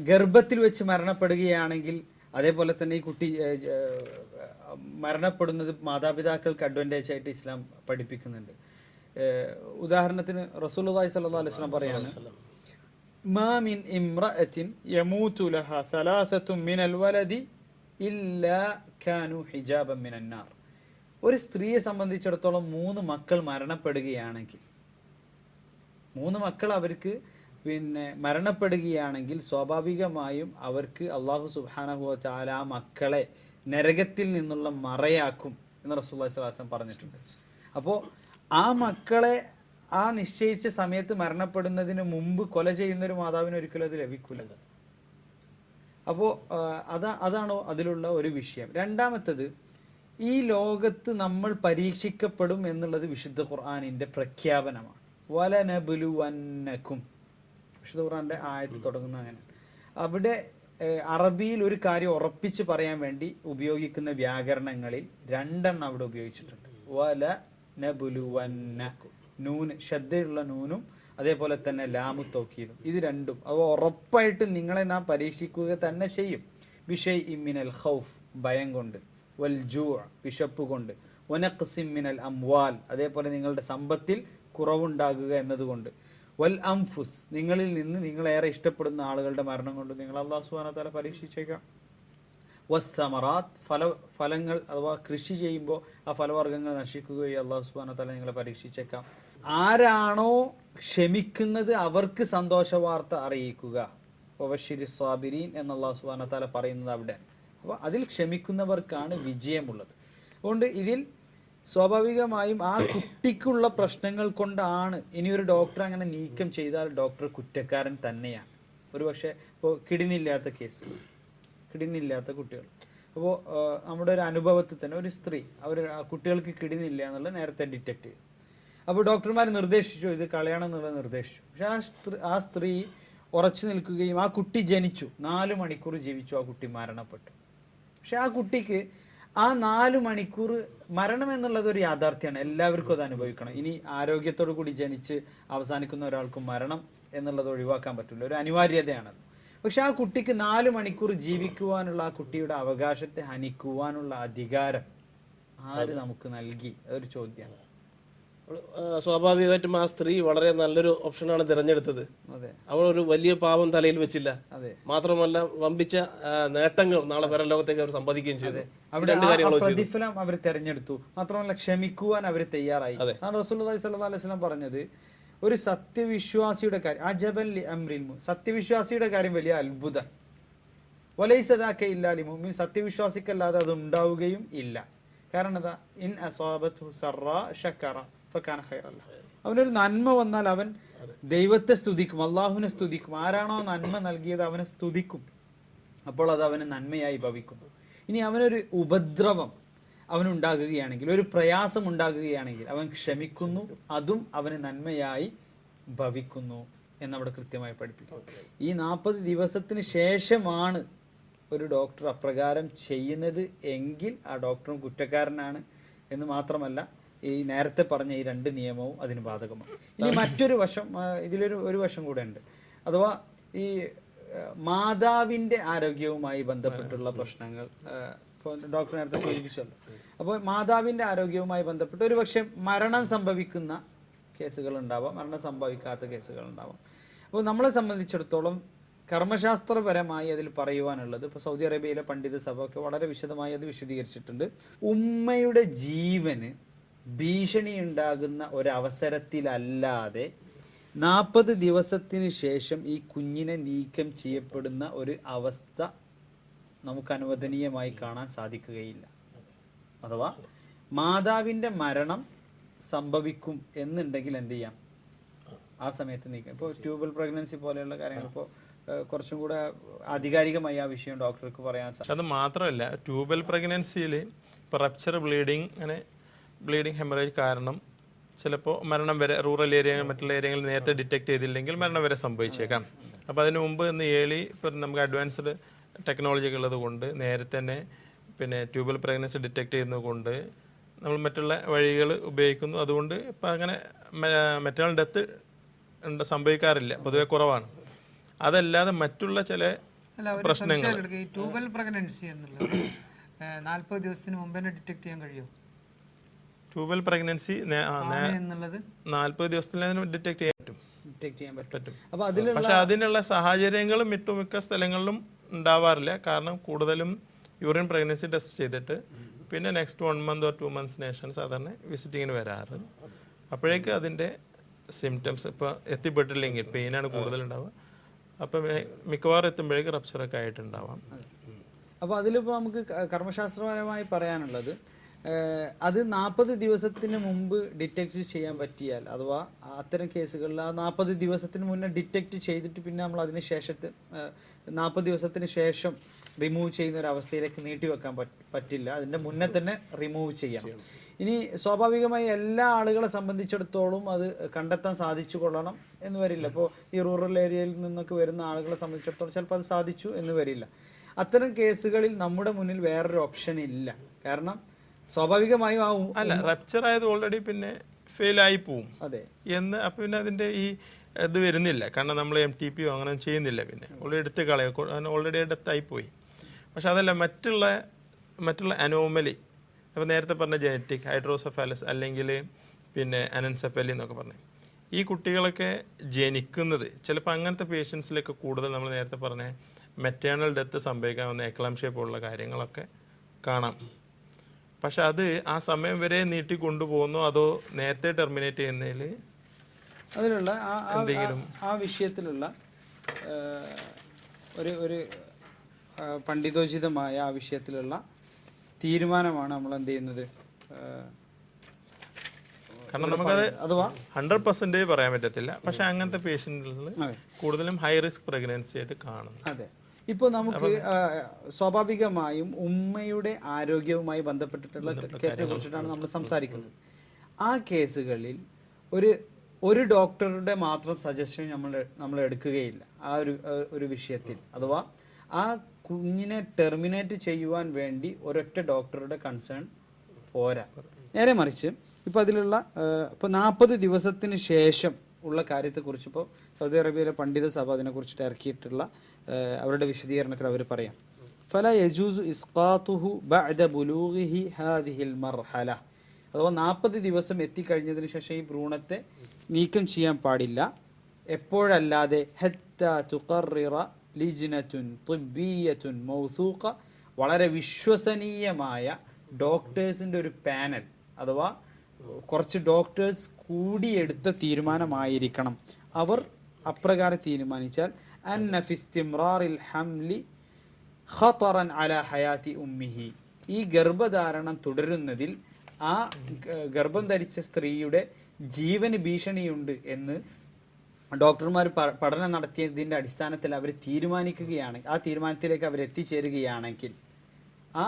ഗർഭത്തിൽ വെച്ച് മരണപ്പെടുകയാണെങ്കിൽ അതേപോലെ തന്നെ ഈ കുട്ടി മരണപ്പെടുന്നത് മാതാപിതാക്കൾക്ക് അഡ്വാൻറ്റേജ് ആയിട്ട് ഇസ്ലാം പഠിപ്പിക്കുന്നുണ്ട്. ഉദാഹരണത്തിന് റസൂലുള്ളാഹി സ്വല്ലല്ലാഹു അലൈഹി വസല്ലം പറയാണ്, മാ മിൻ ഇംറഅത്തിൻ യമൂതു ലഹാ സലാസതു മിനൽ വലദി ഇല്ലാ കാനു ഹിജാബൻ മിനൻ നാർ. ഒരു സ്ത്രീയെ സംബന്ധിച്ചിടത്തോളം 3 മക്കൾ മരണപ്പെടുകയാണെങ്കിൽ, 3 മക്കൾ അവർക്ക് മരണപ്പെടുകയാണെങ്കിൽ സ്വാഭാവികമായും അവർക്ക് അള്ളാഹു സുബ്ഹാനഹു വ തആല ആ മക്കളെ നരകത്തിൽ നിന്നുള്ള മറയാക്കും എന്ന് റസൂലുള്ളാഹി സ്വല്ലല്ലാഹു അലൈഹി വസല്ലം പറഞ്ഞിട്ടുണ്ട്. അപ്പോൾ ആ മക്കളെ ആ നിശ്ചയിച്ച സമയത്ത് മരണപ്പെടുന്നതിന് മുമ്പ് കൊല ചെയ്യുന്ന ഒരു മാതാവിന് ഒരിക്കലും അത് ലഭിക്കില്ല. അപ്പോൾ അതാണോ അതിലുള്ള ഒരു വിഷയം. രണ്ടാമത്തത്, ഈ ലോകത്ത് നമ്മൾ പരീക്ഷിക്കപ്പെടും എന്നുള്ളത് വിശുദ്ധ ഖുർആനിന്റെ പ്രഖ്യാപനമാണ്. വലനബ്ലുവന്നകും, വിശുദ്ധ ഖുർആന്റെ ആയത്ത് തുടങ്ങുന്ന അങ്ങനെ. അവിടെ അറബിയിൽ ഒരു കാര്യം ഉറപ്പിച്ച് പറയാൻ വേണ്ടി ഉപയോഗിക്കുന്ന വ്യാകരണങ്ങളിൽ 2 എണ്ണം അവിടെ ഉപയോഗിച്ചിട്ടുണ്ട്. വലനബ്ലുവന്ന, നൂന് ശ്രദ്ധയുള്ള നൂനും അതേപോലെ തന്നെ ലാമു തൗക്കീദും, ഇത് രണ്ടും. അവ ഉറപ്പായിട്ട് നിങ്ങളെ നാം പരീക്ഷിക്കുക തന്നെ ചെയ്യും. ബിശൈഇൻ മിനൽ ഖൗഫ്, ഭയം കൊണ്ട്, വൽ ജൂഅ, വിശപ്പ് കൊണ്ട്, വനഖ്സിൻ മിനൽ അംവാൽ, അതേപോലെ നിങ്ങളുടെ സമ്പത്തിൽ കുറവുണ്ടാകുക എന്നതുകൊണ്ട്, വൽ അംഫുസ്, നിങ്ങളിൽ നിന്ന് നിങ്ങളേറെ ഇഷ്ടപ്പെടുന്ന ആളുകളുടെ മരണം കൊണ്ട് നിങ്ങൾ അല്ലാഹു സുബ്ഹാനഹു വ തആല പരീക്ഷിച്ചേക്കാം. വസ്സമറാത്ത്, ഫലങ്ങൾ അഥവാ കൃഷി ചെയ്യുമ്പോൾ ആ ഫലവർഗ്ഗങ്ങൾ നശിക്കുകയും അല്ലാഹു സുബ്ഹാനഹു വ തആല നിങ്ങളെ പരീക്ഷിച്ചേക്കാം. ആരാണോ ക്ഷമിക്കുന്നത് അവർക്ക് സന്തോഷ വാർത്ത അറിയിക്കുക. വബശ്ശിരി സ്വാബിരീൻ എന്ന് അല്ലാഹു സുബ്ഹാനഹു വ തആല പറയുന്നത് അവിടെ. അപ്പോൾ അതിൽ ക്ഷമിക്കുന്നവർക്കാണ് വിജയമുള്ളത്. അതുകൊണ്ട് ഇതിൽ സ്വാഭാവികമായും ആ കുട്ടിക്കുള്ള പ്രശ്നങ്ങൾ കൊണ്ടാണ്. ഇനിയൊരു ഡോക്ടർ അങ്ങനെ നീക്കം ചെയ്താൽ ഡോക്ടർ കുറ്റക്കാരൻ തന്നെയാണ്. ഒരു പക്ഷേ ഇപ്പോൾ കിഡ്നിയില്ലാത്ത കേസ്, കിഡ്നിയില്ലാത്ത കുട്ടികൾ, അപ്പോൾ നമ്മുടെ ഒരു അനുഭവത്തിൽ തന്നെ ഒരു സ്ത്രീ കുട്ടികൾക്ക് കിഡ്നി ഇല്ല എന്നുള്ളത് നേരത്തെ ഡിറ്റക്ട് ചെയ്തു. അപ്പോൾ ഡോക്ടർമാർ നിർദ്ദേശിച്ചു ഇത് കളയണം എന്നുള്ളത് നിർദ്ദേശിച്ചു. പക്ഷെ ആ സ്ത്രീ ഉറച്ചു നിൽക്കുകയും ആ കുട്ടി ജനിച്ചു, 4 മണിക്കൂർ ജീവിച്ചു, ആ കുട്ടി മരണപ്പെട്ടു. പക്ഷെ ആ കുട്ടിക്ക് ആ 4 മണിക്കൂർ മരണം എന്നുള്ളത് ഒരു യാഥാർത്ഥ്യമാണ്, എല്ലാവർക്കും അത് അനുഭവിക്കണം. ഇനി ആരോഗ്യത്തോടു കൂടി ജനിച്ച് അവസാനിക്കുന്ന ഒരാൾക്കും മരണം എന്നുള്ളത് ഒഴിവാക്കാൻ പറ്റില്ല, ഒരു അനിവാര്യതയാണത്. പക്ഷെ ആ കുട്ടിക്ക് 4 മണിക്കൂർ ജീവിക്കുവാനുള്ള ആ കുട്ടിയുടെ അവകാശത്തെ ഹനിക്കുവാനുള്ള അധികാരം ആര് നമുക്ക് നൽകി? അതൊരു ചോദ്യമാണ്. സ്വാഭാവികമായിട്ടും ആ സ്ത്രീ വളരെ നല്ലൊരു ഓപ്ഷനാണ് തിരഞ്ഞെടുത്തത്. അവൾ ഒരു വലിയ പാപം തലയിൽ വെച്ചില്ല, മാത്രമല്ല വമ്പിച്ച നേട്ടങ്ങൾ നാളെ പരലോകത്തേക്ക് അവർ സമ്പാദിക്കുകയും ചെയ്തു. പ്രതിഫലം അവർ തെരഞ്ഞെടുത്തു, മാത്രമല്ല ക്ഷമിക്കുവാൻ അവർ തയ്യാറായി. റസൂലുള്ളാഹി സ്വല്ലല്ലാഹു അലൈഹി വസല്ലം പറഞ്ഞത്, ഒരു സത്യവിശ്വാസിയുടെ കാര്യം അജബൽ അംരിൽ മുഅ്മിൻ, സത്യവിശ്വാസിയുടെ കാര്യം വലിയ അത്ഭുതം. വലൈസ ദാക ഇല്ലാ ലിൽ മുഅ്മിൻ, സത്യവിശ്വാസിക്കല്ലാതെ അത് ഉണ്ടാവുകയും ഇല്ല. കാരണം എന്താ? ഇൻ അസാബത്ഹു സറ ശക്കറ ഫകാന ഖൈറൻ ലഹു, അവനൊരു നന്മ വന്നാൽ അവൻ ദൈവത്തെ സ്തുതിക്കും, അള്ളാഹുവിനെ സ്തുതിക്കും. ആരാണോ നന്മ നൽകിയത് അവനെ സ്തുതിക്കും, അപ്പോൾ അത് അവന് നന്മയായി ഭവിക്കുന്നു. ഇനി അവനൊരു ഉപദ്രവം അവനുണ്ടാകുകയാണെങ്കിൽ, ഒരു പ്രയാസം ഉണ്ടാകുകയാണെങ്കിൽ അവൻ ക്ഷമിക്കുന്നു, അതും അവന് നന്മയായി ഭവിക്കുന്നു എന്നവിടെ കൃത്യമായി പഠിപ്പിക്കും. ഈ 40 ദിവസത്തിന് ശേഷമാണ് ഒരു ഡോക്ടർ അപ്രകാരം ചെയ്യുന്നത് എങ്കിൽ ആ ഡോക്ടറും കുറ്റക്കാരനാണ് എന്ന് മാത്രമല്ല, ഈ നേരത്തെ പറഞ്ഞ ഈ 2 നിയമവും അതിന് ബാധകമാണ്. ഇനി മറ്റൊരു വശം, ഇതിലൊരു വശം കൂടെ ഉണ്ട്. അഥവാ ഈ മാതാവിൻ്റെ ആരോഗ്യവുമായി ബന്ധപ്പെട്ടുള്ള പ്രശ്നങ്ങൾ ഇപ്പോൾ ഡോക്ടർ നേരത്തെ സൂചിപ്പിച്ചല്ലോ. അപ്പോൾ മാതാവിൻ്റെ ആരോഗ്യവുമായി ബന്ധപ്പെട്ട് ഒരു പക്ഷേ മരണം സംഭവിക്കുന്ന കേസുകൾ ഉണ്ടാവാം, മരണം സംഭവിക്കാത്ത കേസുകൾ ഉണ്ടാവാം. അപ്പോൾ നമ്മളെ സംബന്ധിച്ചിടത്തോളം കർമ്മശാസ്ത്രപരമായി അതിൽ പറയുവാനുള്ളത്, ഇപ്പോൾ സൗദി അറേബ്യയിലെ പണ്ഡിത സഭ ഒക്കെ വളരെ വിശദമായി അത് വിശദീകരിച്ചിട്ടുണ്ട്. ഉമ്മയുടെ ജീവന് ഭീഷണി ഉണ്ടാകുന്ന ഒരവസരത്തിലല്ലാതെ 40 ദിവസത്തിന് ശേഷം ഈ കുഞ്ഞിനെ നീക്കം ചെയ്യപ്പെടുന്ന ഒരു അവസ്ഥ നമുക്ക് അനുവദനീയമായി കാണാൻ സാധിക്കുകയില്ല. അഥവാ മാതാവിൻ്റെ മരണം സംഭവിക്കും എന്നുണ്ടെങ്കിൽ എന്ത് ചെയ്യാം? ആ സമയത്ത് നീക്കാം. ഇപ്പോൾ ട്യൂബൽ പ്രഗ്നൻസി പോലെയുള്ള കാര്യങ്ങൾ ഇപ്പോൾ കുറച്ചും കൂടെ ആധികാരികമായി ആ വിഷയം ഡോക്ടർക്ക് പറയാൻ സാധിക്കും. അത് മാത്രമല്ല, ട്യൂബൽ പ്രഗ്നൻസിയിൽ ഇപ്പോൾ റപ്ചർ ബ്ലീഡിങ്, അങ്ങനെ ബ്ലീഡിങ് ഹെമറേജ് കാരണം ചിലപ്പോൾ മരണം വരെ, റൂറൽ ഏരിയകൾ മറ്റുള്ള ഏരിയകളിൽ നേരത്തെ ഡിറ്റക്ട് ചെയ്തില്ലെങ്കിൽ മരണം വരെ സംഭവിച്ചേക്കാം. അപ്പോൾ അതിന് മുമ്പ് ഇന്ന് ഇപ്പം നമുക്ക് അഡ്വാൻസ്ഡ് ടെക്നോളജികൾ ഉള്ളത് കൊണ്ട് നേരത്തെ തന്നെ ട്യൂബൽ പ്രഗ്നൻസി ഡിറ്റക്ട് ചെയ്യുന്നത് കൊണ്ട് നമ്മൾ മറ്റുള്ള വഴികൾ ഉപയോഗിക്കുന്നു. അതുകൊണ്ട് ഇപ്പം അങ്ങനെ മെറ്റേണൽ ഡെത്ത് സംഭവിക്കാറില്ല, പൊതുവെ കുറവാണ്. അതല്ലാതെ മറ്റുള്ള ചില പ്രശ്നങ്ങൾ, ഈ ട്യൂബൽ പ്രഗ്നൻസി എന്നുള്ളത് 40 ദിവസത്തിന് മുമ്പ് തന്നെ ഡിറ്റക്ട് ചെയ്യാൻ കഴിയും. ട്യൂബൽ പ്രഗ്നൻസി എന്നുള്ളത് 40 ദിവസത്തിൽ ഡിറ്റക്ട് ചെയ്യാൻ പറ്റും. പക്ഷെ അതിനുള്ള സാഹചര്യങ്ങളും മിക്ക സ്ഥലങ്ങളിലും ഉണ്ടാവാറില്ല. കാരണം കൂടുതലും യൂറിൻ പ്രഗ്നൻസി ടെസ്റ്റ് ചെയ്തിട്ട് പിന്നെ നെക്സ്റ്റ് 1 month or 2 months ശേഷം സാധാരണ വിസിറ്റിങ്ങിന് വരാറ്. അപ്പോഴേക്ക് അതിൻ്റെ സിംറ്റംസ് ഇപ്പോൾ എത്തിപ്പെട്ടില്ലെങ്കിൽ പെയിനാണ് കൂടുതലുണ്ടാവുക. അപ്പം മിക്കവാറും എത്തുമ്പോഴേക്ക് റപ്ചറൊക്കെ ആയിട്ടുണ്ടാവാം. അപ്പോൾ അതിലിപ്പോൾ നമുക്ക് കർമ്മശാസ്ത്രപരമായി പറയാനുള്ളത്, അത് 40 ദിവസത്തിന് മുമ്പ് ഡിറ്റക്റ്റ് ചെയ്യാൻ പറ്റിയാൽ, അഥവാ അത്തരം കേസുകളിൽ ആ 40 ദിവസത്തിന് മുന്നേ ഡിറ്റക്റ്റ് ചെയ്തിട്ട് പിന്നെ നമ്മൾ അതിന് ശേഷത്തെ 40 ദിവസത്തിന് ശേഷം റിമൂവ് ചെയ്യുന്ന ഒരു അവസ്ഥയിലേക്ക് നീട്ടിവെക്കാൻ പറ്റില്ല. അതിൻ്റെ മുന്നേ തന്നെ റിമൂവ് ചെയ്യണം. ഇനി സ്വാഭാവികമായി എല്ലാ ആളുകളെ സംബന്ധിച്ചിടത്തോളം അത് കണ്ടെത്താൻ സാധിച്ചു കൊള്ളണം എന്ന് വരില്ല. ഇപ്പോൾ ഈ റൂറൽ ഏരിയയിൽ നിന്നൊക്കെ വരുന്ന ആളുകളെ സംബന്ധിച്ചിടത്തോളം ചിലപ്പോൾ അത് സാധിച്ചു എന്ന് വരില്ല. അത്തരം കേസുകളിൽ നമ്മുടെ മുന്നിൽ വേറൊരു ഓപ്ഷൻ ഇല്ല. കാരണം സ്വാഭാവികമായും റപ്ചർ ആയത് ഓൾറെഡി പിന്നെ ഫെയിലായി പോവും. അതെ എന്ന് അപ്പം പിന്നെ അതിൻ്റെ ഈ ഇത് വരുന്നില്ല. കാരണം നമ്മൾ MTP അങ്ങനെ ചെയ്യുന്നില്ല. പിന്നെ ഓൾറെഡി എടുത്ത് കളയും, ഓൾറെഡി ഡെത്തായി പോയി. പക്ഷെ അതല്ല, മറ്റുള്ള അനോമലി, അപ്പോൾ നേരത്തെ പറഞ്ഞ ജനറ്റിക് ഹൈഡ്രോസെഫാലസ് അല്ലെങ്കിൽ പിന്നെ അനൻസെഫലി എന്നൊക്കെ പറഞ്ഞു, ഈ കുട്ടികളൊക്കെ ജനിക്കുന്നത് ചിലപ്പോൾ അങ്ങനത്തെ പേഷ്യൻസിലൊക്കെ കൂടുതൽ നമ്മൾ നേരത്തെ പറഞ്ഞ മെറ്റേണൽ ഡെത്ത് സംഭവിക്കാവുന്ന എക്ലാംഷ്യ പോലുള്ള കാര്യങ്ങളൊക്കെ കാണാം. പക്ഷെ അത് ആ സമയം വരെ നീട്ടി കൊണ്ടുപോകുന്നു, അതോ നേരത്തെ ടെർമിനേറ്റ് ചെയ്യുന്നതിൽ അതിലുള്ള ആ വിഷയത്തിലുള്ള ഒരു പണ്ഡിതോചിതമായ ആ വിഷയത്തിലുള്ള തീരുമാനമാണ് നമ്മൾ എന്ത് ചെയ്യുന്നത്. കാരണം നമുക്കത് അഥവാ 100% പറയാൻ പറ്റത്തില്ല. പക്ഷെ അങ്ങനത്തെ പേഷ്യൻറ്റുകളിൽ കൂടുതലും ഹൈ റിസ്ക് പ്രഗ്നൻസി ആയിട്ട് കാണുന്നു. അതെ. ഇപ്പോൾ നമുക്ക് സ്വാഭാവികമായും ഉമ്മയുടെ ആരോഗ്യവുമായി ബന്ധപ്പെട്ടിട്ടുള്ള കേസിനെ കുറിച്ചിട്ടാണ് നമ്മൾ സംസാരിക്കുന്നത്. ആ കേസുകളിൽ ഒരു ഡോക്ടറുടെ മാത്രം സജഷൻ നമ്മൾ എടുക്കുകയില്ല ആ ഒരു വിഷയത്തിൽ. അഥവാ ആ കുഞ്ഞിനെ ടെർമിനേറ്റ് ചെയ്യുവാൻ വേണ്ടി ഒരൊറ്റ ഡോക്ടറുടെ കൺസേൺ പോരാ. നേരെ മറിച്ച് ഇപ്പോൾ അതിലുള്ള ഇപ്പോൾ 40 ദിവസത്തിന് ശേഷം ഉള്ള കാര്യത്തെക്കുറിച്ച് ഇപ്പോൾ സൗദി അറേബ്യയിലെ പണ്ഡിത സഭ അതിനെക്കുറിച്ചിട്ട് ഇറക്കിയിട്ടുള്ള അവരുടെ വിശദീകരണത്തിൽ അവർ പറയാം, ഫല യജൂസു ഇസ്ഖാതുഹു ബഅദ ബുലൂഗിഹി ഹാദിഹിൽ മർഹല. അഥവാ 40 ദിവസം എത്തിക്കഴിഞ്ഞതിന് ശേഷം ഈ ഭ്രൂണത്തെ നീക്കം ചെയ്യാൻ പാടില്ല. എപ്പോഴല്ലാതെ ഹത്താ തുഖർറിറ ലിജ്നത്തുൻ തിബ്ബിയ്യത്തുൻ മൗസൂഖ, വളരെ വിശ്വസനീയമായ ഡോക്ടേഴ്സിൻ്റെ ഒരു പാനൽ, അഥവാ കുറച്ച് ഡോക്ടേഴ്സ് കൂടിയെടുത്ത തീരുമാനമായിരിക്കണം. അവർ അപ്രകാരം തീരുമാനിച്ചാൽ അന്ന ഫിസ്തിംറാറിൽ ഹംലി ഖതറൻ അലാ ഹയാത്തി ഉമ്മിഹി, ഈ ഗർഭധാരണം തുടരുന്നതിൽ ആ ഗർഭം ധരിച്ച സ്ത്രീയുടെ ജീവന് ഭീഷണിയുണ്ട് എന്ന് ഡോക്ടർമാർ പഠനം നടത്തിയതിൻ്റെ അടിസ്ഥാനത്തിൽ അവർ തീരുമാനിക്കുകയാണ്. ആ തീരുമാനത്തിലേക്ക് അവർ എത്തിച്ചേരുകയാണെങ്കിൽ, ആ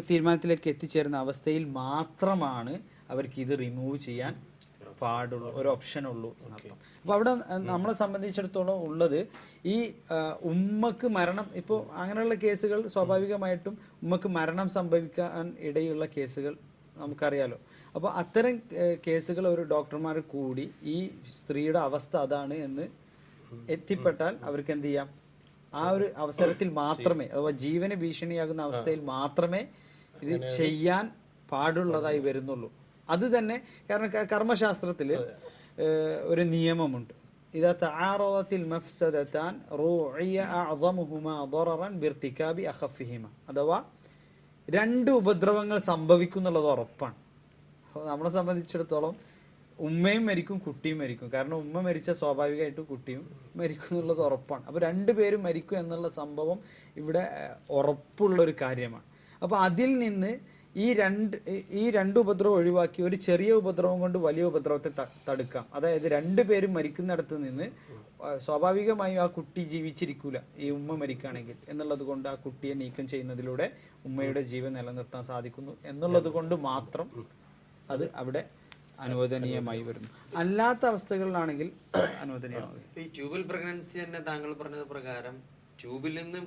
തീരുമാനത്തിലേക്ക് എത്തിച്ചേരുന്ന അവസ്ഥയിൽ മാത്രമാണ് അവർക്ക് ഇത് റിമൂവ് ചെയ്യാൻ പാടുള്ളൂ, ഒരു ഓപ്ഷൻ ഉള്ളൂ എന്നർത്ഥം. അപ്പോൾ അവിടെ നമ്മളെ സംബന്ധിച്ചിടത്തോളം ഉള്ളത് ഈ ഉമ്മക്ക് മരണം, ഇപ്പോൾ അങ്ങനെയുള്ള കേസുകൾ സ്വാഭാവികമായിട്ടും ഉമ്മക്ക് മരണം സംഭവിക്കാൻ ഇടയുള്ള കേസുകൾ നമുക്കറിയാലോ. അപ്പോൾ അത്തരം കേസുകൾ ഒരു ഡോക്ടർമാർ കൂടി ഈ സ്ത്രീയുടെ അവസ്ഥ അതാണ് എന്ന് എത്തിപ്പെട്ടാൽ അവർക്ക് എന്ത് ചെയ്യാം, ആ ഒരു അവസരത്തിൽ മാത്രമേ, അഥവാ ജീവന് ഭീഷണിയാകുന്ന അവസ്ഥയിൽ മാത്രമേ ഇത് ചെയ്യാൻ പാടുള്ളതായി വരുന്നുള്ളൂ. അത് തന്നെ, കാരണം കർമ്മശാസ്ത്രത്തിൽ ഒരു നിയമമുണ്ട്, ഇദാ തആറദത്തിൽ മഫ്സദതാൻ റൂഇയ അഅ്ദമുഹുമാ ദററൻ ബിർതികാബി അഖഫിഹിമ, അഥവാ 2 ഉപദ്രവങ്ങൾ സംഭവിക്കും എന്നുള്ളത് ഉറപ്പാണ്. നമ്മളെ സംബന്ധിച്ചിടത്തോളം ഉമ്മയും മരിക്കും കുട്ടിയും മരിക്കും. കാരണം ഉമ്മ മരിച്ചാൽ സ്വാഭാവികമായിട്ടും കുട്ടിയും മരിക്കും എന്നുള്ളത് ഉറപ്പാണ്. അപ്പോൾ 2 പേരും മരിക്കും എന്നുള്ള സംഭവം ഇവിടെ ഉറപ്പുള്ളൊരു കാര്യമാണ്. അപ്പോൾ അതിൽ നിന്ന് ഈ രണ്ട് ഉപദ്രവം ഒഴിവാക്കി ഒരു ചെറിയ ഉപദ്രവം കൊണ്ട് വലിയ ഉപദ്രവത്തെ തടുക്കാം. അതായത് 2 പേരും മരിക്കുന്നിടത്ത് നിന്ന് സ്വാഭാവികമായും ആ കുട്ടി ജീവിച്ചിരിക്കൂല ഈ ഉമ്മ മരിക്കുകയാണെങ്കിൽ എന്നുള്ളത് കൊണ്ട് ആ കുട്ടിയെ നീക്കം ചെയ്യുന്നതിലൂടെ ഉമ്മയുടെ ജീവൻ നിലനിർത്താൻ സാധിക്കുന്നു എന്നുള്ളത് കൊണ്ട് മാത്രം അത് അവിടെ അനുവദനീയമായി വരുന്നു. അല്ലാത്ത അവസ്ഥകളിലാണെങ്കിൽ അനുവദനീയമാകും. ഈ ട്യൂബൽ പ്രഗ്നൻസി തന്നെ താങ്കൾ പറഞ്ഞത് പ്രകാരം ട്യൂബിൽ നിന്ന്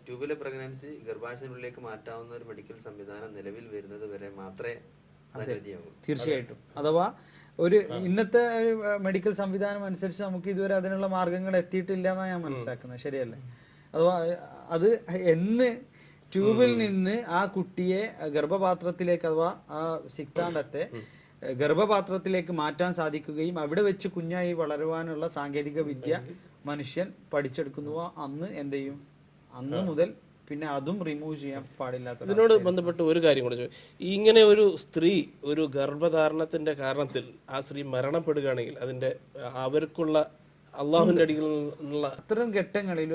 ട്യൂബിലെ പ്രഗ്നൻസി ഗർഭാശയത്തിനുള്ളിലേക്ക് മാറ്റാവുന്ന ഒരു മെഡിക്കൽ സംവിധാനം നിലവിൽ വരുന്നത് വരെ മാത്രമേ തീർച്ചയായിട്ടും. അഥവാ ഒരു ഇന്നത്തെ ഒരു മെഡിക്കൽ സംവിധാനം അനുസരിച്ച് നമുക്ക് ഇതുവരെ അതിനുള്ള മാർഗങ്ങൾ എത്തിയിട്ടില്ല എന്നാണ് ഞാൻ മനസ്സിലാക്കുന്നത്. ശരിയല്ലേ? അഥവാ അത് എന്ന് ട്യൂബിൽ നിന്ന് ആ കുട്ടിയെ ഗർഭപാത്രത്തിലേക്ക് അഥവാ ആ സിക്താണ്ഡത്തെ ഗർഭപാത്രത്തിലേക്ക് മാറ്റാൻ സാധിക്കുകയും അവിടെ വെച്ച് കുഞ്ഞായി വളരുവാനുള്ള സാങ്കേതിക വിദ്യ മനുഷ്യൻ പഠിച്ചെടുക്കുന്നുവോ അന്ന് എന്ത് ചെയ്യും? അന്ന് മുതൽ പിന്നെ അതും റിമൂവ് ചെയ്യാൻ പാടില്ലാത്ത. ഇതിനോട് ബന്ധപ്പെട്ട് ഒരു കാര്യം കൂടെ ഇങ്ങനെ ഒരു സ്ത്രീ ഒരു ഗർഭധാരണത്തിന്റെ കാരണത്തിൽ ആ സ്ത്രീ മരണപ്പെടുകയാണെങ്കിൽ അതിന്റെ അവർക്കുള്ള അള്ളാഹുവിന്റെ അടിയിൽ നിന്നുള്ള അത്തരം ഘട്ടങ്ങളിൽ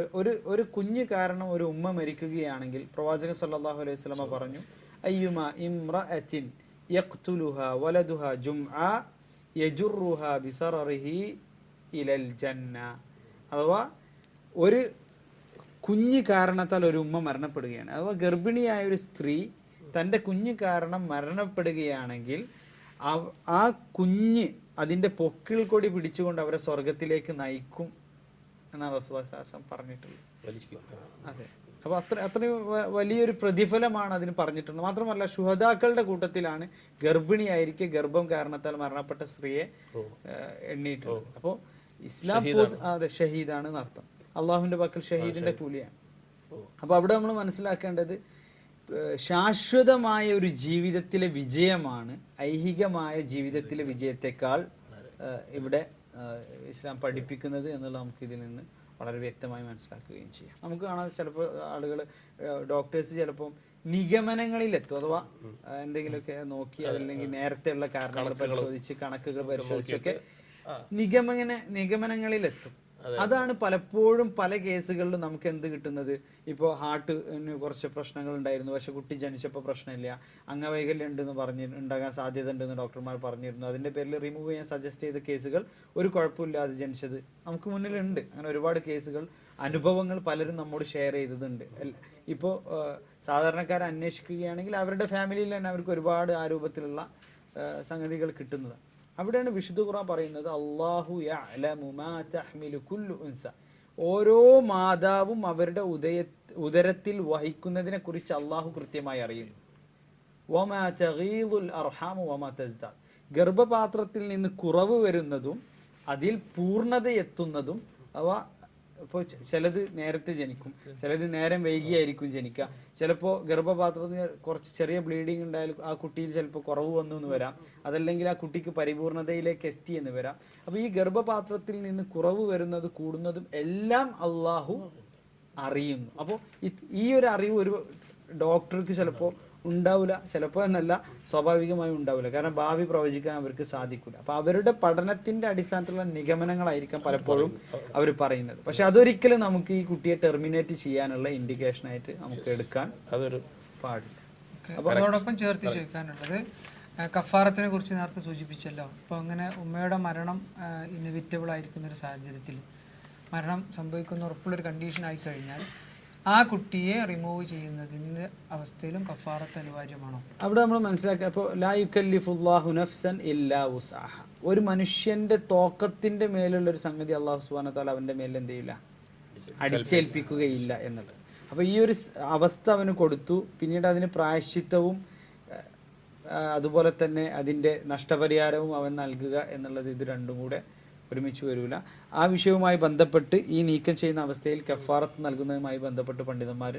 ഒരു കുഞ്ഞ് കാരണം ഒരു ഉമ്മ മരിക്കുകയാണെങ്കിൽ പ്രവാചകൻ സല്ലല്ലാഹു അലൈഹി വസല്ലമ പറഞ്ഞു, അയ്യുമാ ഇംറഅത്തിൻ യഖ്തുലുഹാ വലദുഹാ ജുംആ യജുറുഹാ ബിസററിഹി ഇലൽ ജന്ന. അഥവാ ഒരു കുഞ്ഞ് കാരണത്താൽ ഒരു ഉമ്മ മരണപ്പെടുകയാണ്, അഥവാ ഗർഭിണിയായ ഒരു സ്ത്രീ തൻ്റെ കുഞ്ഞ് കാരണം മരണപ്പെടുകയാണെങ്കിൽ ആ കുഞ്ഞ് അതിൻ്റെ പൊക്കിൾ കൊടി പിടിച്ചുകൊണ്ട് അവരെ സ്വർഗത്തിലേക്ക് നയിക്കും എന്നാണ് റസൂലുള്ളാഹി സ്വല്ലല്ലാഹു അലൈഹി വസല്ലം പറഞ്ഞിട്ടുള്ളത്. അതെ. അപ്പോൾ അത്രയും വലിയൊരു പ്രതിഫലമാണ് അതിന് പറഞ്ഞിട്ടുണ്ട്. മാത്രമല്ല ശുഹദാക്കളുടെ കൂട്ടത്തിലാണ് ഗർഭിണിയായിരിക്കെ ഗർഭം കാരണത്താൽ മരണപ്പെട്ട സ്ത്രീയെ എണ്ണിയിട്ടുള്ളത്. അപ്പോൾ ഇസ്ലാം അതെ ഷഹീദാണ് എന്നർത്ഥം. അള്ളാഹുവിന്റെ പക്കൽ ഷഹീദിന്റെ കൂലിയാണ്. അപ്പോൾ അവിടെ നമ്മൾ മനസ്സിലാക്കേണ്ടത് ശാശ്വതമായ ഒരു ജീവിതത്തിലെ വിജയമാണ് ഐഹികമായ ജീവിതത്തിലെ വിജയത്തെക്കാൾ ഇവിടെ ഇസ്ലാം പഠിപ്പിക്കുന്നത് എന്നുള്ളത് നമുക്ക് ഇതിൽ നിന്ന് വളരെ വ്യക്തമായി മനസ്സിലാക്കുകയും ചെയ്യാം. നമുക്ക് കാണാൻ ചിലപ്പോൾ ആളുകൾ ഡോക്ടേഴ്സ് ചിലപ്പോൾ നിഗമനങ്ങളിലെത്തും, അഥവാ എന്തെങ്കിലുമൊക്കെ നോക്കി അതല്ലെങ്കിൽ നേരത്തെയുള്ള കാരണങ്ങൾ പരിശോധിച്ച് കണക്കുകൾ പരിശോധിച്ചൊക്കെ നിഗമനങ്ങളിലെത്തും. അതാണ് പലപ്പോഴും പല കേസുകളിലും നമുക്ക് എന്ത് കിട്ടുന്നത്. ഇപ്പോൾ ഹാർട്ടിന് കുറച്ച് പ്രശ്നങ്ങൾ ഉണ്ടായിരുന്നു, പക്ഷെ കുട്ടി ജനിച്ചപ്പോൾ പ്രശ്നമില്ല, അംഗവൈകല്യം ഉണ്ടെന്ന് ഉണ്ടാകാൻ സാധ്യത ഉണ്ടെന്ന് ഡോക്ടർമാർ പറഞ്ഞിരുന്നു, അതിൻ്റെ പേരിൽ റിമൂവ് ചെയ്യാൻ സജസ്റ്റ് ചെയ്ത കേസുകൾ ഒരു കുഴപ്പമില്ലാതെ ജനിച്ചത് നമുക്ക് മുന്നിലുണ്ട്. അങ്ങനെ ഒരുപാട് കേസുകൾ അനുഭവങ്ങൾ പലരും നമ്മോട് ഷെയർ ചെയ്തതുണ്ട്. ഇപ്പോൾ സാധാരണക്കാരെ അന്വേഷിക്കുകയാണെങ്കിൽ അവരുടെ ഫാമിലിയിൽ തന്നെ അവർക്ക് ഒരുപാട് ആ രൂപത്തിലുള്ള സംഗതികൾ കിട്ടുന്നതാണ്. അവിടെയാണ് വിശുദ്ധ ഖുർആൻ പറയുന്നത്, അല്ലാഹു യഅലമു മാ തഹ്മിലു കുല്ലു ഉൻസ. ഓരോ മാതാവും അവരുടെ ഉദരത്തിൽ വഹിക്കുന്നതിനെ കുറിച്ച് അള്ളാഹു കൃത്യമായി അറിയുന്നു. വമാ തഗീദുൽ അർഹാമു വമാ തസ്ദാദ്. ഗർഭപാത്രത്തിൽ നിന്ന് കുറവ് വരുന്നതും അതിൽ പൂർണ്ണത എത്തുന്നതും അവ ഇപ്പോൾ ചിലത് നേരത്തെ ജനിക്കും, ചിലത് നേരം വൈകിയായിരിക്കും ജനിക്കുക. ചിലപ്പോൾ ഗർഭപാത്രത്തിന് കുറച്ച് ചെറിയ ബ്ലീഡിങ് ഉണ്ടായാലും ആ കുട്ടിയിൽ ചിലപ്പോൾ കുറവ് വന്നു എന്ന് വരാം, അതല്ലെങ്കിൽ ആ കുട്ടിക്ക് പരിപൂർണതയിലേക്ക് എത്തി എന്ന് വരാം. അപ്പോൾ ഈ ഗർഭപാത്രത്തിൽ നിന്ന് കുറവ് വരുന്നത് കൂടുന്നതും എല്ലാം അള്ളാഹു അറിയുന്നു. അപ്പോൾ ഈ ഒരു അറിവ് ഒരു ഡോക്ടർക്ക് ചിലപ്പോൾ ഉണ്ടാവില്ല, ചിലപ്പോൾ എന്നല്ല സ്വാഭാവികമായും ഉണ്ടാവില്ല, കാരണം ഭാവി പ്രവചിക്കാൻ അവർക്ക് സാധിക്കില്ല. അപ്പോൾ അവരുടെ പഠനത്തിന്റെ അടിസ്ഥാനത്തിലുള്ള നിഗമനങ്ങളായിരിക്കാം പലപ്പോഴും അവർ പറയുന്നത്. പക്ഷെ അതൊരിക്കലും നമുക്ക് ഈ കുട്ടിയെ ടെർമിനേറ്റ് ചെയ്യാനുള്ള ഇൻഡിക്കേഷൻ ആയിട്ട് നമുക്ക് എടുക്കാൻ അതൊരു പാടില്ല. അപ്പോൾ അതോടൊപ്പം ചേർത്ത് ചോദിക്കാനുള്ളത് കഫാറത്തിനെ കുറിച്ച് നേരത്തെ സൂചിപ്പിച്ചല്ലോ. അപ്പോൾ അങ്ങനെ ഉമ്മയുടെ മരണം ഇൻഎവിറ്റബിൾ ആയിരിക്കുന്ന ഒരു സാഹചര്യത്തിൽ മരണം സംഭവിക്കുന്ന ഉറപ്പുള്ളൊരു കണ്ടീഷൻ ആയി കഴിഞ്ഞാൽ ആ കുട്ടിയെ റിമൂവ് ചെയ്യുന്നതിൻ്റെ അവസ്ഥയിലും കഫാറത്ത് അനിവാര്യമാണോ? അവിടെ നമ്മൾ മനസ്സിലാക്കുക, ഇപ്പോൾ ലാ യുകല്ലിഫുല്ലാഹു നഫ്സൻ ഇല്ലാ വുസ്അഹ. ഒരു മനുഷ്യന്റെ തോക്കത്തിന്റെ മേലുള്ള ഒരു സംഗതി അല്ലാഹു സുബ്ഹാനഹു വ തആല അവന്റെ മേൽ എന്ത് ചെയ്യില്ല, അടിച്ചേൽപ്പിക്കുകയില്ല എന്നുള്ളത്. അപ്പോൾ ഈ ഒരു അവസ്ഥ അവന് കൊടുത്തു, പിന്നീട് അതിന് പ്രായശ്ചിത്തവും അതുപോലെ തന്നെ അതിൻ്റെ നഷ്ടപരിഹാരവും അവൻ നൽകുക എന്നുള്ളത്, ഇത് രണ്ടും കൂടെ ഒരുമിച്ച് വരില്ല. ആ വിഷയവുമായി ബന്ധപ്പെട്ട് ഈ നീക്കം ചെയ്യുന്ന അവസ്ഥയിൽ കഫാറത്ത് നൽകുന്നതുമായി ബന്ധപ്പെട്ട് പണ്ഡിതന്മാർ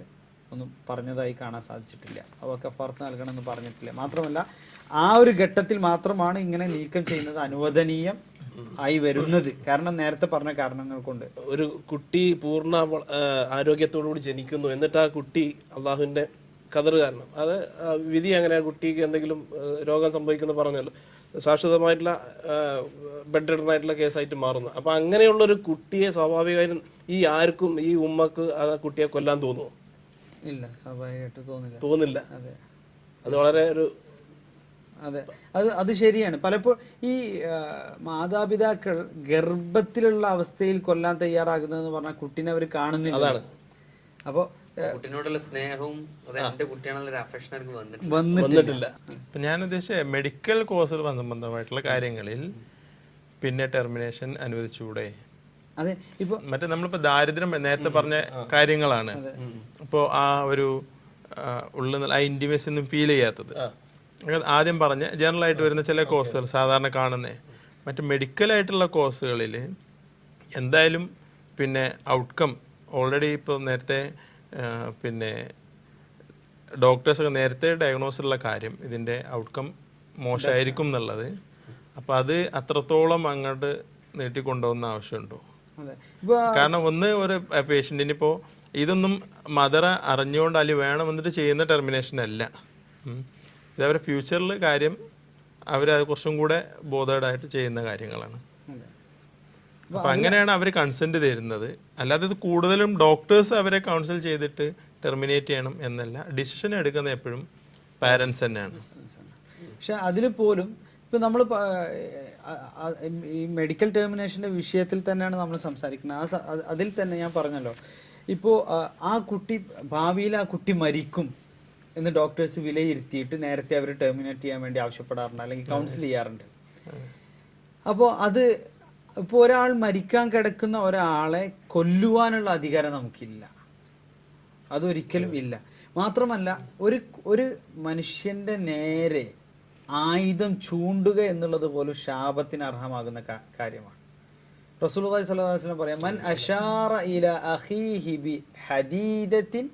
ഒന്നും പറഞ്ഞതായി കാണാൻ സാധിച്ചിട്ടില്ല. അവ കഫാറത്ത് നൽകണമെന്ന് പറഞ്ഞിട്ടില്ല. മാത്രമല്ല ആ ഒരു ഘട്ടത്തിൽ മാത്രമാണ് ഇങ്ങനെ നീക്കം ചെയ്യുന്നത് അനുവദനീയം ആയി വരുന്നത്. കാരണം നേരത്തെ പറഞ്ഞ കാരണങ്ങൾ കൊണ്ട് ഒരു കുട്ടി പൂർണ്ണ ആരോഗ്യത്തോടുകൂടി ജനിക്കുന്നു, എന്നിട്ട് ആ കുട്ടി അള്ളാഹുവിൻ്റെ ഖദർ കാരണം അത് വിധി അങ്ങനെ കുട്ടിക്ക് എന്തെങ്കിലും രോഗം സംഭവിക്കുന്നു പറഞ്ഞല്ലോ, ശാശ്വതമായിട്ടുള്ള ബെഡ് റിഡൻ ആയിട്ടുള്ള കേസായിട്ട് മാറുന്നു. അപ്പോൾ അങ്ങനെയുള്ളൊരു കുട്ടിയെ സ്വാഭാവികമായും ഈ ആർക്കും ഈ ഉമ്മക്ക് ആ കുട്ടിയെ കൊല്ലാൻ തോന്നുമോ? ഇല്ല, സ്വാഭാവികമായിട്ട് തോന്നില്ല. അതെ, അത് വളരെ ഒരു അതെ അത് ശരിയാണ്. പലപ്പോഴും ഈ മാതാപിതാക്കൾ ഗർഭത്തിലുള്ള അവസ്ഥയിൽ കൊല്ലാൻ തയ്യാറാകുന്നതെന്ന് പറഞ്ഞാൽ കുട്ടീനെ അവർ കാണുന്നില്ല. അതാണ്. അപ്പോൾ കുട്ടിനോടുള്ള സ്നേഹവും വന്നിട്ടില്ല. ഇപ്പം ഞാൻ ഉദ്ദേശിച്ച മെഡിക്കൽ കോഴ്സുകൾ സംബന്ധമായിട്ടുള്ള കാര്യങ്ങളിൽ പിന്നെ ടെർമിനേഷൻ അനുവദിച്ചുകൂടെ? അതെ, ഇപ്പൊ മറ്റേ നമ്മളിപ്പോ ദാരിദ്ര്യം നേരത്തെ പറഞ്ഞ കാര്യങ്ങളാണ്. ഇപ്പോൾ ആ ഒരു ഉള്ള ആ ഇന്റിമേസി ഒന്നും ഫീൽ ചെയ്യാത്തത്, ആദ്യം പറഞ്ഞ ജനറൽ ആയിട്ട് വരുന്ന ചില കോഴ്സുകൾ സാധാരണ കാണുന്നേ. മറ്റ് മെഡിക്കലായിട്ടുള്ള കോഴ്സുകളിൽ എന്തായാലും പിന്നെ ഔട്ട്കം ഓൾറെഡി ഇപ്പോൾ നേരത്തെ പിന്നെ ഡോക്ടേഴ്സൊക്കെ നേരത്തെ ഡയഗ്നോസ് ഉള്ള കാര്യം ഇതിൻ്റെ ഔട്ട്കം മോശമായിരിക്കും എന്നുള്ളത്. അപ്പോൾ അത് അത്രത്തോളം അങ്ങോട്ട് നീട്ടിക്കൊണ്ടുപോകുന്ന ആവശ്യമുണ്ടോ? കാരണം ഒന്ന് ഒരു പേഷ്യൻറ്റിനിപ്പോൾ ഇതൊന്നും മദർ അറിഞ്ഞുകൊണ്ട് അല്ലെങ്കിൽ വേണം എന്നിട്ട് ചെയ്യുന്ന ടെർമിനേഷൻ അല്ല. ഇതവരെ ഫ്യൂച്ചറിൽ കാര്യം അവരത് കുറച്ചും കൂടെ ബോധേഡായിട്ട് ചെയ്യുന്ന കാര്യങ്ങളാണ്. അപ്പം അങ്ങനെയാണ് അവർ കൺസെൻറ്റ് തരുന്നത്. അല്ലാതെ ഇത് കൂടുതലും ഡോക്ടേഴ്സ് അവരെ കൗൺസിൽ ചെയ്തിട്ട് ടെർമിനേറ്റ് ചെയ്യണം എന്നല്ല. ഡിസിഷൻ എടുക്കുന്ന എപ്പോഴും പാരൻസ് തന്നെയാണ്. പക്ഷെ അതിൽ പോലും ഇപ്പം നമ്മൾ ഈ മെഡിക്കൽ ടെർമിനേഷൻ്റെ വിഷയത്തിൽ തന്നെയാണ് നമ്മൾ സംസാരിക്കുന്നത്. അതിൽ തന്നെ ഞാൻ പറഞ്ഞല്ലോ, ഇപ്പോൾ ആ കുട്ടി ഭാവിയിൽ ആ കുട്ടി മരിക്കും എന്ന് ഡോക്ടേഴ്സ് വിലയിരുത്തിയിട്ട് നേരത്തെ അവർ ടെർമിനേറ്റ് ചെയ്യാൻ വേണ്ടി ആവശ്യപ്പെടാറുണ്ട്, അല്ലെങ്കിൽ കൗൺസിൽ ചെയ്യാറുണ്ട്. അപ്പോൾ അത് ഇപ്പോൾ ഒരാൾ മരിക്കാൻ കിടക്കുന്ന ഒരാളെ കൊല്ലുവാനുള്ള അധികാരം നമുക്കില്ല, അതൊരിക്കലും ഇല്ല. മാത്രമല്ല ഒരു മനുഷ്യൻ്റെ നേരെ ആയുധം ചൂണ്ടുക എന്നുള്ളത് പോലും ശാപത്തിന് അർഹമാകുന്ന കാര്യമാണ്. റസൂലുള്ളാഹി സ്വല്ലല്ലാഹു അലൈഹി വസല്ലം പറയാം, മൻ അശാറ ഇല അഖീഹി ബി ഹദീദത്തിൻ,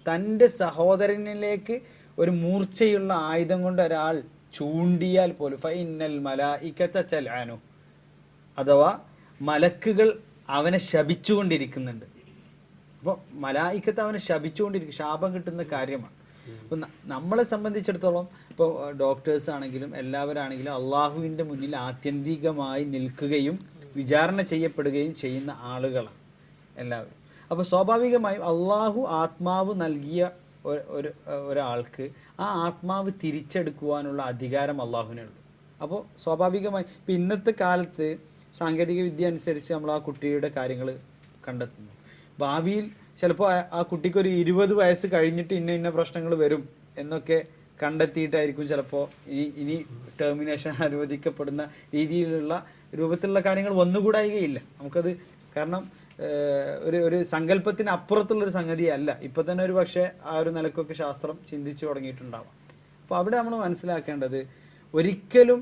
തൻ്റെ സഹോദരനിലേക്ക് ഒരു മൂർച്ചയുള്ള ആയുധം കൊണ്ട് ഒരാൾ ചൂണ്ടിയാൽ പോലും ഫഇന്നൽ മലായികത തൽഅനു, അഥവാ മലക്കുകൾ അവനെ ശപിച്ചുകൊണ്ടിരിക്കുന്നുണ്ട്. അപ്പോൾ മലായികത്ത് അവനെ ശപിച്ചുകൊണ്ടിരിക്കും, ശാപം കിട്ടുന്ന കാര്യമാണ്. അപ്പം നമ്മളെ സംബന്ധിച്ചിടത്തോളം ഇപ്പോൾ ഡോക്ടേഴ്സ് ആണെങ്കിലും എല്ലാവരാണെങ്കിലും അള്ളാഹുവിൻ്റെ മുന്നിൽ ആത്യന്തികമായി നിൽക്കുകയും വിചാരണ ചെയ്യപ്പെടുകയും ചെയ്യുന്ന ആളുകളാണ് എല്ലാവരും. അപ്പോൾ സ്വാഭാവികമായും അള്ളാഹു ആത്മാവ് നൽകിയ ഒരാൾക്ക് ആ ആത്മാവ് തിരിച്ചെടുക്കുവാനുള്ള അധികാരം അള്ളാഹുവിനുള്ളൂ. അപ്പോൾ സ്വാഭാവികമായി ഇപ്പം ഇന്നത്തെ കാലത്ത് സാങ്കേതിക വിദ്യ അനുസരിച്ച് നമ്മൾ ആ കുട്ടിയുടെ കാര്യങ്ങൾ കണ്ടെത്തുന്നു. ഭാവിയിൽ ചിലപ്പോൾ ആ കുട്ടിക്കൊരു 20 വയസ്സ് കഴിഞ്ഞിട്ട് ഇന്ന പ്രശ്നങ്ങൾ വരും എന്നൊക്കെ കണ്ടെത്തിയിട്ടായിരിക്കും ചിലപ്പോൾ ഇനി ടെർമിനേഷൻ അനുവദിക്കപ്പെടുന്ന രീതിയിലുള്ള രൂപത്തിലുള്ള കാര്യങ്ങൾ വന്നുകൂടായികയില്ല നമുക്കത്. കാരണം ഒരു സങ്കല്പത്തിന് അപ്പുറത്തുള്ളൊരു സംഗതിയല്ല. ഇപ്പം തന്നെ ഒരു പക്ഷേ ആ ഒരു നിലക്കൊക്കെ ശാസ്ത്രം ചിന്തിച്ചു തുടങ്ങിയിട്ടുണ്ടാവാം. അപ്പോൾ അവിടെ നമ്മൾ മനസ്സിലാക്കേണ്ടത്, ഒരിക്കലും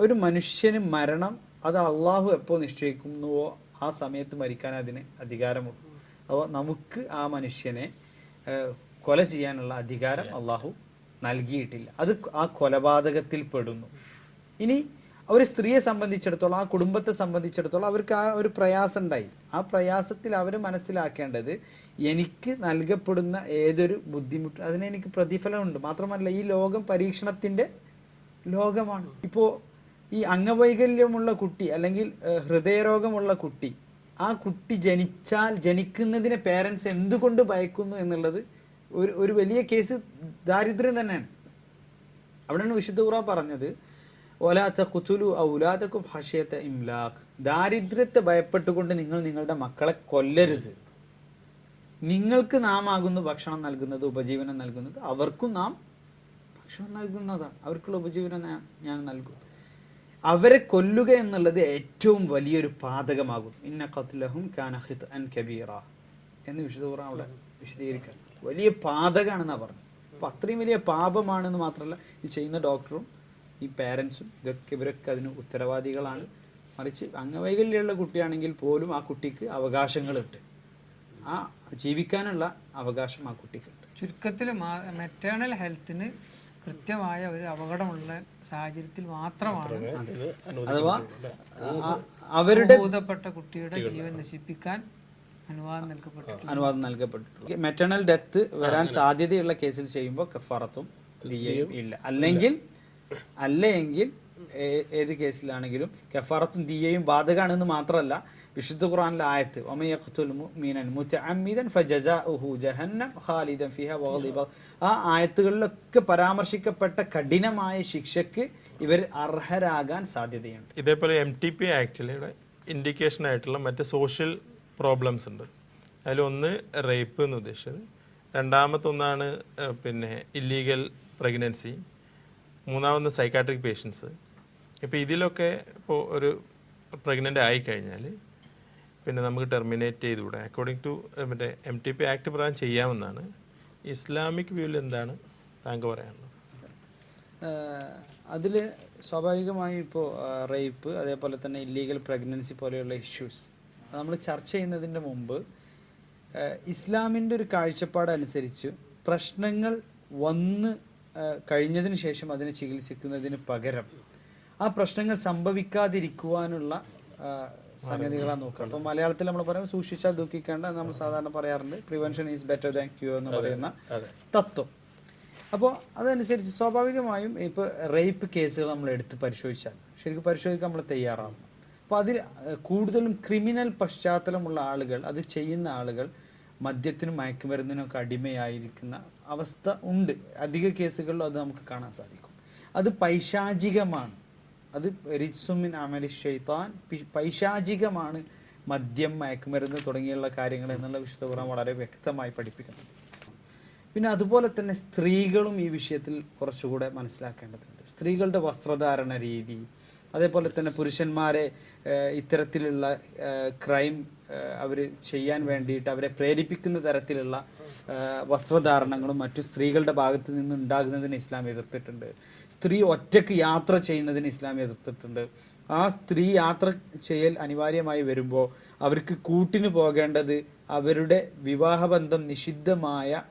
ഒരു മനുഷ്യന് മരണം അത് അള്ളാഹു എപ്പോൾ നിശ്ചയിക്കുന്നുവോ ആ സമയത്ത് മരിക്കാൻ അതിന് അധികാരമുള്ളൂ. അപ്പോൾ നമുക്ക് ആ മനുഷ്യനെ കൊല ചെയ്യാനുള്ള അധികാരം അള്ളാഹു നൽകിയിട്ടില്ല. അത് ആ കൊലപാതകത്തിൽ പെടുന്നു. ഇനി ഒരു സ്ത്രീയെ സംബന്ധിച്ചിടത്തോളം, ആ കുടുംബത്തെ സംബന്ധിച്ചിടത്തോളം അവർക്ക് ആ ഒരു പ്രയാസം ഉണ്ടായി. ആ പ്രയാസത്തിൽ അവർ മനസ്സിലാക്കേണ്ടത്, എനിക്ക് നൽകപ്പെടുന്ന ഏതൊരു ബുദ്ധിമുട്ട് അതിനെനിക്ക് പ്രതിഫലമുണ്ട്. മാത്രമല്ല ഈ ലോകം പരീക്ഷണത്തിൻ്റെ ലോകമാണ്. ഇപ്പോൾ ഈ അംഗവൈകല്യമുള്ള കുട്ടി അല്ലെങ്കിൽ ഹൃദയരോഗമുള്ള കുട്ടി, ആ കുട്ടി ജനിക്കുന്നതിനെ പേരൻസ് എന്തുകൊണ്ട് ഭയക്കുന്നു എന്നുള്ളത് ഒരു വലിയ കേസ് ദാരിദ്ര്യം തന്നെയാണ്. അവിടെയാണ് വിശുദ്ധ ഖുർആൻ പറഞ്ഞത്, വലാ തഖ്തുലു ഔലാദകും ഖശിയത ഇംലാഖ്, ദാരിദ്ര്യത്തെ ഭയപ്പെട്ടുകൊണ്ട് നിങ്ങൾ നിങ്ങളുടെ മക്കളെ കൊല്ലരുത്. നിങ്ങൾക്ക് നാം ആകുന്നു ഭക്ഷണം നൽകുന്നത്, ഉപജീവനം നൽകുന്നത്, അവർക്കും നാം ഭക്ഷണം നൽകുന്നതാണ്, അവർക്കുള്ള ഉപജീവനം ഞാൻ നൽകും. അവരെ കൊല്ലുക എന്നുള്ളത് ഏറ്റവും വലിയൊരു പാതകമാകും. ഇന്ന ഖത്ലഹും കാന ഖിത്അൻ കബീറ എന്ന് വിശുദ്ധ ഖുർആൻ അവിടെ വിശദീകരിക്കാൻ, വലിയ പാതകമാണെന്നാണ് പറഞ്ഞത്. അപ്പോൾ അത്രയും വലിയ പാപമാണെന്ന് മാത്രമല്ല, ഈ ചെയ്യുന്ന ഡോക്ടറും ഈ പാരൻസും ഇവരൊക്കെ അതിന് ഉത്തരവാദികളാണ്. മറിച്ച് അംഗവൈകല്യമുള്ള കുട്ടിയാണെങ്കിൽ പോലും ആ കുട്ടിക്ക് അവകാശങ്ങളുണ്ട്, ആ ജീവിക്കാനുള്ള അവകാശം ആ കുട്ടിക്കുണ്ട്. ചുരുക്കത്തിൽ മെറ്റേണൽ ഹെൽത്തിന് കൃത്യമായ ഒരു അപകടമുള്ള സാഹചര്യത്തിൽ മാത്രമാണ് അഥവാ അവരുടെ ഭൂതപ്പെട്ട കുട്ടിയുടെ ജീവൻ നശിപ്പിക്കാൻ അനുവാദം നൽകപ്പെട്ടു. മെറ്റേണൽ ഡെത്ത് വരാൻ സാധ്യതയുള്ള കേസിൽ ചെയ്യുമ്പോൾ കഫാറത്തും ദിയയും ഇല്ല. അല്ലെങ്കിൽ ഏത് കേസിലാണെങ്കിലും കഫാറത്തും ദിയയും ബാധകമാണെന്ന് മാത്രമല്ല, വിശുദ്ധ ഖുർആനിലെ ആയത്ത് ആ ആയത്തുകളിലൊക്കെ പരാമർശിക്കപ്പെട്ട കഠിനമായ ശിക്ഷയ്ക്ക് ഇവർ അർഹരാകാൻ സാധ്യതയുണ്ട്. ഇതേപോലെ MTP ആക്ടിൽ ഇൻഡിക്കേഷൻ ആയിട്ടുള്ള മറ്റ് സോഷ്യൽ പ്രോബ്ലംസ് ഉണ്ട്. അതിലൊന്ന് റേപ്പ് എന്ന് ഉദ്ദേശിച്ചത്, രണ്ടാമത്തെ ഒന്നാണ് പിന്നെ ഇല്ലീഗൽ പ്രഗ്നൻസി, മൂന്നാമത് സൈക്കാട്രിക് പേഷ്യൻസ്. ഇപ്പോൾ ഇതിലൊക്കെ ഇപ്പോൾ ഒരു പ്രഗ്നൻ്റ് ആയിക്കഴിഞ്ഞാൽ പിന്നെ നമുക്ക് ടെർമിനേറ്റ് ചെയ്തുകൂടെ. അക്കോർഡിംഗ് ടു മറ്റേ MTP ആക്ട് പ്രകാരം ചെയ്യാമെന്നാണ്. ഇസ്ലാമിക് വ്യൂവിൽ എന്താണ് താങ്കൾ പറയാനുള്ളത്? അതിൽ സ്വാഭാവികമായും ഇപ്പോൾ റേപ്പ്, അതേപോലെ തന്നെ ഇല്ലീഗൽ പ്രഗ്നൻസി പോലെയുള്ള ഇഷ്യൂസ് നമ്മൾ ചർച്ച ചെയ്യുന്നതിൻ്റെ മുമ്പ് ഇസ്ലാമിൻ്റെ ഒരു കാഴ്ചപ്പാടനുസരിച്ച് പ്രശ്നങ്ങൾ വന്ന് കഴിഞ്ഞതിന് ശേഷം അതിനെ ചികിത്സിക്കുന്നതിന് പകരം ആ പ്രശ്നങ്ങൾ സംഭവിക്കാതിരിക്കുവാനുള്ള സംഗതികളാണ് നോക്കുക. അപ്പോൾ മലയാളത്തിൽ നമ്മൾ പറയും സൂക്ഷിച്ചാൽ ദുഃഖിക്കേണ്ട, നമ്മൾ സാധാരണ പറയാറുണ്ട് prevention is better than cure എന്ന് പറയുന്ന തത്വം. അപ്പോൾ അതനുസരിച്ച് സ്വാഭാവികമായും ഇപ്പോൾ റേപ്പ് കേസുകൾ നമ്മൾ എടുത്ത് പരിശോധിച്ചാൽ ശരിക്കും പരിശോധിക്കാൻ നമ്മൾ തയ്യാറാവും. അപ്പോൾ അതിൽ കൂടുതലും ക്രിമിനൽ പശ്ചാത്തലമുള്ള ആളുകൾ, അത് ചെയ്യുന്ന ആളുകൾ മദ്യത്തിനും മയക്കുമരുന്നിനും ഒക്കെ അടിമയായിരിക്കുന്ന അവസ്ഥ ഉണ്ട്. അധിക കേസുകളിലും അത് നമുക്ക് കാണാൻ സാധിക്കും. അത് പൈശാചികമാണ്, അത് റിജ്സുമിൻ അമലി ശൈത്താൻ, പൈശാചികമാണ് മദ്യം, മയക്കുമരുന്ന് തുടങ്ങിയുള്ള കാര്യങ്ങൾ എന്നുള്ള വിശുദ്ധ ഖുർആൻ വളരെ വ്യക്തമായി പഠിപ്പിക്കുന്നുണ്ട്. പിന്നെ അതുപോലെ തന്നെ സ്ത്രീകളും ഈ വിഷയത്തിൽ കുറച്ചുകൂടെ മനസ്സിലാക്കേണ്ടതുണ്ട്. സ്ത്രീകളുടെ വസ്ത്രധാരണ രീതി, അതേപോലെ തന്നെ പുരുഷന്മാരെ ഇത്തരത്തിലുള്ള ക്രൈം അവർ ചെയ്യാൻ വേണ്ടിയിട്ട് അവരെ പ്രേരിപ്പിക്കുന്ന തരത്തിലുള്ള വസ്ത്രധാരണങ്ങളും മറ്റു സ്ത്രീകളുടെ ഭാഗത്ത് നിന്ന് ഉണ്ടാകുന്നതിന് ഇസ്ലാം എതിർത്തിട്ടുണ്ട്. സ്ത്രീ ഒറ്റയ്ക്ക് യാത്ര ചെയ്യുന്നതിന് ഇസ്ലാം എതിർത്തിട്ടുണ്ട്. ആ സ്ത്രീ യാത്ര ചെയ്യൽ അനിവാര്യമായി വരുമ്പോൾ അവർക്ക് കൂട്ടിന് പോകേണ്ടത് അവരുടെ വിവാഹബന്ധം നിഷിദ്ധമായ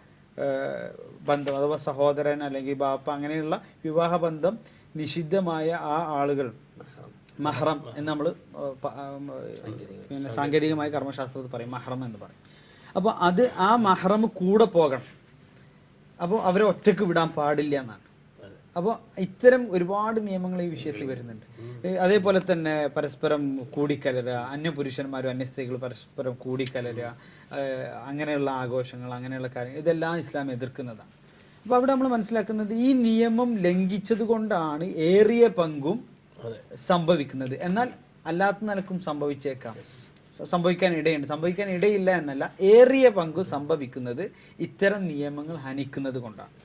ബന്ധം, അഥവാ സഹോദരൻ അല്ലെങ്കിൽ ബാപ്പ, അങ്ങനെയുള്ള വിവാഹബന്ധം നിഷിദ്ധമായ ആ ആളുകൾ, മഹ്റം എന്ന് നമ്മൾ പിന്നെ സാങ്കേതികമായ കർമ്മശാസ്ത്രത്തിൽ പറയും, മഹ്റം എന്ന് പറയും. അപ്പോൾ അത് ആ മഹ്റം കൂടെ പോകണം. അപ്പോൾ അവരെ ഒറ്റയ്ക്ക് വിടാൻ പാടില്ല എന്നാണ്. അപ്പോൾ ഇത്തരം ഒരുപാട് നിയമങ്ങൾ ഈ വിഷയത്തിൽ വരുന്നുണ്ട്. അതേപോലെ തന്നെ പരസ്പരം കൂടിക്കലരുക, അന്യപുരുഷന്മാരും അന്യ സ്ത്രീകൾ പരസ്പരം കൂടിക്കലരുക, അങ്ങനെയുള്ള ആഘോഷങ്ങൾ, അങ്ങനെയുള്ള കാര്യങ്ങൾ, ഇതെല്ലാം ഇസ്ലാം എതിർക്കുന്നതാണ്. അപ്പോൾ അവിടെ നമ്മൾ മനസ്സിലാക്കുന്നത് ഈ നിയമം ലംഘിച്ചത് കൊണ്ടാണ് ഏറിയ പങ്കും സംഭവിക്കുന്നത്. എന്നാൽ അല്ലാത്ത നിലക്കും സംഭവിച്ചേക്കാം, സംഭവിക്കാൻ ഇടയുണ്ട്. സംഭവിക്കാൻ ഇടയില്ല എന്നല്ല, ഏറിയ പങ്കു സംഭവിക്കുന്നത് ഇത്തരം നിയമങ്ങൾ ഹനിക്കുന്നത് കൊണ്ടാണ്.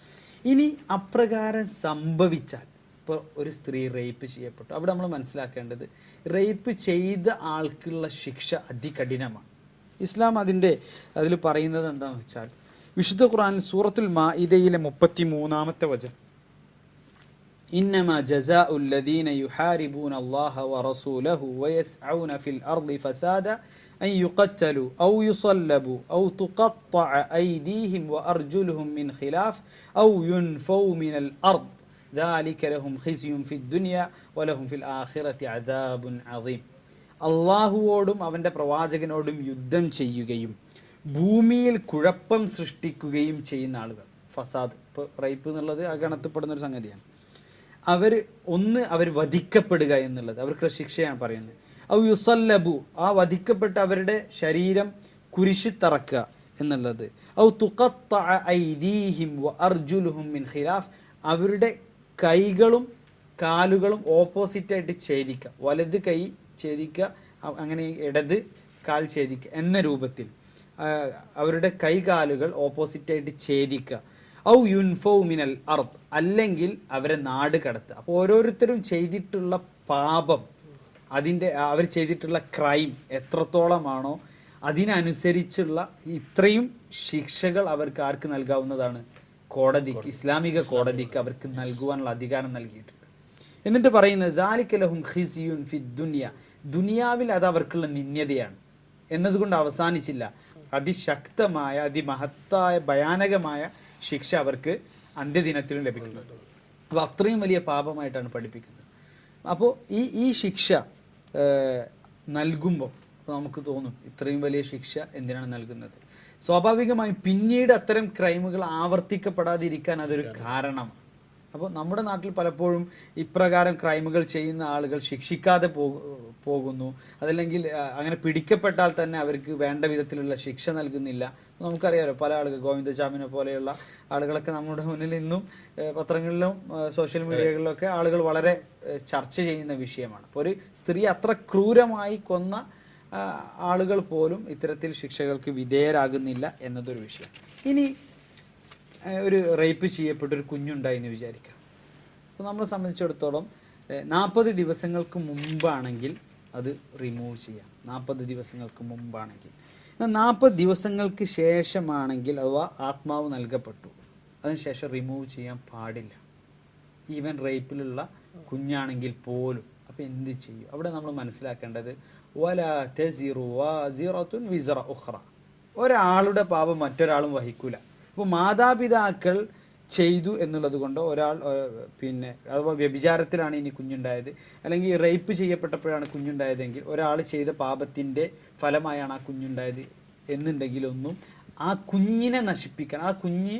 ഇനി അപ്രകാരം സംഭവിച്ചാൽ, ഇപ്പോൾ ഒരു സ്ത്രീ റേപ്പ് ചെയ്യപ്പെട്ടു, അവിടെ നമ്മൾ മനസ്സിലാക്കേണ്ടത് റേപ്പ് ചെയ്ത ആൾക്കുള്ള ശിക്ഷ അതികഠിനമാണ്. ഇസ്ലാം അതിൽ പറയുന്നത് എന്താണെന്ന് വെച്ചാൽ, വിശുദ്ധ ഖുർആനിൽ സൂറത്തുൽ മാഇദയിലെ 33-ാമത്തെ വചനം, ഇന്നമാ ജസാഉൽ ലദീന യുഹാരിബൂന അല്ലാഹ വറസൂലഹു വയസ്ഔന ഫിൽ അർളി ഫസാദ അൻ യുഖത്തലു ഔ യുസല്ലബു ഔ തുഖത്തഅ ഐദീഹിം വഅർജുലുഹും മിൻ ഖിലാഫ് ഔ യുൻഫൗ മിനൽ അർദ് ദാലിക ലഹും ഖിസ്യുൻ ഫിദ് ദുനിയ വലഹും ഫിൽ ആഖിറതി അദാബുൻ അദീം. അല്ലാഹുവോടും അവൻ്റെ പ്രവാചകനോടും യുദ്ധം ചെയ്യുകയും ഭൂമിയിൽ കുഴപ്പം സൃഷ്ടിക്കുകയും ചെയ്യുന്ന ആളുകൾ, ഫസാദ്, ഇപ്പോൾ റേപ്പ് എന്നുള്ളത് ആ ഗണത്തിൽപ്പെടുന്നൊരു സംഗതിയാണ്. അവർ വധിക്കപ്പെടുക എന്നുള്ളത് അവർക്കുള്ള ശിക്ഷയാണ് പറയുന്നത്. ഔ യുസല്ലബു, ആ വധിക്കപ്പെട്ട അവരുടെ ശരീരം കുരിശി തറക്കുക എന്നുള്ളത്. ഔ തുഖത്തഅ ഐദീഹിം വഅർജുലുഹും മിൻ ഖിലാഫ്, അവരുടെ കൈകളും കാലുകളും ഓപ്പോസിറ്റായിട്ട് ഛേദിക്കുക, വലത് കൈ ഛേദിക്കുക, അങ്ങനെ ഇടത് കാൽ ഛേദിക്കുക എന്ന രൂപത്തിൽ അവരുടെ കൈകാലുകൾ ഓപ്പോസിറ്റായിട്ട് ഛേദിക്കുക. ഔ യുൻഫൗ മിനൽ അർദ്, അല്ലെങ്കിൽ അവരെ നാട് കടത്തുക. അപ്പോൾ ഓരോരുത്തരും ചെയ്തിട്ടുള്ള പാപം, അവർ ചെയ്തിട്ടുള്ള ക്രൈം എത്രത്തോളമാണോ അതിനനുസരിച്ചുള്ള ഇത്രയും ശിക്ഷകൾ അവർക്ക് ആർക്ക് നൽകാവുന്നതാണ്? കോടതിക്ക്, ഇസ്ലാമിക കോടതിക്ക് അവർക്ക് നൽകുവാനുള്ള അധികാരം നൽകിയിട്ടുണ്ട്. എന്നിട്ട് പറയുന്നത് ദാലിക ലഹും ഖിസ്യുൻ ഫിദ് ദുനിയ, ദുനിയാവിൽ അത് അവർക്കുള്ള നിന്ദ്യതയാണ് എന്നതുകൊണ്ട് അവസാനിച്ചില്ല, അതിശക്തമായ അതിമഹത്തായ ഭയാനകമായ ശിക്ഷ അവർക്ക് അന്ത്യദിനത്തിലും ലഭിക്കുന്നുണ്ട്. അപ്പോൾ അത്രയും വലിയ പാപമായിട്ടാണ് പഠിപ്പിക്കുന്നത്. അപ്പോൾ ഈ ശിക്ഷ നൽകുമ്പോൾ നമുക്ക് തോന്നും ഇത്രയും വലിയ ശിക്ഷ എന്തിനാണ് നൽകുന്നത്? സ്വാഭാവികമായും പിന്നീട് അത്തരം ക്രൈമുകൾ ആവർത്തിക്കപ്പെടാതിരിക്കാൻ അതൊരു കാരണമാണ്. അപ്പോൾ നമ്മുടെ നാട്ടിൽ പലപ്പോഴും ഇപ്രകാരം ക്രൈമുകൾ ചെയ്യുന്ന ആളുകൾ ശിക്ഷിക്കാതെ പോകുന്നു, അതല്ലെങ്കിൽ അങ്ങനെ പിടിക്കപ്പെട്ടാൽ തന്നെ അവർക്ക് വേണ്ട വിധത്തിലുള്ള ശിക്ഷ നൽകുന്നില്ല. നമുക്കറിയാമല്ലോ, പല ആളുകൾ, ഗോവിന്ദചാമിനെ പോലെയുള്ള ആളുകളൊക്കെ നമ്മുടെ മുന്നിൽ ഇന്നും പത്രങ്ങളിലും സോഷ്യൽ മീഡിയകളിലൊക്കെ ആളുകൾ വളരെ ചർച്ച ചെയ്യുന്ന വിഷയമാണ്. അപ്പോൾ ഒരു സ്ത്രീ അത്ര ക്രൂരമായി കൊന്ന ആളുകൾ പോലും ഇത്തരത്തിൽ ശിക്ഷകൾക്ക് വിധേയരാകുന്നില്ല എന്നതൊരു വിഷയം. ഇനി ഒരു റേപ്പ് ചെയ്യപ്പെട്ടൊരു കുഞ്ഞുണ്ടായി എന്ന് വിചാരിക്കാം. അപ്പോൾ നമ്മളെ സംബന്ധിച്ചിടത്തോളം 40 ദിവസങ്ങൾക്ക് മുമ്പാണെങ്കിൽ അത് റിമൂവ് ചെയ്യാം. 40 ദിവസങ്ങൾക്ക് മുമ്പാണെങ്കിൽ. 40 ദിവസങ്ങൾക്ക് ശേഷമാണെങ്കിൽ, അഥവാ ആത്മാവ് നൽകപ്പെട്ടു, അതിനുശേഷം റിമൂവ് ചെയ്യാൻ പാടില്ല. ഈവൻ റേപ്പിലുള്ള കുഞ്ഞാണെങ്കിൽ പോലും. അപ്പോൾ എന്ത് ചെയ്യും? അവിടെ നമ്മൾ മനസ്സിലാക്കേണ്ടത് വലാ തസിറു വാസിറത്തുൻ വിസ്റ ഉഖ്റ, ഒരാളുടെ പാപം മറ്റൊരാളും വഹിക്കൂല. അപ്പോൾ മാതാപിതാക്കൾ ചെയ്തു എന്നുള്ളത് കൊണ്ട് ഒരാൾ പിന്നെ അഥവാ വ്യഭിചാരത്തിലാണ് ഇനി കുഞ്ഞുണ്ടായത്, അല്ലെങ്കിൽ റേപ്പ് ചെയ്യപ്പെട്ടപ്പോഴാണ് കുഞ്ഞുണ്ടായതെങ്കിൽ ഒരാൾ ചെയ്ത പാപത്തിൻ്റെ ഫലമായാണ് ആ കുഞ്ഞുണ്ടായത് എന്നുണ്ടെങ്കിലൊന്നും ആ കുഞ്ഞിനെ നശിപ്പിക്കാൻ, ആ കുഞ്ഞ്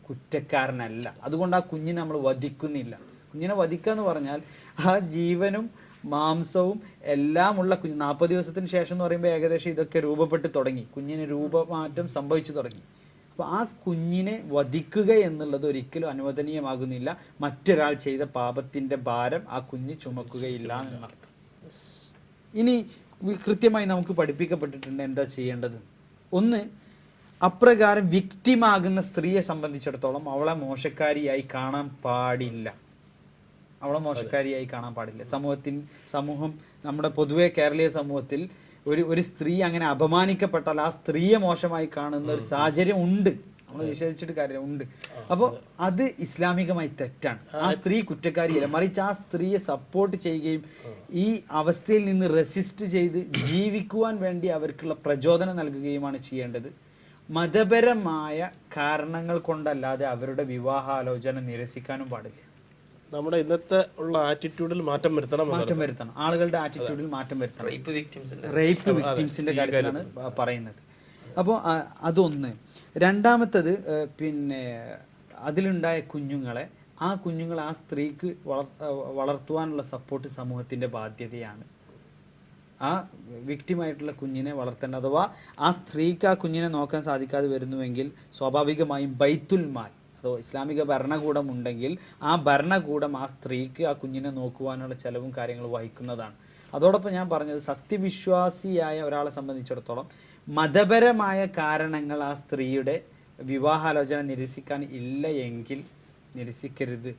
കുറ്റക്കാരനല്ല, അതുകൊണ്ട് ആ കുഞ്ഞിനെ നമ്മൾ വധിക്കുന്നില്ല. കുഞ്ഞിനെ വധിക്കുക എന്ന് പറഞ്ഞാൽ ആ ജീവനും മാംസവും എല്ലാമുള്ള കുഞ്ഞ് 40 ദിവസത്തിന് ശേഷം എന്ന് പറയുമ്പോൾ ഏകദേശം ഇതൊക്കെ രൂപപ്പെട്ട് തുടങ്ങി, കുഞ്ഞിന് രൂപമാറ്റം സംഭവിച്ചു തുടങ്ങി. അപ്പോൾ ആ കുഞ്ഞിനെ വധിക്കുക എന്നുള്ളത് ഒരിക്കലും അനുവദനീയമാകുന്നില്ല. മറ്റൊരാൾ ചെയ്ത പാപത്തിൻ്റെ ഭാരം ആ കുഞ്ഞ് ചുമക്കുകയില്ല എന്നർത്ഥം. ഇനി കൃത്യമായി നമുക്ക് പഠിപ്പിക്കപ്പെട്ടിട്ടുണ്ട് എന്താ ചെയ്യേണ്ടത്. ഒന്ന്, അപ്രകാരം വിക്റ്റിമാകുന്ന സ്ത്രീയെ സംബന്ധിച്ചിടത്തോളം അവളെ മോശക്കാരിയായി കാണാൻ പാടില്ല. അവളെ മോശക്കാരിയായി കാണാൻ പാടില്ല. സമൂഹം നമ്മുടെ പൊതുവെ കേരളീയ സമൂഹത്തിൽ ഒരു സ്ത്രീ അങ്ങനെ അപമാനിക്കപ്പെട്ടാൽ ആ സ്ത്രീയെ മോശമായി കാണുന്ന ഒരു സാഹചര്യം ഉണ്ട്. നമ്മൾ നിഷേധിച്ചിട്ട് കാര്യം ഉണ്ട്. അപ്പോൾ അത് ഇസ്ലാമികമായി തെറ്റാണ്. ആ സ്ത്രീ കുറ്റക്കാരിയല്ല, മറിച്ച് ആ സ്ത്രീയെ സപ്പോർട്ട് ചെയ്യുകയും ഈ അവസ്ഥയിൽ നിന്ന് റെസിസ്റ്റ് ചെയ്ത് ജീവിക്കുവാൻ വേണ്ടി അവർക്കുള്ള പ്രചോദനം നൽകുകയുമാണ് ചെയ്യേണ്ടത്. മതപരമായ കാരണങ്ങൾ കൊണ്ടല്ലാതെ അവരുടെ വിവാഹാലോചന നിരസിക്കാനും പാടില്ല. നമ്മുടെ ഇന്നത്തെ ഉള്ള ആറ്റിറ്റ്യൂഡിൽ മാറ്റം വരുത്തണം. ആളുകളുടെ ആറ്റിറ്റ്യൂഡിൽ മാറ്റം വരുത്തണം. റേപ്പ് വിക്ടിംസിന്റെ കാര്യത്തിലാണ് പറയുന്നത്. അപ്പോൾ അതൊന്ന്. രണ്ടാമത്തത്, പിന്നെ അതിലുണ്ടായ കുഞ്ഞുങ്ങളെ ആ സ്ത്രീക്ക് വളർത്തുവാനുള്ള സപ്പോർട്ട് സമൂഹത്തിന്റെ ബാധ്യതയാണ്. ആ വിക്ടിമായിട്ടുള്ള കുഞ്ഞിനെ വളർത്തേണ്ട, അഥവാ ആ സ്ത്രീക്ക് ആ കുഞ്ഞിനെ നോക്കാൻ സാധിക്കാതെ വരുന്നുവെങ്കിൽ സ്വാഭാവികമായും ബൈത്തുൽ മാൽ അഥവാ ഇസ്ലാമിക ഭരണകൂടം ഉണ്ടെങ്കിൽ ആ ഭരണകൂടം ആ സ്ത്രീക്ക് ആ കുഞ്ഞിനെ നോക്കുവാനുള്ള ചെലവും കാര്യങ്ങളും വഹിക്കുന്നതാണ്. അതോടൊപ്പം ഞാൻ പറഞ്ഞത്, സത്യവിശ്വാസിയായ ഒരാളെ സംബന്ധിച്ചിടത്തോളം മതപരമായ കാരണങ്ങൾ ആ സ്ത്രീയുടെ വിവാഹാലോചന നിരസിക്കാൻ ഇല്ല എങ്കിൽ നിരസിക്കരുത്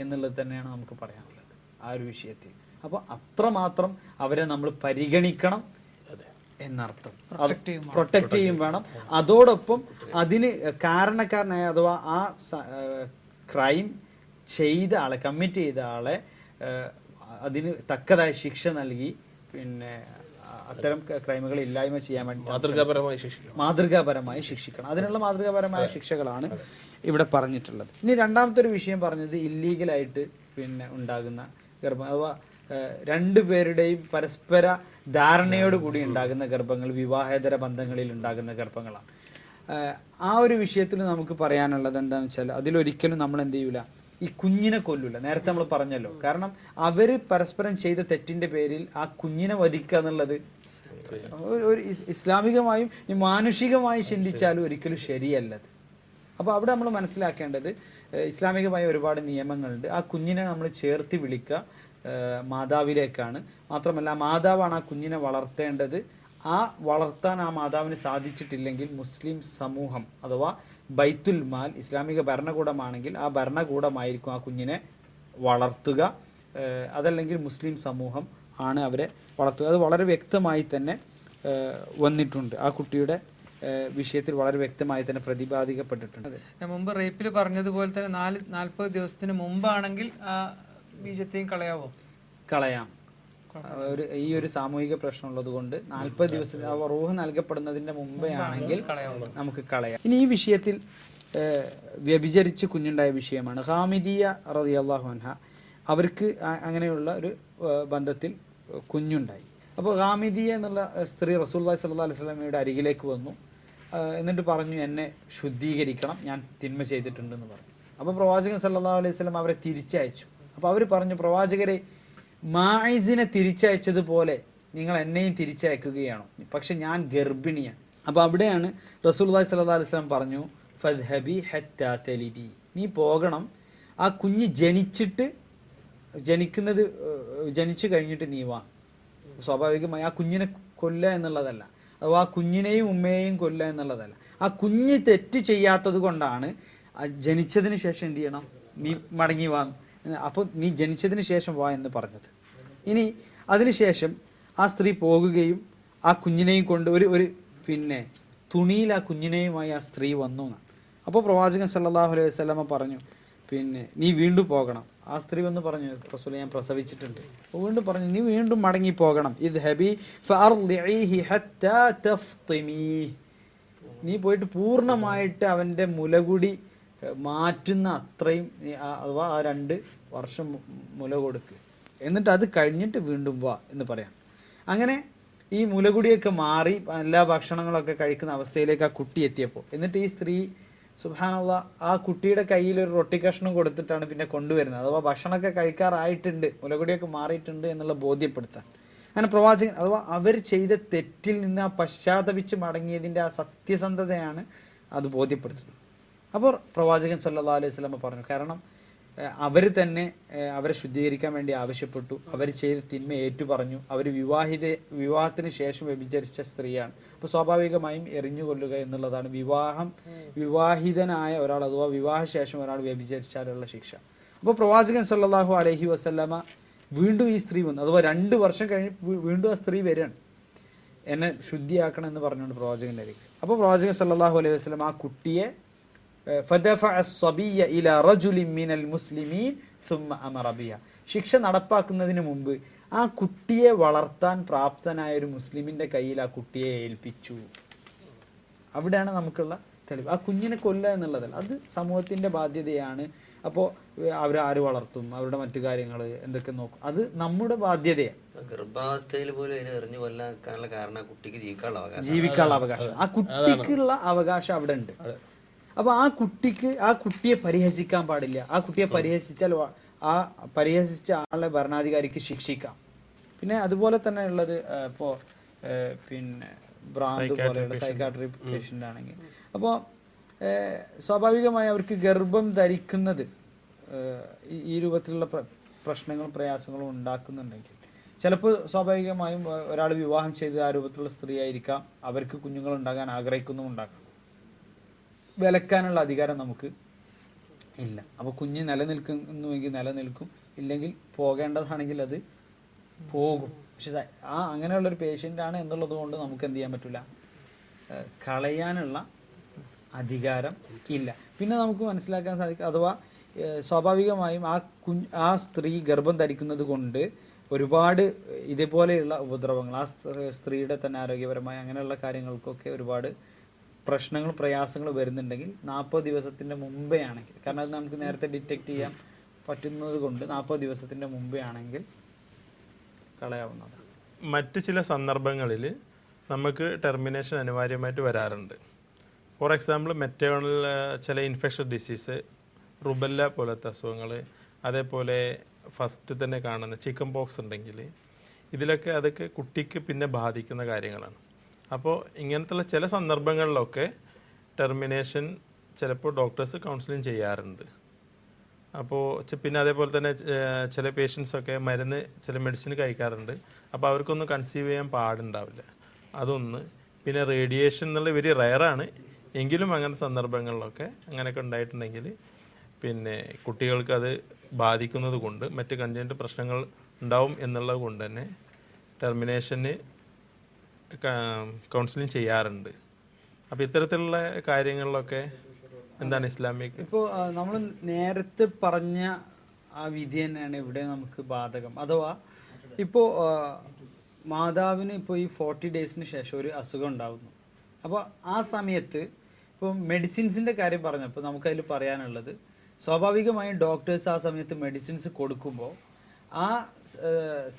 എന്നുള്ളത് തന്നെയാണ് നമുക്ക് പറയാനുള്ളത് ആ ഒരു വിഷയത്തിൽ. അപ്പോൾ അത്രമാത്രം അവരെ നമ്മൾ പരിഗണിക്കണം എന്നർത്ഥം. പ്രൊട്ടക്റ്റ് ചെയ്യും വേണം. അതോടൊപ്പം അതിന് കാരണക്കാരനായ അഥവാ ആ ക്രൈം ചെയ്ത ആളെ, കമ്മിറ്റ് ചെയ്ത ആളെ അതിന് തക്കതായ ശിക്ഷ നൽകി പിന്നെ അത്തരം ക്രൈമുകൾ ഇല്ലായ്മ ചെയ്യാൻ വേണ്ടി മാതൃകാപരമായി ശിക്ഷിക്കണം. അതിനുള്ള മാതൃകാപരമായ ശിക്ഷകളാണ് ഇവിടെ പറഞ്ഞിട്ടുള്ളത്. ഇനി രണ്ടാമത്തെ ഒരു വിഷയം പറഞ്ഞത് ഇല്ലീഗലായിട്ട് പിന്നെ ഉണ്ടാകുന്ന ഗർഭം, അഥവാ രണ്ടുപേരുടെയും പരസ്പര ധാരണയോടുകൂടി ഉണ്ടാകുന്ന ഗർഭങ്ങൾ, വിവാഹേതര ബന്ധങ്ങളിൽ ഉണ്ടാകുന്ന ഗർഭങ്ങളാണ്. ആ ഒരു വിഷയത്തിൽ നമുക്ക് പറയാനുള്ളത് എന്താണെന്ന് വെച്ചാൽ, അതിലൊരിക്കലും നമ്മൾ എന്ത് ചെയ്യൂല, ഈ കുഞ്ഞിനെ കൊല്ലൂല. നേരത്തെ നമ്മൾ പറഞ്ഞല്ലോ, കാരണം അവർ പരസ്പരം ചെയ്ത തെറ്റിന്റെ പേരിൽ ആ കുഞ്ഞിനെ വധിക്കുക എന്നുള്ളത് ഒരു ഇസ്ലാമികമായും മാനുഷികമായും ചിന്തിച്ചാലും ഒരിക്കലും ശരിയല്ലത്. അപ്പോൾ അവിടെ നമ്മൾ മനസ്സിലാക്കേണ്ടത്, ഇസ്ലാമികമായ ഒരുപാട് നിയമങ്ങളുണ്ട്. ആ കുഞ്ഞിനെ നമ്മൾ ചേർത്ത് വിളിക്കുക മാതാവിലേക്കാണ്. മാത്രമല്ല മാതാവാണ് ആ കുഞ്ഞിനെ വളർത്തേണ്ടത്. ആ വളർത്താൻ ആ മാതാവിന് സാധിച്ചിട്ടില്ലെങ്കിൽ മുസ്ലിം സമൂഹം അഥവാ ബൈത്തുൽ മാൽ ഇസ്ലാമിക ഭരണകൂടമാണെങ്കിൽ ആ ഭരണകൂടമായിരിക്കും ആ കുഞ്ഞിനെ വളർത്തുക. അതല്ലെങ്കിൽ മുസ്ലിം സമൂഹം ആണ് അവരെ വളർത്തുക. അത് വളരെ വ്യക്തമായി തന്നെ വന്നിട്ടുണ്ട്. ആ കുട്ടിയുടെ വിഷയത്തിൽ വളരെ വ്യക്തമായി തന്നെ പ്രതിപാദിക്കപ്പെട്ടിട്ടുണ്ട്. മുമ്പ് റേപ്പിൽ പറഞ്ഞതുപോലെ തന്നെ 40 ദിവസത്തിന് മുമ്പാണെങ്കിൽ ആ ബീജത്തെയും കളയാം. ഈ ഒരു സാമൂഹിക പ്രശ്നം ഉള്ളത് കൊണ്ട് 40 ദിവസം റൂഹ് നൽകപ്പെടുന്നതിന്റെ മുമ്പേ ആണെങ്കിൽ നമുക്ക് കളയാം. ഇനി ഈ വിഷയത്തിൽ വ്യഭിചരിച്ച് കുഞ്ഞുണ്ടായ വിഷയമാണ്. ഹാമിദിയ റളിയല്ലാഹു അൻഹ, അവർക്ക് അങ്ങനെയുള്ള ഒരു ബന്ധത്തിൽ കുഞ്ഞുണ്ടായി. അപ്പോൾ ഹാമിദിയ എന്നുള്ള സ്ത്രീ റസൂലുള്ളാഹി സ്വല്ലല്ലാഹു അലൈഹി വസല്ലമയുടെ അരികിലേക്ക് വന്നു. എന്നിട്ട് പറഞ്ഞു, എന്നെ ശുദ്ധീകരിക്കണം, ഞാൻ തിന്മ ചെയ്തിട്ടുണ്ടെന്ന് പറഞ്ഞു. അപ്പോൾ പ്രവാചകൻ സല്ലല്ലാഹു അലൈഹി വസല്ലം അവരെ തിരിച്ചയച്ചു. അപ്പോൾ അവർ പറഞ്ഞു, പ്രവാചകരെ, മായിസിനെ തിരിച്ചയച്ചതുപോലെ നിങ്ങൾ എന്നെയും തിരിച്ചയക്കുകയാണോ? പക്ഷെ ഞാൻ ഗർഭിണിയാണ്. അപ്പോൾ അവിടെയാണ് റസൂലുള്ളാഹി സ്വല്ലല്ലാഹു അലൈഹി വസല്ലം പറഞ്ഞു, ഫദ്ഹബി ഹത്താ തലിദി, നീ പോകണം, ആ കുഞ്ഞ് ജനിച്ചു കഴിഞ്ഞിട്ട് നീ വാ. സ്വാഭാവികമായി ആ കുഞ്ഞിനെ കൊല്ലുക എന്നുള്ളതല്ല, അഥവാ ആ കുഞ്ഞിനെയും ഉമ്മയെയും കൊല്ലുക എന്നുള്ളതല്ല. ആ കുഞ്ഞ് തെറ്റ് ചെയ്യാത്തത് കൊണ്ടാണ് ജനിച്ചതിന് ശേഷം എന്ത് ചെയ്യണം, നീ മടങ്ങി വാ, അപ്പോൾ നീ ജനിച്ചതിന് ശേഷം വാ എന്ന് പറഞ്ഞത്. ഇനി അതിനുശേഷം ആ സ്ത്രീ പോകുകയും ആ കുഞ്ഞിനെയും കൊണ്ട് ഒരു പിന്നെ തുണിയിൽ ആ കുഞ്ഞിനെയുമായി ആ സ്ത്രീ വന്നു. അപ്പോൾ പ്രവാചകൻ സല്ലല്ലാഹു അലൈഹി വസല്ലമ പറഞ്ഞു, പിന്നെ നീ വീണ്ടും പോകണം, ആ സ്ത്രീ വന്ന് പറഞ്ഞു, റസൂൽ ഞാൻ പ്രസവിച്ചിട്ടുണ്ട്. അപ്പോൾ വീണ്ടും പറഞ്ഞു, നീ വീണ്ടും മടങ്ങി പോകണം. ഇദ്ഹബി ഫഅർദിഇഹി ഹത്താ തഫ്തിമി, നീ പോയിട്ട് പൂർണ്ണമായിട്ട് അവൻ്റെ മുലകുടി മാറ്റുന്ന അത്രയും അഥവാ ആ 2 വർഷം മുല കൊടുക്ക്, എന്നിട്ട് അത് കഴിഞ്ഞിട്ട് വീണ്ടും വാ എന്ന് പറയാം. അങ്ങനെ ഈ മുലകുടിയൊക്കെ മാറി എല്ലാ ഭക്ഷണങ്ങളൊക്കെ കഴിക്കുന്ന അവസ്ഥയിലേക്ക് ആ കുട്ടി എത്തിയപ്പോൾ, എന്നിട്ട് ഈ സ്ത്രീ സുബ്ഹാനല്ലാഹ് ആ കുട്ടിയുടെ കയ്യിൽ ഒരു റൊട്ടി കഷ്ണം കൊടുത്തിട്ടാണ് പിന്നെ കൊണ്ടുവരുന്നത്. അഥവാ ഭക്ഷണമൊക്കെ കഴിക്കാറായിട്ടുണ്ട്, മുലകുടിയൊക്കെ മാറിയിട്ടുണ്ട് എന്നുള്ള ബോധ്യപ്പെടുത്താൻ. അങ്ങനെ പ്രവാചകൻ അഥവാ അവർ ചെയ്ത തെറ്റിൽ നിന്ന് ആ പശ്ചാത്തപിച്ച് മടങ്ങിയതിൻ്റെ ആ സത്യസന്ധതയാണ് അത് ബോധ്യപ്പെടുത്തുന്നത്. അപ്പോൾ പ്രവാചകൻ സല്ലല്ലാഹു അലൈഹി വസല്ലം പറഞ്ഞു, കാരണം അവർ തന്നെ അവരെ ശുദ്ധീകരിക്കാൻ വേണ്ടി ആവശ്യപ്പെട്ടു, അവർ ചെയ്ത തിന്മ ഏറ്റു പറഞ്ഞു, അവർ വിവാഹത്തിന് ശേഷം വ്യഭിചരിച്ച സ്ത്രീയാണ്. അപ്പോൾ സ്വാഭാവികമായും എറിഞ്ഞു കൊല്ലുക എന്നുള്ളതാണ് വിവാഹിതനായ ഒരാൾ അഥവാ വിവാഹശേഷം ഒരാൾ വ്യഭിചരിച്ചാലുള്ള ശിക്ഷ. അപ്പോൾ പ്രവാചകൻ സല്ലല്ലാഹു അലൈഹി വസല്ലമ വീണ്ടും ഈ സ്ത്രീ വന്നു, അഥവാ 2 വർഷം കഴിഞ്ഞ് വീണ്ടും ആ സ്ത്രീ വരികയാണ്, എന്നെ ശുദ്ധിയാക്കണം എന്ന് പറഞ്ഞുകൊണ്ട് പ്രവാചകൻ്റെ അരികെ. അപ്പോൾ പ്രവാചകൻ സല്ലല്ലാഹു അലൈഹി വസല്ലം ആ കുട്ടിയെ ശിക്ഷ നടപ്പാക്കുന്നതിന് മുമ്പ് ആ കുട്ടിയെ വളർത്താൻ പ്രാപ്തനായ ഒരു മുസ്ലിമിന്റെ കയ്യിൽ ആ കുട്ടിയെ ഏൽപ്പിച്ചു. അവിടെയാണ് നമുക്കുള്ള തെളിവ്. ആ കുഞ്ഞിനെ കൊല്ലുക എന്നുള്ളതല്ല, അത് സമൂഹത്തിന്റെ ബാധ്യതയാണ്. അപ്പോൾ അവരാര് വളർത്തും, അവരുടെ മറ്റു കാര്യങ്ങൾ എന്തൊക്കെ നോക്കും, അത് നമ്മുടെ ബാധ്യതയാണ്. ഗർഭാവസ്ഥയിൽ പോലും അതിനെ എറിഞ്ഞു കൊല്ലാനുള്ള കാരണം കുട്ടിക്ക് ജീവിക്കാനുള്ള അവകാശം, ആ കുട്ടിക്കുള്ള അവകാശം അവിടെ ഉണ്ട്. അപ്പോൾ ആ കുട്ടിയെ പരിഹസിക്കാൻ പാടില്ല. ആ കുട്ടിയെ പരിഹസിച്ചാൽ ആ പരിഹസിച്ച ആളെ ഭരണാധികാരിക്ക് ശിക്ഷിക്കാം. പിന്നെ അതുപോലെ തന്നെ ഉള്ളത് ഇപ്പോൾ പിന്നെ ഭ്രാന്ത് പോലെയുള്ള സൈക്കാട്രി പേഷ്യൻ്റ് ആണെങ്കിൽ, അപ്പോൾ സ്വാഭാവികമായി അവർക്ക് ഗർഭം ധരിക്കുന്നത് ഈ രൂപത്തിലുള്ള പ്രശ്നങ്ങളും പ്രയാസങ്ങളും ഉണ്ടാക്കുന്നുണ്ടെങ്കിൽ ചിലപ്പോൾ സ്വാഭാവികമായും ഒരാൾ വിവാഹം ചെയ്ത് ആ രൂപത്തിലുള്ള സ്ത്രീ ആയിരിക്കാം, അവർക്ക് കുഞ്ഞുങ്ങൾ ഉണ്ടാകാൻ ആഗ്രഹിക്കുന്നുമുണ്ടാക്കാം. വിലക്കാനുള്ള അധികാരം നമുക്ക് ഇല്ല. അപ്പോൾ കുഞ്ഞ് നിലനിൽക്കുന്നുവെങ്കിൽ നിലനിൽക്കും, ഇല്ലെങ്കിൽ പോകേണ്ടതാണെങ്കിൽ അത് പോകും. പക്ഷെ അങ്ങനെയുള്ളൊരു പേഷ്യൻ്റാണ് എന്നുള്ളത് കൊണ്ട് നമുക്ക് എന്ത് ചെയ്യാൻ പറ്റില്ല, കളയാനുള്ള അധികാരം ഇല്ല. പിന്നെ നമുക്ക് മനസ്സിലാക്കാൻ സാധിക്കും, അഥവാ സ്വാഭാവികമായും ആ സ്ത്രീ ഗർഭം ധരിക്കുന്നത് കൊണ്ട് ഒരുപാട് ഇതേപോലെയുള്ള ഉപദ്രവങ്ങൾ, ആ സ്ത്രീയുടെ തന്നെ ആരോഗ്യപരമായ അങ്ങനെയുള്ള കാര്യങ്ങൾക്കൊക്കെ ഒരുപാട് പ്രശ്നങ്ങൾ പ്രയാസങ്ങൾ വരുന്നുണ്ടെങ്കിൽ 40 ദിവസത്തിൻ്റെ മുമ്പേ ആണെങ്കിൽ, കാരണം അത് നമുക്ക് നേരത്തെ ഡിറ്റക്റ്റ് ചെയ്യാൻ പറ്റുന്നത് കൊണ്ട് 40 ദിവസത്തിൻ്റെ മുമ്പേ ആണെങ്കിൽ കളയാവുന്നതാണ്. മറ്റ് ചില സന്ദർഭങ്ങളിൽ നമുക്ക് ടെർമിനേഷൻ അനിവാര്യമായിട്ട് വരാറുണ്ട്. ഫോർ എക്സാമ്പിൾ മെറ്റേണൽ ചില ഇൻഫെക്ഷ്യസ് ഡിസീസ്, റുബല്ല പോലത്തെ അസുഖങ്ങൾ, അതേപോലെ ഫസ്റ്റ് തന്നെ കാണുന്ന ചിക്കൻ പോക്സ് ഉണ്ടെങ്കിൽ ഇതിലൊക്കെ അതൊക്കെ കുട്ടിക്ക് പിന്നെ ബാധിക്കുന്ന കാര്യങ്ങളാണ്. അപ്പോൾ ഇങ്ങനത്തുള്ള ചില സന്ദർഭങ്ങളിലൊക്കെ ടെർമിനേഷൻ ചിലപ്പോൾ ഡോക്ടേഴ്സ് കൗൺസിലിംഗ് ചെയ്യാറുണ്ട്. അപ്പോൾ പിന്നെ അതേപോലെ തന്നെ ചില പേഷ്യൻസൊക്കെ ചില മെഡിസിൻ കഴിക്കാറുണ്ട്. അപ്പോൾ അവർക്കൊന്നും കൺസീവ് ചെയ്യാൻ പാടുണ്ടാവില്ല, അതൊന്ന്. പിന്നെ റേഡിയേഷൻ എന്നുള്ള വെരി റയറാണ്, എങ്കിലും അങ്ങനത്തെ സന്ദർഭങ്ങളിലൊക്കെ അങ്ങനെയൊക്കെ ഉണ്ടായിട്ടുണ്ടെങ്കിൽ പിന്നെ കുട്ടികൾക്ക് അത് ബാധിക്കുന്നത് കൊണ്ട് മറ്റ് കൺജനൻ്റ് പ്രശ്നങ്ങൾ ഉണ്ടാവും എന്നുള്ളത് കൊണ്ട് തന്നെ ടെർമിനേഷന് കൗൺസിലിംഗ് ചെയ്യാറുണ്ട്. അപ്പോൾ ഇത്തരത്തിലുള്ള കാര്യങ്ങളിലൊക്കെ എന്താണ് ഇസ്ലാമിക്? ഇപ്പോൾ നമ്മൾ നേരത്തെ പറഞ്ഞ ആ വിധി തന്നെയാണ് ഇവിടെ നമുക്ക് ബാധകം. അഥവാ ഇപ്പോൾ മാതാവിന് ഇപ്പോൾ ഈ 40 ഡേയ്സിന് ശേഷം ഒരു അസുഖം ഉണ്ടാകുന്നു. അപ്പോൾ ആ സമയത്ത് ഇപ്പോൾ മെഡിസിൻസിൻ്റെ കാര്യം പറഞ്ഞപ്പോൾ നമുക്കതിൽ പറയാനുള്ളത്, സ്വാഭാവികമായും ഡോക്ടേഴ്സ് ആ സമയത്ത് മെഡിസിൻസ് കൊടുക്കുമ്പോൾ ആ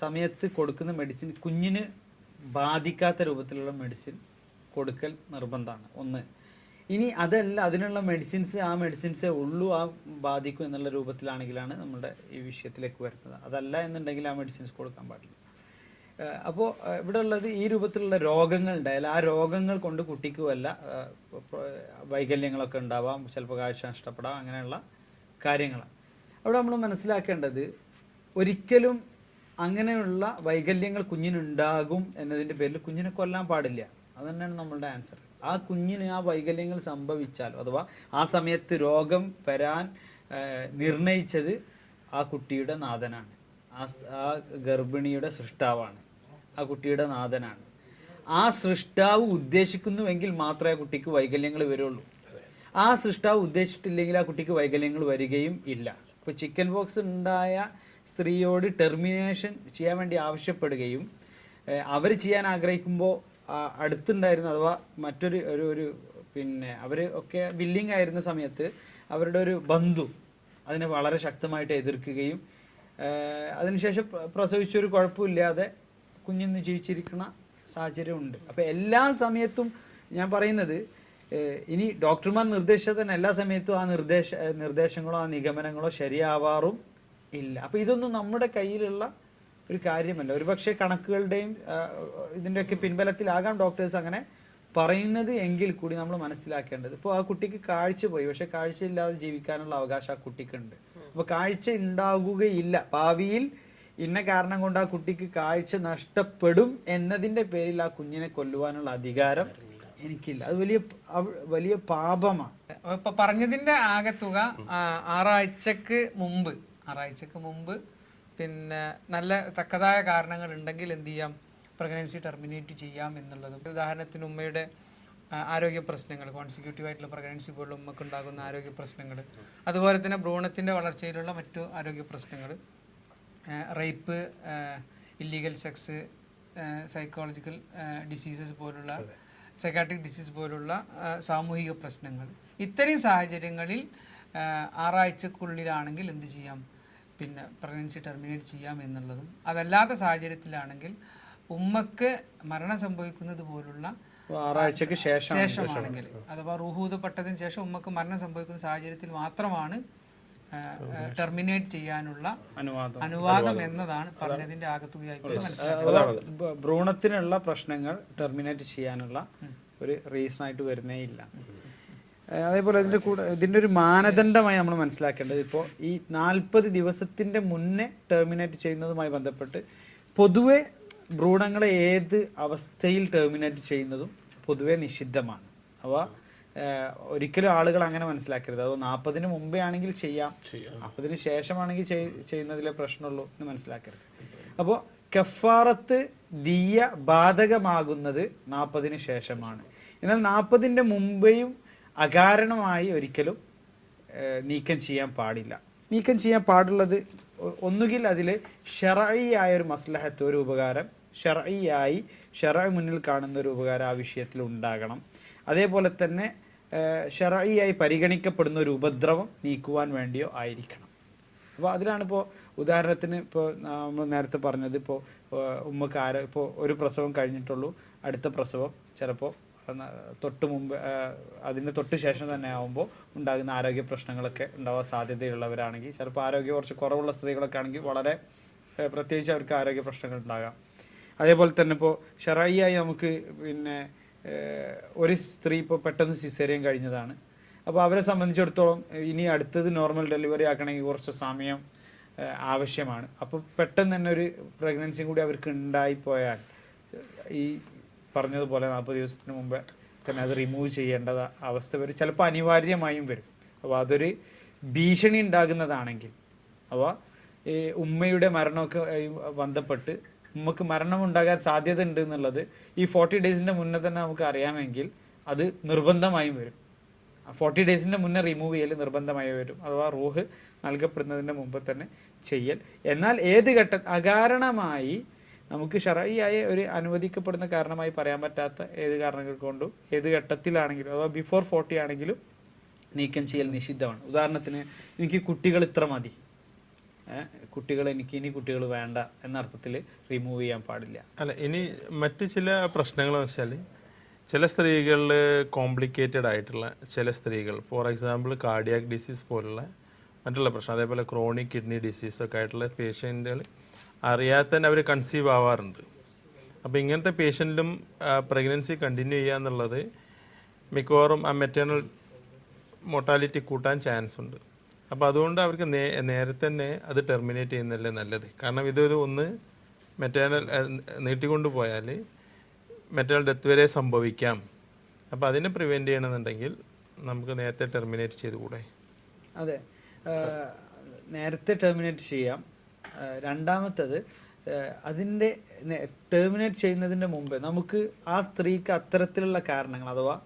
സമയത്ത് കൊടുക്കുന്ന മെഡിസിൻ കുഞ്ഞിന് ബാധിക്കാത്ത രൂപത്തിലുള്ള മെഡിസിൻ കൊടുക്കൽ നിർബന്ധമാണ്, ഒന്ന്. ഇനി അതല്ല, അതിനുള്ള ആ മെഡിസിൻസേ ഉള്ളൂ ആ ബാധിക്കും എന്നുള്ള രൂപത്തിലാണെങ്കിലാണ് നമ്മുടെ ഈ വിഷയത്തിലേക്ക് വരുന്നത്. അതല്ല എന്നുണ്ടെങ്കിൽ ആ മെഡിസിൻസ് കൊടുക്കാൻ പാടില്ല. അപ്പോൾ ഇവിടെ ഉള്ളത് ഈ രൂപത്തിലുള്ള രോഗങ്ങൾ ഉണ്ടായാൽ ആ രോഗങ്ങൾ കൊണ്ട് കുട്ടിക്ക് വല്ല വൈകല്യങ്ങളൊക്കെ ഉണ്ടാവാം, ചിലപ്പോൾ കാഴ്ച നഷ്ടപ്പെടാം, അങ്ങനെയുള്ള കാര്യങ്ങളാണ്. അവിടെ നമ്മൾ മനസ്സിലാക്കേണ്ടത്, ഒരിക്കലും അങ്ങനെയുള്ള വൈകല്യങ്ങൾ കുഞ്ഞിനുണ്ടാകും എന്നതിൻ്റെ പേരിൽ കുഞ്ഞിനെ കൊല്ലാൻ പാടില്ല. അത് തന്നെയാണ് നമ്മളുടെ ആൻസർ. ആ കുഞ്ഞിന് ആ വൈകല്യങ്ങൾ സംഭവിച്ചാൽ, അഥവാ ആ സമയത്ത് രോഗം വരാൻ നിർണയിച്ചത് ആ കുട്ടിയുടെ നാഥനാണ്, ആ ഗർഭിണിയുടെ സൃഷ്ടാവാണ്, ആ കുട്ടിയുടെ നാഥനാണ്. ആ സൃഷ്ടാവ് ഉദ്ദേശിക്കുന്നുവെങ്കിൽ മാത്രമേ ആ കുട്ടിക്ക് വൈകല്യങ്ങൾ വരുള്ളൂ. ആ സൃഷ്ടാവ് ഉദ്ദേശിച്ചിട്ടില്ലെങ്കിൽ ആ കുട്ടിക്ക് വൈകല്യങ്ങൾ വരികയും ഇല്ല. ഇപ്പോൾ ചിക്കൻ പോക്സ് ഉണ്ടായ സ്ത്രീയോട് ടെർമിനേഷൻ ചെയ്യാൻ വേണ്ടി ആവശ്യപ്പെടുകയും അവർ ചെയ്യാൻ ആഗ്രഹിക്കുമ്പോൾ അടുത്തുണ്ടായിരുന്ന അഥവാ മറ്റൊരു ഒരു പിന്നെ അവർ ഒക്കെ വില്ലിങ് ആയിരുന്ന സമയത്ത് അവരുടെ ഒരു ബന്ധു അതിനെ വളരെ ശക്തമായിട്ട് എതിർക്കുകയും അതിനുശേഷം പ്രസവിച്ചൊരു കുഴപ്പമില്ലാതെ കുഞ്ഞിന്ന് ജീവിച്ചിരിക്കുന്ന സാഹചര്യമുണ്ട്. അപ്പോൾ എല്ലാ സമയത്തും ഞാൻ പറയുന്നത് ഇനി ഡോക്ടർമാർ നിർദ്ദേശിച്ചാൽ തന്നെ എല്ലാ സമയത്തും ആ നിർദ്ദേശങ്ങളോ ആ നിഗമനങ്ങളോ ശരിയാവാറും ഇല്ല. അപ്പോൾ ഇതൊന്നും നമ്മുടെ കയ്യിലുള്ള ഒരു കാര്യമല്ല. ഒരുപക്ഷെ കണക്കുകളുടെയും ഇതിൻ്റെയൊക്കെ പിൻബലത്തിലാകാം ഡോക്ടേഴ്സ് അങ്ങനെ പറയുന്നത് എങ്കിൽ കൂടി നമ്മൾ മനസ്സിലാക്കേണ്ടത് ഇപ്പോൾ ആ കുട്ടിക്ക് കാഴ്ച പോയി, പക്ഷെ കാഴ്ചയില്ലാതെ ജീവിക്കാനുള്ള അവകാശം ആ കുട്ടിക്കുണ്ട്. അപ്പോൾ കാഴ്ച ഉണ്ടാകുകയില്ല, ഭാവിയിൽ ഇന്ന കാരണം കൊണ്ട് ആ കുട്ടിക്ക് കാഴ്ച നഷ്ടപ്പെടും എന്നതിൻ്റെ പേരിൽ ആ കുഞ്ഞിനെ കൊല്ലുവാനുള്ള അധികാരം എനിക്കില്ല. അത് വലിയ പാപമാണ്. ഇപ്പൊ പറഞ്ഞതിന്റെ ആകെത്തുക ആറാഴ്ചക്ക് മുമ്പ് പിന്നെ നല്ല തക്കതായ കാരണങ്ങൾ ഉണ്ടെങ്കിൽ എന്ത് ചെയ്യാം, പ്രഗ്നൻസി ടെർമിനേറ്റ് ചെയ്യാം എന്നുള്ളതും. ഉദാഹരണത്തിന് ഉമ്മയുടെ ആരോഗ്യ പ്രശ്നങ്ങൾ, കോൺസിക്യൂട്ടീവ് ആയിട്ടുള്ള പ്രഗ്നൻസി പോലുള്ള ഉമ്മക്ക് ഉണ്ടാകുന്ന ആരോഗ്യ പ്രശ്നങ്ങൾ, അതുപോലെ തന്നെ ഭ്രൂണത്തിൻ്റെ വളർച്ചയിലുള്ള മറ്റു ആരോഗ്യ പ്രശ്നങ്ങൾ, rape, illegal sex, psychological diseases പോലുള്ള സൈക്കാട്രിക് ഡിസീസ് പോലുള്ള സാമൂഹിക പ്രശ്നങ്ങൾ, ഇത്തരം സാഹചര്യങ്ങളിൽ 6 ആഴ്ചക്കുള്ളിലാണെങ്കിൽ എന്ത് ചെയ്യാം, പിന്നെ പ്രഗ്നൻസി ടെർമിനേറ്റ് ചെയ്യാം എന്നുള്ളതും. അതല്ലാത്ത സാഹചര്യത്തിലാണെങ്കിൽ ഉമ്മക്ക് മരണം സംഭവിക്കുന്നത് പോലുള്ള 6 ആഴ്ചക്ക് ശേഷമാണെങ്കിൽ അഥവാ റൂഹൂതപ്പെട്ടതിന് ശേഷം ഉമ്മക്ക് മരണം സംഭവിക്കുന്ന സാഹചര്യത്തിൽ മാത്രമാണ് ടെർമിനേറ്റ് ചെയ്യാനുള്ള അനുവാദം എന്നതാണ് പറഞ്ഞതിന്റെ ആകത്തുകയായിക്കൊണ്ട് മനസ്സിലാക്കുന്നത്. ഭ്രൂണത്തിനുള്ള പ്രശ്നങ്ങൾ ടെർമിനേറ്റ് ചെയ്യാനുള്ള ഒരു റീസൺ ആയിട്ട് വരുന്നേ ഇല്ല. അതേപോലെ ഇതിൻ്റെ ഒരു മാനദണ്ഡമായി നമ്മൾ മനസ്സിലാക്കേണ്ടത് ഇപ്പോൾ ഈ 40 ദിവസത്തിൻ്റെ മുന്നേ ടെർമിനേറ്റ് ചെയ്യുന്നതുമായി ബന്ധപ്പെട്ട് പൊതുവെ ഭ്രൂണങ്ങളെ ഏത് അവസ്ഥയിൽ ടെർമിനേറ്റ് ചെയ്യുന്നതും പൊതുവെ നിഷിദ്ധമാണ്. അവ ഒരിക്കലും ആളുകൾ അങ്ങനെ മനസ്സിലാക്കരുത്. അത് 40-ന് മുമ്പേ ആണെങ്കിൽ ചെയ്യാം, 40-ന് ശേഷമാണെങ്കിൽ ചെയ്യുന്നതിലെ പ്രശ്നമുള്ളൂ എന്ന് മനസ്സിലാക്കരുത്. അപ്പോൾ കഫാറത്ത് ദിയ ബാധകമാകുന്നത് 40-ന് ശേഷമാണ്. എന്നാൽ 40-ൻ്റെ മുമ്പേയും അകാരണമായി ഒരിക്കലും നീക്കം ചെയ്യാൻ പാടില്ല. നീക്കം ചെയ്യാൻ പാടുള്ളത് ഒന്നുകിൽ അതിൽ ശർഈയായ ഒരു മസ്ലഹത്ത്, ഒരു ഉപകാരം ശർഈ മുന്നിൽ കാണുന്ന ഒരു ഉപകാരം ആ വിഷയത്തിൽ ഉണ്ടാകണം. അതേപോലെ തന്നെ ശർഈയായി പരിഗണിക്കപ്പെടുന്ന ഒരു ഉപദ്രവം നീക്കുവാൻ വേണ്ടിയോ ആയിരിക്കണം. അപ്പോൾ അതിലാണിപ്പോൾ ഉദാഹരണത്തിന് ഇപ്പോൾ നമ്മൾ നേരത്തെ പറഞ്ഞത്, ഇപ്പോൾ ഉമ്മക്ക് ഇപ്പോൾ ഒരു പ്രസവം കഴിഞ്ഞിട്ടുള്ളൂ, അടുത്ത പ്രസവം ചിലപ്പോൾ തൊട്ട് മുമ്പ് അതിന് തൊട്ട് ശേഷം തന്നെ ആകുമ്പോൾ ഉണ്ടാകുന്ന ആരോഗ്യ പ്രശ്നങ്ങളൊക്കെ ഉണ്ടാവാൻ സാധ്യതയുള്ളവരാണെങ്കിൽ, ചിലപ്പോൾ ആരോഗ്യം കുറച്ച് കുറവുള്ള സ്ത്രീകളൊക്കെ ആണെങ്കിൽ വളരെ പ്രത്യേകിച്ച് അവർക്ക് ആരോഗ്യ പ്രശ്നങ്ങൾ ഉണ്ടാകാം. അതേപോലെ തന്നെ ഇപ്പോൾ ശർഈയായി നമുക്ക് പിന്നെ ഒരു സ്ത്രീ ഇപ്പോൾ പെട്ടെന്ന് സിസേറിയൻ കഴിഞ്ഞതാണ്. അപ്പോൾ അവരെ സംബന്ധിച്ചിടത്തോളം ഇനി അടുത്തത് നോർമൽ ഡെലിവറി ആക്കണമെങ്കിൽ കുറച്ച് സമയം ആവശ്യമാണ്. അപ്പോൾ പെട്ടെന്ന് തന്നെ ഒരു പ്രഗ്നൻസിയും കൂടി അവർക്ക് ഉണ്ടായിപ്പോയാൽ ഈ പറഞ്ഞതുപോലെ 40 ദിവസത്തിന് മുമ്പേ തന്നെ അത് റിമൂവ് ചെയ്യേണ്ട അവസ്ഥ വരും, ചിലപ്പോൾ അനിവാര്യമായും വരും. അപ്പോൾ അതൊരു ഭീഷണി ഉണ്ടാകുന്നതാണെങ്കിൽ, അപ്പോൾ ഈ ഉമ്മയുടെ മരണമൊക്കെ ബന്ധപ്പെട്ട് ഉമ്മക്ക് മരണം ഉണ്ടാകാൻ സാധ്യത ഉണ്ട് എന്നുള്ളത് ഈ 40 ഡേയ്സിൻ്റെ മുന്നേ തന്നെ നമുക്ക് അറിയാമെങ്കിൽ അത് നിർബന്ധമായും വരും. 40 ഡേയ്സിൻ്റെ മുന്നേ റിമൂവ് ചെയ്യൽ നിർബന്ധമായി വരും, അഥവാ റൂഹ് നൽകപ്പെടുന്നതിൻ്റെ മുമ്പ് തന്നെ ചെയ്യൽ. എന്നാൽ ഏത് അകാരണമായി നമുക്ക് ശർഈയായ ഒരു അനുവദിക്കപ്പെടുന്ന കാരണമായി പറയാൻ പറ്റാത്ത ഏത് കാരണങ്ങൾ കൊണ്ടും ഏത് ഘട്ടത്തിലാണെങ്കിലും അഥവാ ബിഫോർ 40 ആണെങ്കിലും നീക്കം ചെയ്യൽ നിഷിദ്ധമാണ്. ഉദാഹരണത്തിന് എനിക്ക് കുട്ടികൾ ഇത്ര മതി, ഇനി കുട്ടികൾ വേണ്ട എന്നർത്ഥത്തിൽ റിമൂവ് ചെയ്യാൻ പാടില്ല. അല്ല, ഇനി മറ്റ് ചില പ്രശ്നങ്ങളെന്ന് വെച്ചാൽ ചില സ്ത്രീകളിൽ കോംപ്ലിക്കേറ്റഡ് ആയിട്ടുള്ള ചില സ്ത്രീകൾ, ഫോർ എക്സാമ്പിൾ കാർഡിയാക് ഡിസീസ് പോലുള്ള മറ്റുള്ള പ്രശ്നം, അതേപോലെ ക്രോണിക് കിഡ്നി ഡിസീസൊക്കെ ആയിട്ടുള്ള പേഷ്യൻറ്റുകൾ അറിയാതെ തന്നെ അവർ കൺസീവ് ആവാറുണ്ട്. അപ്പോൾ ഇങ്ങനത്തെ പേഷ്യൻറ്റിലും പ്രഗ്നൻസി കണ്ടിന്യൂ ചെയ്യുക എന്നുള്ളത് മിക്കവാറും ആ മെറ്റേണൽ മോർട്ടാലിറ്റി കൂട്ടാൻ ചാൻസ് ഉണ്ട്. അപ്പോൾ അതുകൊണ്ട് അവർക്ക് നേരത്തെ തന്നെ അത് ടെർമിനേറ്റ് ചെയ്യുന്നതല്ലേ നല്ലത്. കാരണം ഇതൊരു മെറ്റേണൽ നീട്ടിക്കൊണ്ട് പോയാൽ മെറ്റേണൽ ഡെത്ത് വരെ സംഭവിക്കാം. അപ്പോൾ അതിനെ പ്രിവെൻറ്റ് ചെയ്യണമെന്നുണ്ടെങ്കിൽ നമുക്ക് നേരത്തെ ടെർമിനേറ്റ് ചെയ്തുകൂടെ? അതെ, നേരത്തെ ടെർമിനേറ്റ് ചെയ്യാം. രണ്ടാമത്തത്, അതിൻ്റെ ടെർമിനേറ്റ് ചെയ്യുന്നതിൻ്റെ മുമ്പ് നമുക്ക് ആ സ്ത്രീക്ക് അത്തരത്തിലുള്ള കാരണങ്ങൾ, അഥവാ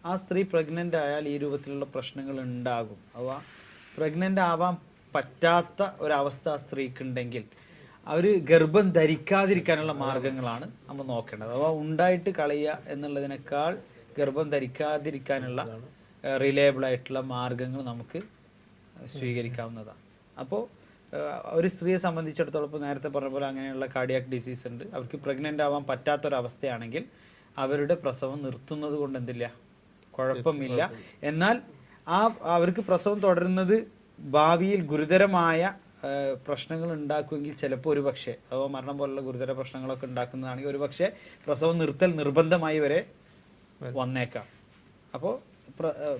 ആ സ്ത്രീ പ്രഗ്നൻ്റ് ആയാൽ ഈ രൂപത്തിലുള്ള പ്രശ്നങ്ങൾ ഉണ്ടാകും, അഥവാ പ്രഗ്നൻ്റ് ആവാൻ പറ്റാത്ത ഒരവസ്ഥ ആ സ്ത്രീക്കുണ്ടെങ്കിൽ അവർ ഗർഭം ധരിക്കാതിരിക്കാനുള്ള മാർഗങ്ങളാണ് നമ്മൾ നോക്കേണ്ടത്. അഥവാ ഉണ്ടായിട്ട് കളയുക എന്നുള്ളതിനേക്കാൾ ഗർഭം ധരിക്കാതിരിക്കാനുള്ള റിലയബിൾ ആയിട്ടുള്ള മാർഗങ്ങൾ നമുക്ക് സ്വീകരിക്കാവുന്നതാണ്. അപ്പോൾ ഒരു സ്ത്രീയെ സംബന്ധിച്ചിടത്തോളം ഇപ്പോൾ നേരത്തെ പറഞ്ഞ പോലെ അങ്ങനെയുള്ള കാർഡിയാക് ഡിസീസ് ഉണ്ട്, അവർക്ക് പ്രഗ്നൻ്റ് ആവാൻ പറ്റാത്തൊരവസ്ഥയാണെങ്കിൽ അവരുടെ പ്രസവം നിർത്തുന്നത് കൊണ്ട് എന്തില്ല, കുഴപ്പമില്ല. എന്നാൽ അവർക്ക് പ്രസവം തുടരുന്നത് ഭാവിയിൽ ഗുരുതരമായ പ്രശ്നങ്ങൾ ഉണ്ടാക്കുമെങ്കിൽ ചിലപ്പോൾ ഒരു പക്ഷേ അഥവാ മരണം പോലുള്ള ഗുരുതര പ്രശ്നങ്ങളൊക്കെ ഉണ്ടാക്കുന്നതാണെങ്കിൽ ഒരു പക്ഷേ പ്രസവം നിർത്തൽ നിർബന്ധമായി വരെ വന്നേക്കാം. അപ്പോൾ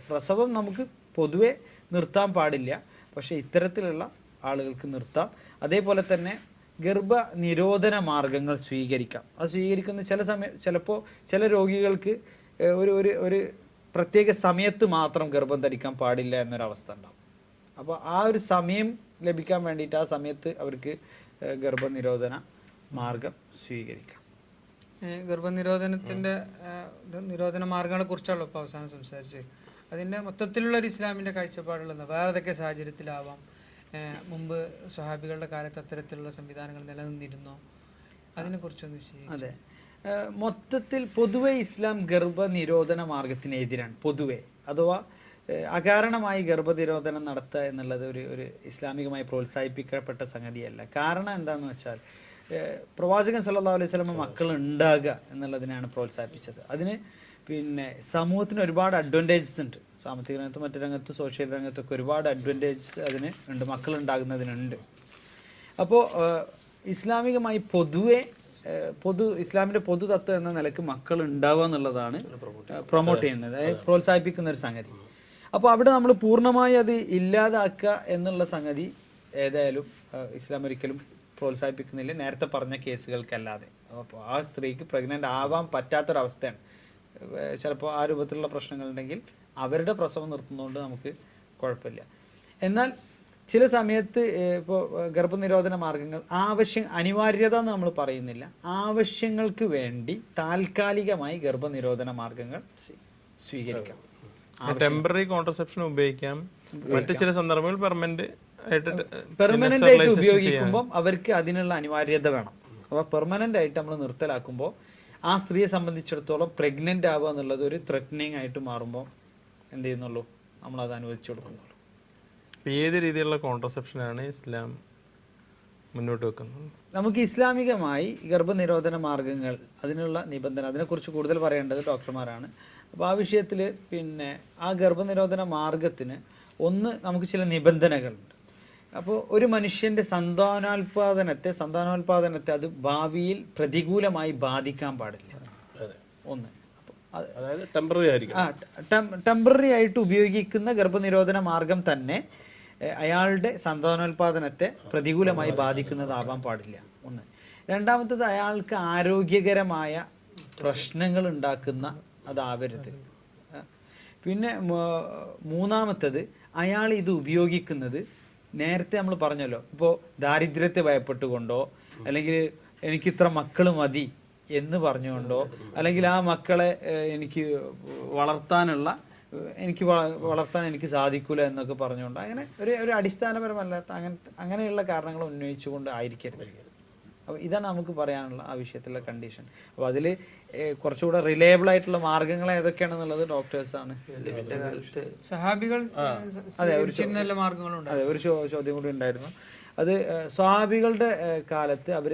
പ്രസവം നമുക്ക് പൊതുവെ നിർത്താൻ പാടില്ല, പക്ഷേ ഇത്തരത്തിലുള്ള ആളുകൾക്ക് നിർത്താം. അതേപോലെ തന്നെ ഗർഭനിരോധന മാർഗങ്ങൾ സ്വീകരിക്കാം. അത് സ്വീകരിക്കുന്ന ചിലപ്പോൾ ചില രോഗികൾക്ക് ഒരു പ്രത്യേക സമയത്ത് മാത്രം ഗർഭം ധരിക്കാൻ പാടില്ല എന്നൊരവസ്ഥ ഉണ്ടാവും. അപ്പോൾ ആ ഒരു സമയം ലഭിക്കാൻ വേണ്ടിയിട്ട് ആ സമയത്ത് അവർക്ക് ഗർഭനിരോധന മാർഗം സ്വീകരിക്കാം. ഗർഭനിരോധനത്തിൻ്റെ നിരോധന മാർഗങ്ങളെ കുറിച്ചാണല്ലോ ഇപ്പോൾ അവസാനം സംസാരിച്ചത്. അതിൻ്റെ മൊത്തത്തിലുള്ള ഒരു ഇസ്ലാമിൻ്റെ കാഴ്ചപ്പാടുള്ളത് വേറെ ഏതൊക്കെ സാഹചര്യത്തിലാവാം? മുമ്പ് സ്വഹാബികളുടെ കാലത്ത് അത്തരത്തിലുള്ള സംവിധാനങ്ങൾ നിലനിന്നിരുന്നോ? അതിനെക്കുറിച്ചൊന്ന് വിശദീകരിച്ചു. അതെ, മൊത്തത്തിൽ പൊതുവെ ഇസ്ലാം ഗർഭനിരോധന മാർഗത്തിനെതിരാണ് പൊതുവെ. അഥവാ അകാരണമായി ഗർഭനിരോധനം നടത്തുക എന്നുള്ളത് ഒരു ഇസ്ലാമികമായി പ്രോത്സാഹിപ്പിക്കപ്പെട്ട സംഗതിയല്ല. കാരണം എന്താണെന്ന് വെച്ചാൽ പ്രവാചകൻ സല്ലല്ലാഹു അലൈഹി വസല്ലം മക്കൾ ഉണ്ടാകുക എന്നുള്ളതിനാണ് പ്രോത്സാഹിപ്പിച്ചത്. അതിന് പിന്നെ സമൂഹത്തിന് ഒരുപാട് അഡ്വാൻറ്റേജസ് ഉണ്ട്. സാമ്പത്തിക രംഗത്തും മറ്റു രംഗത്തും സോഷ്യൽ രംഗത്തൊക്കെ ഒരുപാട് അഡ്വാൻറ്റേജസ് അതിന് ഉണ്ട്, മക്കൾ ഉണ്ടാകുന്നതിനുണ്ട്. അപ്പോൾ ഇസ്ലാമികമായി പൊതുവെ ഇസ്ലാമിൻ്റെ പൊതു തത്വം എന്ന നിലക്ക് മക്കൾ ഉണ്ടാവുക എന്നുള്ളതാണ് പ്രൊമോട്ട് ചെയ്യുന്നത്, അതായത് പ്രോത്സാഹിപ്പിക്കുന്ന ഒരു സംഗതി. അപ്പോൾ അവിടെ നമ്മൾ പൂർണ്ണമായി അത് ഇല്ലാതാക്കുക എന്നുള്ള സംഗതി ഏതായാലും ഇസ്ലാം ഒരിക്കലും പ്രോത്സാഹിപ്പിക്കുന്നില്ല, നേരത്തെ പറഞ്ഞ കേസുകൾക്കല്ലാതെ. അപ്പോൾ ആ സ്ത്രീക്ക് പ്രഗ്നൻ്റ് ആവാൻ പറ്റാത്തൊരവസ്ഥയാണ്. ചിലപ്പോൾ ആ രൂപത്തിലുള്ള പ്രശ്നങ്ങളുണ്ടെങ്കിൽ അവരുടെ പ്രസവം നിർത്തുന്നതുകൊണ്ട് നമുക്ക് കുഴപ്പമില്ല. എന്നാൽ ചില സമയത്ത് ഇപ്പോൾ ഗർഭനിരോധന മാർഗങ്ങൾ അനിവാര്യത എന്ന് നമ്മൾ പറയുന്നില്ല, ആവശ്യങ്ങൾക്ക് വേണ്ടി താൽക്കാലികമായി ഗർഭനിരോധന മാർഗങ്ങൾ സ്വീകരിക്കാം. ടെമ്പററി കോൺട്രസെപ്ഷൻ ഉപയോഗിക്കാം. മറ്റു ചില സന്ദർഭങ്ങളിൽ പെർമനന്റ് ആയിട്ട് ഉപയോഗിക്കുമ്പോൾ അവർക്ക് അതിനുള്ള അനിവാര്യത വേണം. അപ്പോൾ പെർമനന്റ് ആയിട്ട് നമ്മൾ നിർത്തലാക്കുമ്പോൾ ആ സ്ത്രീയെ സംബന്ധിച്ചിടത്തോളം പ്രഗ്നന്റ് ആവുക എന്നുള്ളത് ഒരു ത്രെറ്റനിങ് ആയിട്ട് മാറുമ്പോൾ എന്ത് ചെയ്യുന്നുള്ളൂ, നമ്മളത് അനുവദിച്ചു കൊടുക്കുന്നുള്ളൂ. ഏത് രീതിയിലുള്ള കോൺട്രസെപ്ഷനാണ് ഇസ്ലാം മുന്നോട്ട് വെക്കുന്നത്? നമുക്ക് ഇസ്ലാമികമായി ഗർഭനിരോധന മാർഗങ്ങൾ അതിനുള്ള നിബന്ധന, അതിനെക്കുറിച്ച് കൂടുതൽ പറയേണ്ടത് ഡോക്ടർമാരാണ്. അപ്പോൾ ആ വിഷയത്തിൽ പിന്നെ ആ ഗർഭനിരോധന മാർഗത്തിന് നമുക്ക് ചില നിബന്ധനകളുണ്ട്. അപ്പോൾ ഒരു മനുഷ്യൻ്റെ സന്താനോൽപാദനത്തെ അത് ഭാവിയിൽ പ്രതികൂലമായി ബാധിക്കാൻ പാടില്ല. ഒന്ന്, അതായത് ടെമ്പററി ആയിട്ട് ഉപയോഗിക്കുന്ന ഗർഭനിരോധന മാർഗം തന്നെ അയാളുടെ സന്താനോൽപാദനത്തെ പ്രതികൂലമായി ബാധിക്കുന്നതാവാൻ പാടില്ല. ഒന്ന്. രണ്ടാമത്തത് അയാൾക്ക് ആരോഗ്യകരമായ പ്രശ്നങ്ങൾ ഉണ്ടാക്കുന്ന അതാവരുത്. പിന്നെ മൂന്നാമത്തത് അയാൾ ഇത് ഉപയോഗിക്കുന്നത് നേരത്തെ നമ്മൾ പറഞ്ഞല്ലോ, ഇപ്പോൾ ദാരിദ്ര്യത്തെ ഭയപ്പെട്ടുകൊണ്ടോ അല്ലെങ്കിൽ എനിക്കിത്ര മക്കൾ മതി എന്ന് പറഞ്ഞുകൊണ്ടോ അല്ലെങ്കിൽ ആ മക്കളെ എനിക്ക് വളർത്താൻ എനിക്ക് സാധിക്കൂല എന്നൊക്കെ പറഞ്ഞുകൊണ്ട് അങ്ങനെ ഒരു അടിസ്ഥാനപരമല്ലാത്ത അങ്ങനെയുള്ള കാരണങ്ങൾ ഉന്നയിച്ചുകൊണ്ട് ആയിരിക്കരുത്. അപ്പോൾ ഇതാണ് നമുക്ക് പറയാനുള്ള ആ വിഷയത്തിലുള്ള കണ്ടീഷൻ. അപ്പോൾ അതിൽ കുറച്ചുകൂടെ റിലയബിൾ ആയിട്ടുള്ള മാർഗങ്ങൾ ഏതൊക്കെയാണെന്നുള്ളത് ഡോക്ടേഴ്സാണ്. അതെ, ഒരു ചോദ്യം കൂടി ഉണ്ടായിരുന്നു. അത് സ്വഹാബികളുടെ കാലത്ത് അവർ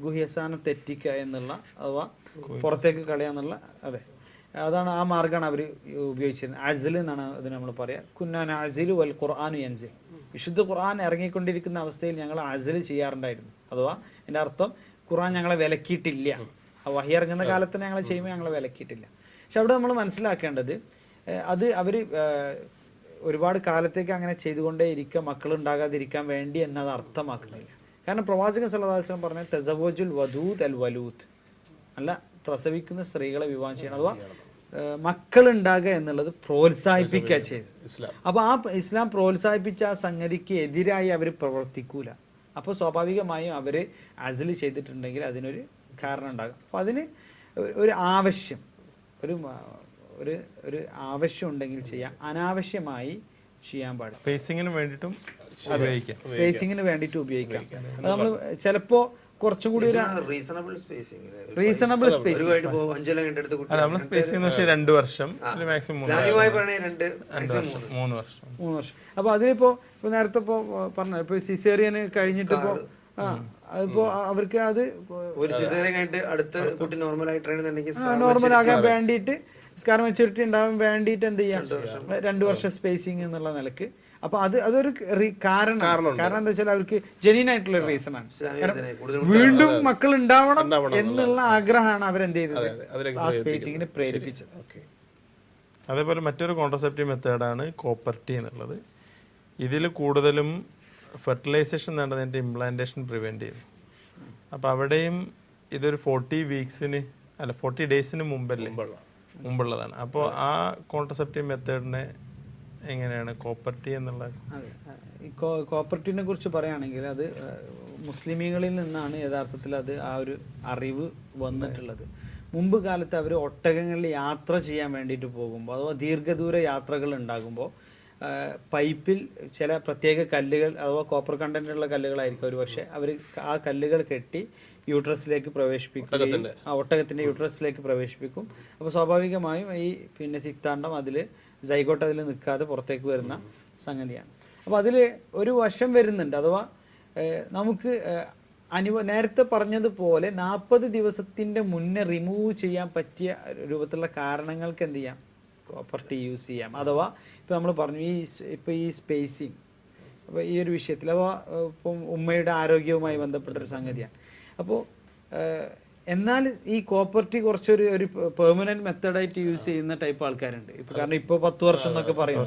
ഗുഹ്യസ്ഥാനം തെറ്റിക്കുക എന്നുള്ള അഥവാ പുറത്തേക്ക് കളയാന്നുള്ള, അതെ, അതാണ് ആ മാർഗ്ഗമാണ് അവർ ഉപയോഗിച്ചിരുന്നത്. അസിൽ എന്നാണ് അതിന് നമ്മൾ പറയുക. കുന്നാൻ അസിലു വൽ ഖുർആനു യൻസിൽ, വിശുദ്ധ ഖുർആൻ ഇറങ്ങിക്കൊണ്ടിരിക്കുന്ന അവസ്ഥയിൽ ഞങ്ങൾ അസിൽ ചെയ്യാറുണ്ടായിരുന്നു. അഥവാ എൻ്റെ അർത്ഥം ഖുർആൻ ഞങ്ങളെ വിലക്കിയിട്ടില്ല, വഹി ഇറങ്ങുന്ന കാലത്ത് ഞങ്ങൾ ചെയ്യുമ്പോൾ ഞങ്ങളെ വിലക്കിയിട്ടില്ല. പക്ഷെ അവിടെ നമ്മൾ മനസ്സിലാക്കേണ്ടത് അത് അവർ ഒരുപാട് കാലത്തേക്ക് അങ്ങനെ ചെയ്തുകൊണ്ടേ ഇരിക്കുക, മക്കളുണ്ടാകാതിരിക്കാൻ വേണ്ടി എന്നത് അർത്ഥമാക്കുന്നില്ല. കാരണം പ്രവാചകൻ സല്ലല്ലാഹു അലൈഹി വസല്ലം പറഞ്ഞ തസവ്വജുൽ വദൂദ് അൽ വലൂദ്, അല്ല പ്രസവിക്കുന്ന സ്ത്രീകളെ വിവാഹം ചെയ്യണം, അഥവാ മക്കളുണ്ടാകുക എന്നുള്ളത് പ്രോത്സാഹിപ്പിക്കുക ചെയ്ത്. അപ്പോൾ ആ ഇസ്ലാം പ്രോത്സാഹിപ്പിച്ച ആ സംഗതിക്ക് എതിരായി അവർ പ്രവർത്തിക്കൂല. അപ്പോൾ സ്വാഭാവികമായും അവർ അസിൽ ചെയ്തിട്ടുണ്ടെങ്കിൽ അതിനൊരു കാരണം ഉണ്ടാകും. അപ്പോൾ അതിന് ഒരു ആവശ്യം ഒരു ആവശ്യം ഉണ്ടെങ്കിൽ ചെയ്യാം, അനാവശ്യമായി ചെയ്യാൻ പാടില്ല. സ്പേസിങ്ങിന് വേണ്ടിയിട്ടും ഉപയോഗിക്കാം. സ്പേസിങ്ങിന് വേണ്ടിയിട്ട് ഉപയോഗിക്കാം. അത് നമ്മൾ ചിലപ്പോൾ കുറച്ചും കൂടി ഒരു റീസണബിൾ സ്പേസിങ് റീസണബിൾ സ്പേസ് നമ്മൾ സ്പേസിംഗ് എന്ന് വെച്ചാൽ 2 വർഷം മാക്സിമം 3 വർഷം. അപ്പോൾ അതിലിപ്പോൾ ഇപ്പോൾ നേരത്തെ ഇപ്പോൾ പറഞ്ഞ ഇപ്പോൾ സിസേറിയന് കഴിഞ്ഞിട്ട് ഇപ്പോൾ അതിപ്പോ അവർക്ക് അത് നോർമൽ ആകാൻ വേണ്ടിയിട്ട് സ്കാർ മെച്യൂരിറ്റി ഉണ്ടാവാൻ വേണ്ടിയിട്ട് എന്ത് ചെയ്യാം 2 വർഷം സ്പേസിങ് എന്നുള്ള നിലക്ക്. അപ്പൊ അതൊരു കാരണം എന്താ വെച്ചാൽ അവർക്ക് ജെന്യൂൻ ആയിട്ടുള്ള റീസൺ ആണ്. വീണ്ടും മക്കൾ ഉണ്ടാവണം എന്നുള്ള ആഗ്രഹമാണ് അവരെന്ത് ചെയ്തത് ആ സ്പേസിങ്ങിന് പ്രേരിപ്പിച്ചത്. അതേപോലെ മറ്റൊരു കോൺട്രസെപ്റ്റീവ് മെത്തേഡാണ് കോപ്പർട്ടി എന്നുള്ളത്. ഇതിൽ കൂടുതലും ഫെർട്ടിലൈസേഷൻ നടന്നതിൻ്റെ ഇംപ്ലാന്റേഷൻ പ്രിവെന്റ് ചെയ്യുന്നു. അപ്പോൾ അവിടെയും ഇതൊരു 40 ഡേയ്സിന് മുമ്പുള്ളതാണ്. അപ്പോൾ ആ കോൺട്രസെപ്റ്റീവ് മെത്തേഡിനെ എങ്ങനെയാണ് കോപ്പർട്ടി എന്നുള്ള? ഈ കോപ്പർട്ടിനെ കുറിച്ച് പറയുകയാണെങ്കിൽ അത് മുസ്ലിമീങ്ങളിൽ നിന്നാണ് യഥാർത്ഥത്തിൽ അത് ആ ഒരു അറിവ് വന്നിട്ടുള്ളത്. മുമ്പ് കാലത്ത് അവർ ഒട്ടകങ്ങളിൽ യാത്ര ചെയ്യാൻ വേണ്ടിയിട്ട് പോകുമ്പോൾ അഥവാ ദീർഘദൂര യാത്രകൾ ഉണ്ടാകുമ്പോൾ പൈപ്പിൽ ചില പ്രത്യേക കല്ലുകൾ അഥവാ കോപ്പർ കണ്ടന്റുള്ള കല്ലുകളായിരിക്കും ഒരു പക്ഷേ അവർ ആ കല്ലുകൾ കെട്ടി യൂട്രസിലേക്ക് പ്രവേശിപ്പിക്കും, ഒട്ടകത്തിൻ്റെ യൂട്രസിലേക്ക് പ്രവേശിപ്പിക്കും. അപ്പോൾ സ്വാഭാവികമായും ഈ സിക്താണ്ഡം അതിൽ സൈഗോട്ട് അതിൽ നിൽക്കാതെ പുറത്തേക്ക് വരുന്ന സംഗതിയാണ്. അപ്പോൾ അതിൽ ഒരു വശം വരുന്നുണ്ട്. അഥവാ നമുക്ക് നേരത്തെ പറഞ്ഞതുപോലെ 40 ദിവസത്തിൻ്റെ മുന്നേ റിമൂവ് ചെയ്യാൻ പറ്റിയ രൂപത്തിലുള്ള കാരണങ്ങൾക്ക് എന്ത് ചെയ്യാം, കോപ്പർട്ടി യൂസ് ചെയ്യാം. അഥവാ ഇപ്പോൾ നമ്മൾ പറഞ്ഞു ഈ സ്പേസിങ് അപ്പോൾ ഈ ഒരു വിഷയത്തിൽ അഥവാ ഇപ്പം ഉമ്മയുടെ ആരോഗ്യവുമായി ബന്ധപ്പെട്ടൊരു സംഗതിയാണ്. അപ്പോൾ എന്നാൽ ഈ കോപ്പർട്ടി കുറച്ചൊരു പെർമനന്റ് മെത്തേഡായിട്ട് യൂസ് ചെയ്യുന്ന ടൈപ്പ് ആൾക്കാരുണ്ട്. ഇപ്പൊ കാരണം ഇപ്പോൾ 10 വർഷം എന്നൊക്കെ പറയും,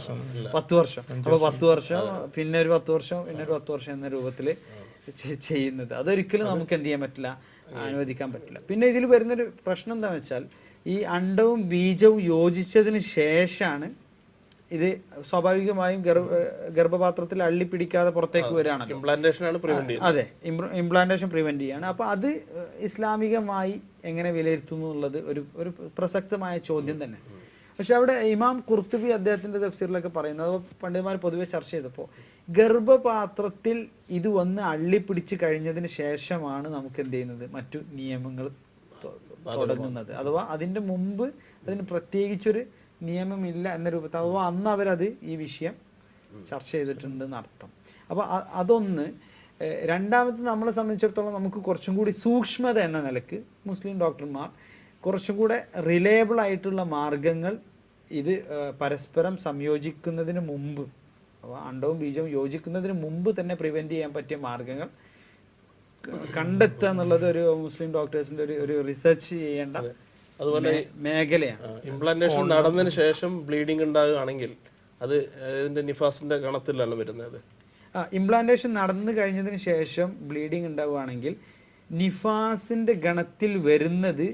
10 വർഷം, അപ്പോൾ 10 വർഷം പിന്നെ ഒരു 10 വർഷം പിന്നെ ഒരു 10 വർഷം എന്ന രൂപത്തിൽ ചെയ്യുന്നത് അതൊരിക്കലും നമുക്ക് എന്ത് ചെയ്യാൻ പറ്റില്ല, അനുവദിക്കാൻ പറ്റില്ല. പിന്നെ ഇതിൽ വരുന്നൊരു പ്രശ്നം എന്താണെന്ന് വെച്ചാൽ ഈ അണ്ടവും ബീജവും യോജിച്ചതിന് ശേഷമാണ് ഇത് സ്വാഭാവികമായും ഗർഭപാത്രത്തിൽ അള്ളിപ്പിടിക്കാതെ പുറത്തേക്ക് വരികയാണല്ലോ. അതെ, ഇംപ്ലാന്റേഷൻ പ്രിവെന്റ് ചെയ്യാണ്. അപ്പോൾ അത് ഇസ്ലാമികമായി എങ്ങനെ വിലയിരുത്തുന്നു എന്നുള്ളത് ഒരു പ്രസക്തമായ ചോദ്യം തന്നെ. പക്ഷെ അവിടെ ഇമാം ഖുർത്തുബി അദ്ദേഹത്തിന്റെ തഫ്സീറിലൊക്കെ പറയുന്നത്, പണ്ഡിതന്മാർ പൊതുവെ ചർച്ച ചെയ്തപ്പോൾ ഗർഭപാത്രത്തിൽ ഇത് വന്ന് അള്ളിപ്പിടിച്ച് കഴിഞ്ഞതിന് ശേഷമാണ് നമുക്ക് എന്ത് ചെയ്യുന്നത് മറ്റു നിയമങ്ങൾ തുടങ്ങുന്നത്. അഥവാ അതിന്റെ മുമ്പ് അതിന് പ്രത്യേകിച്ചൊരു നിയമമില്ല എന്ന രൂപത്തിൽ, അഥവാ അന്ന് അവരത് ഈ വിഷയം ചർച്ച ചെയ്തിട്ടുണ്ടെന്ന് അർത്ഥം. അപ്പോൾ അതൊന്ന്. രണ്ടാമത് നമ്മളെ സംബന്ധിച്ചിടത്തോളം നമുക്ക് കുറച്ചും കൂടി സൂക്ഷ്മത എന്ന നിലക്ക് മുസ്ലിം ഡോക്ടർമാർ കുറച്ചും കൂടെ റിലയബിൾ ആയിട്ടുള്ള മാർഗങ്ങൾ ഇത് പരസ്പരം സംയോജിക്കുന്നതിന് മുമ്പ്, അണ്ടവും ബീജവും യോജിക്കുന്നതിന് മുമ്പ് തന്നെ പ്രിവെന്റ് ചെയ്യാൻ പറ്റിയ മാർഗങ്ങൾ കണ്ടെത്തുക എന്നുള്ളത് ഒരു മുസ്ലിം ഡോക്ടേഴ്സിന്റെ ഒരു റിസർച്ച് ചെയ്യേണ്ട അതുപോലെ മേഖലയാണ്. ഇംപ്ലാന്റേഷൻ നടന്നതിന് ശേഷം ബ്ലീഡിംഗ് ഉണ്ടാകുകയാണെങ്കിൽ അത് ഇതിന്റെ നിഫാസിന്റെ ഗണത്തിലാണ് വരുന്നത്. ഇംപ്ലാന്റേഷൻ നടന്നു കഴിഞ്ഞതിന് ശേഷം ബ്ലീഡിംഗ് ഉണ്ടാവുകയാണെങ്കിൽ നിഫാസിന്റെ ഗണത്തിൽ വരുന്നത്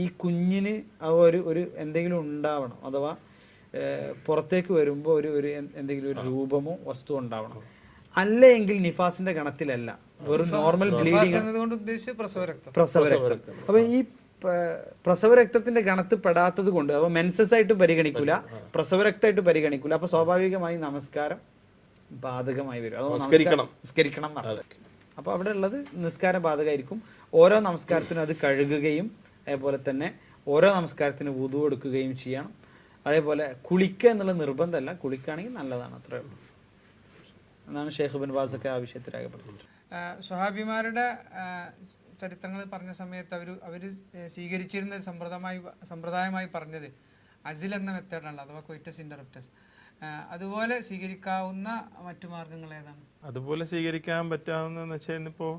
ഈ കുഞ്ഞിന് ഒരു എന്തെങ്കിലും ഉണ്ടാവണം, അഥവാ പുറത്തേക്ക് വരുമ്പോൾ ഒരു എന്തെങ്കിലും ഒരു രൂപമോ വസ്തു ഉണ്ടാവണം. അല്ലെങ്കിൽ നിഫാസിന്റെ ഗണത്തിലല്ല, വെറും നോർമൽ ബ്ലീഡിംഗ്, പ്രസവരക്തം. അപ്പൊ ഈ പ്രസവരക്തത്തിന്റെ ഗണത്തിൽ പെടാത്തത് കൊണ്ട് അപ്പൊ മെൻസസ് ആയിട്ട് പരിഗണിക്കൂല, പ്രസവരക്തമായിട്ട് പരിഗണിക്കൂല. അപ്പൊ സ്വാഭാവികമായി നമസ്കാരം ബാധകമായി വരും. നിസ്കരിക്കണം. അപ്പൊ അവിടെ ഉള്ളത് നിസ്കാരം ബാധകമായിരിക്കും. ഓരോ നമസ്കാരത്തിനും അത് കഴുകുകയും അതേപോലെ തന്നെ ഓരോ നമസ്കാരത്തിന് വുദു എടുക്കുകയും ചെയ്യണം. അതേപോലെ കുളിക്കുക എന്നുള്ള നിർബന്ധമല്ല, കുളിക്കുകയാണെങ്കിൽ നല്ലതാണ്, അത്രേ ഉള്ളൂ എന്നാണ് ഷെയ്ഖ് ബിൻ ബാസ് ഒക്കെ ആ വിഷയത്തിൽ രേഖപ്പെടുത്തുന്നത്. സ്വഹാബിമാരുടെ ചരിത്രങ്ങൾ പറഞ്ഞ സമയത്ത് അവർ സ്വീകരിച്ചിരുന്ന സമ്പ്രദായമായി പറഞ്ഞത് അസിൽ എന്ന മെത്തേഡാണ്, അഥവാ കൊയ്റ്റസ് ഇന്ററപ്റ്റസ്. അതുപോലെ സ്വീകരിക്കാവുന്ന മറ്റു മാർഗങ്ങൾ ഏതാണ്? അതുപോലെ സ്വീകരിക്കാൻ പറ്റാവുന്നതെന്ന് വെച്ചാൽ ഇന്നിപ്പോൾ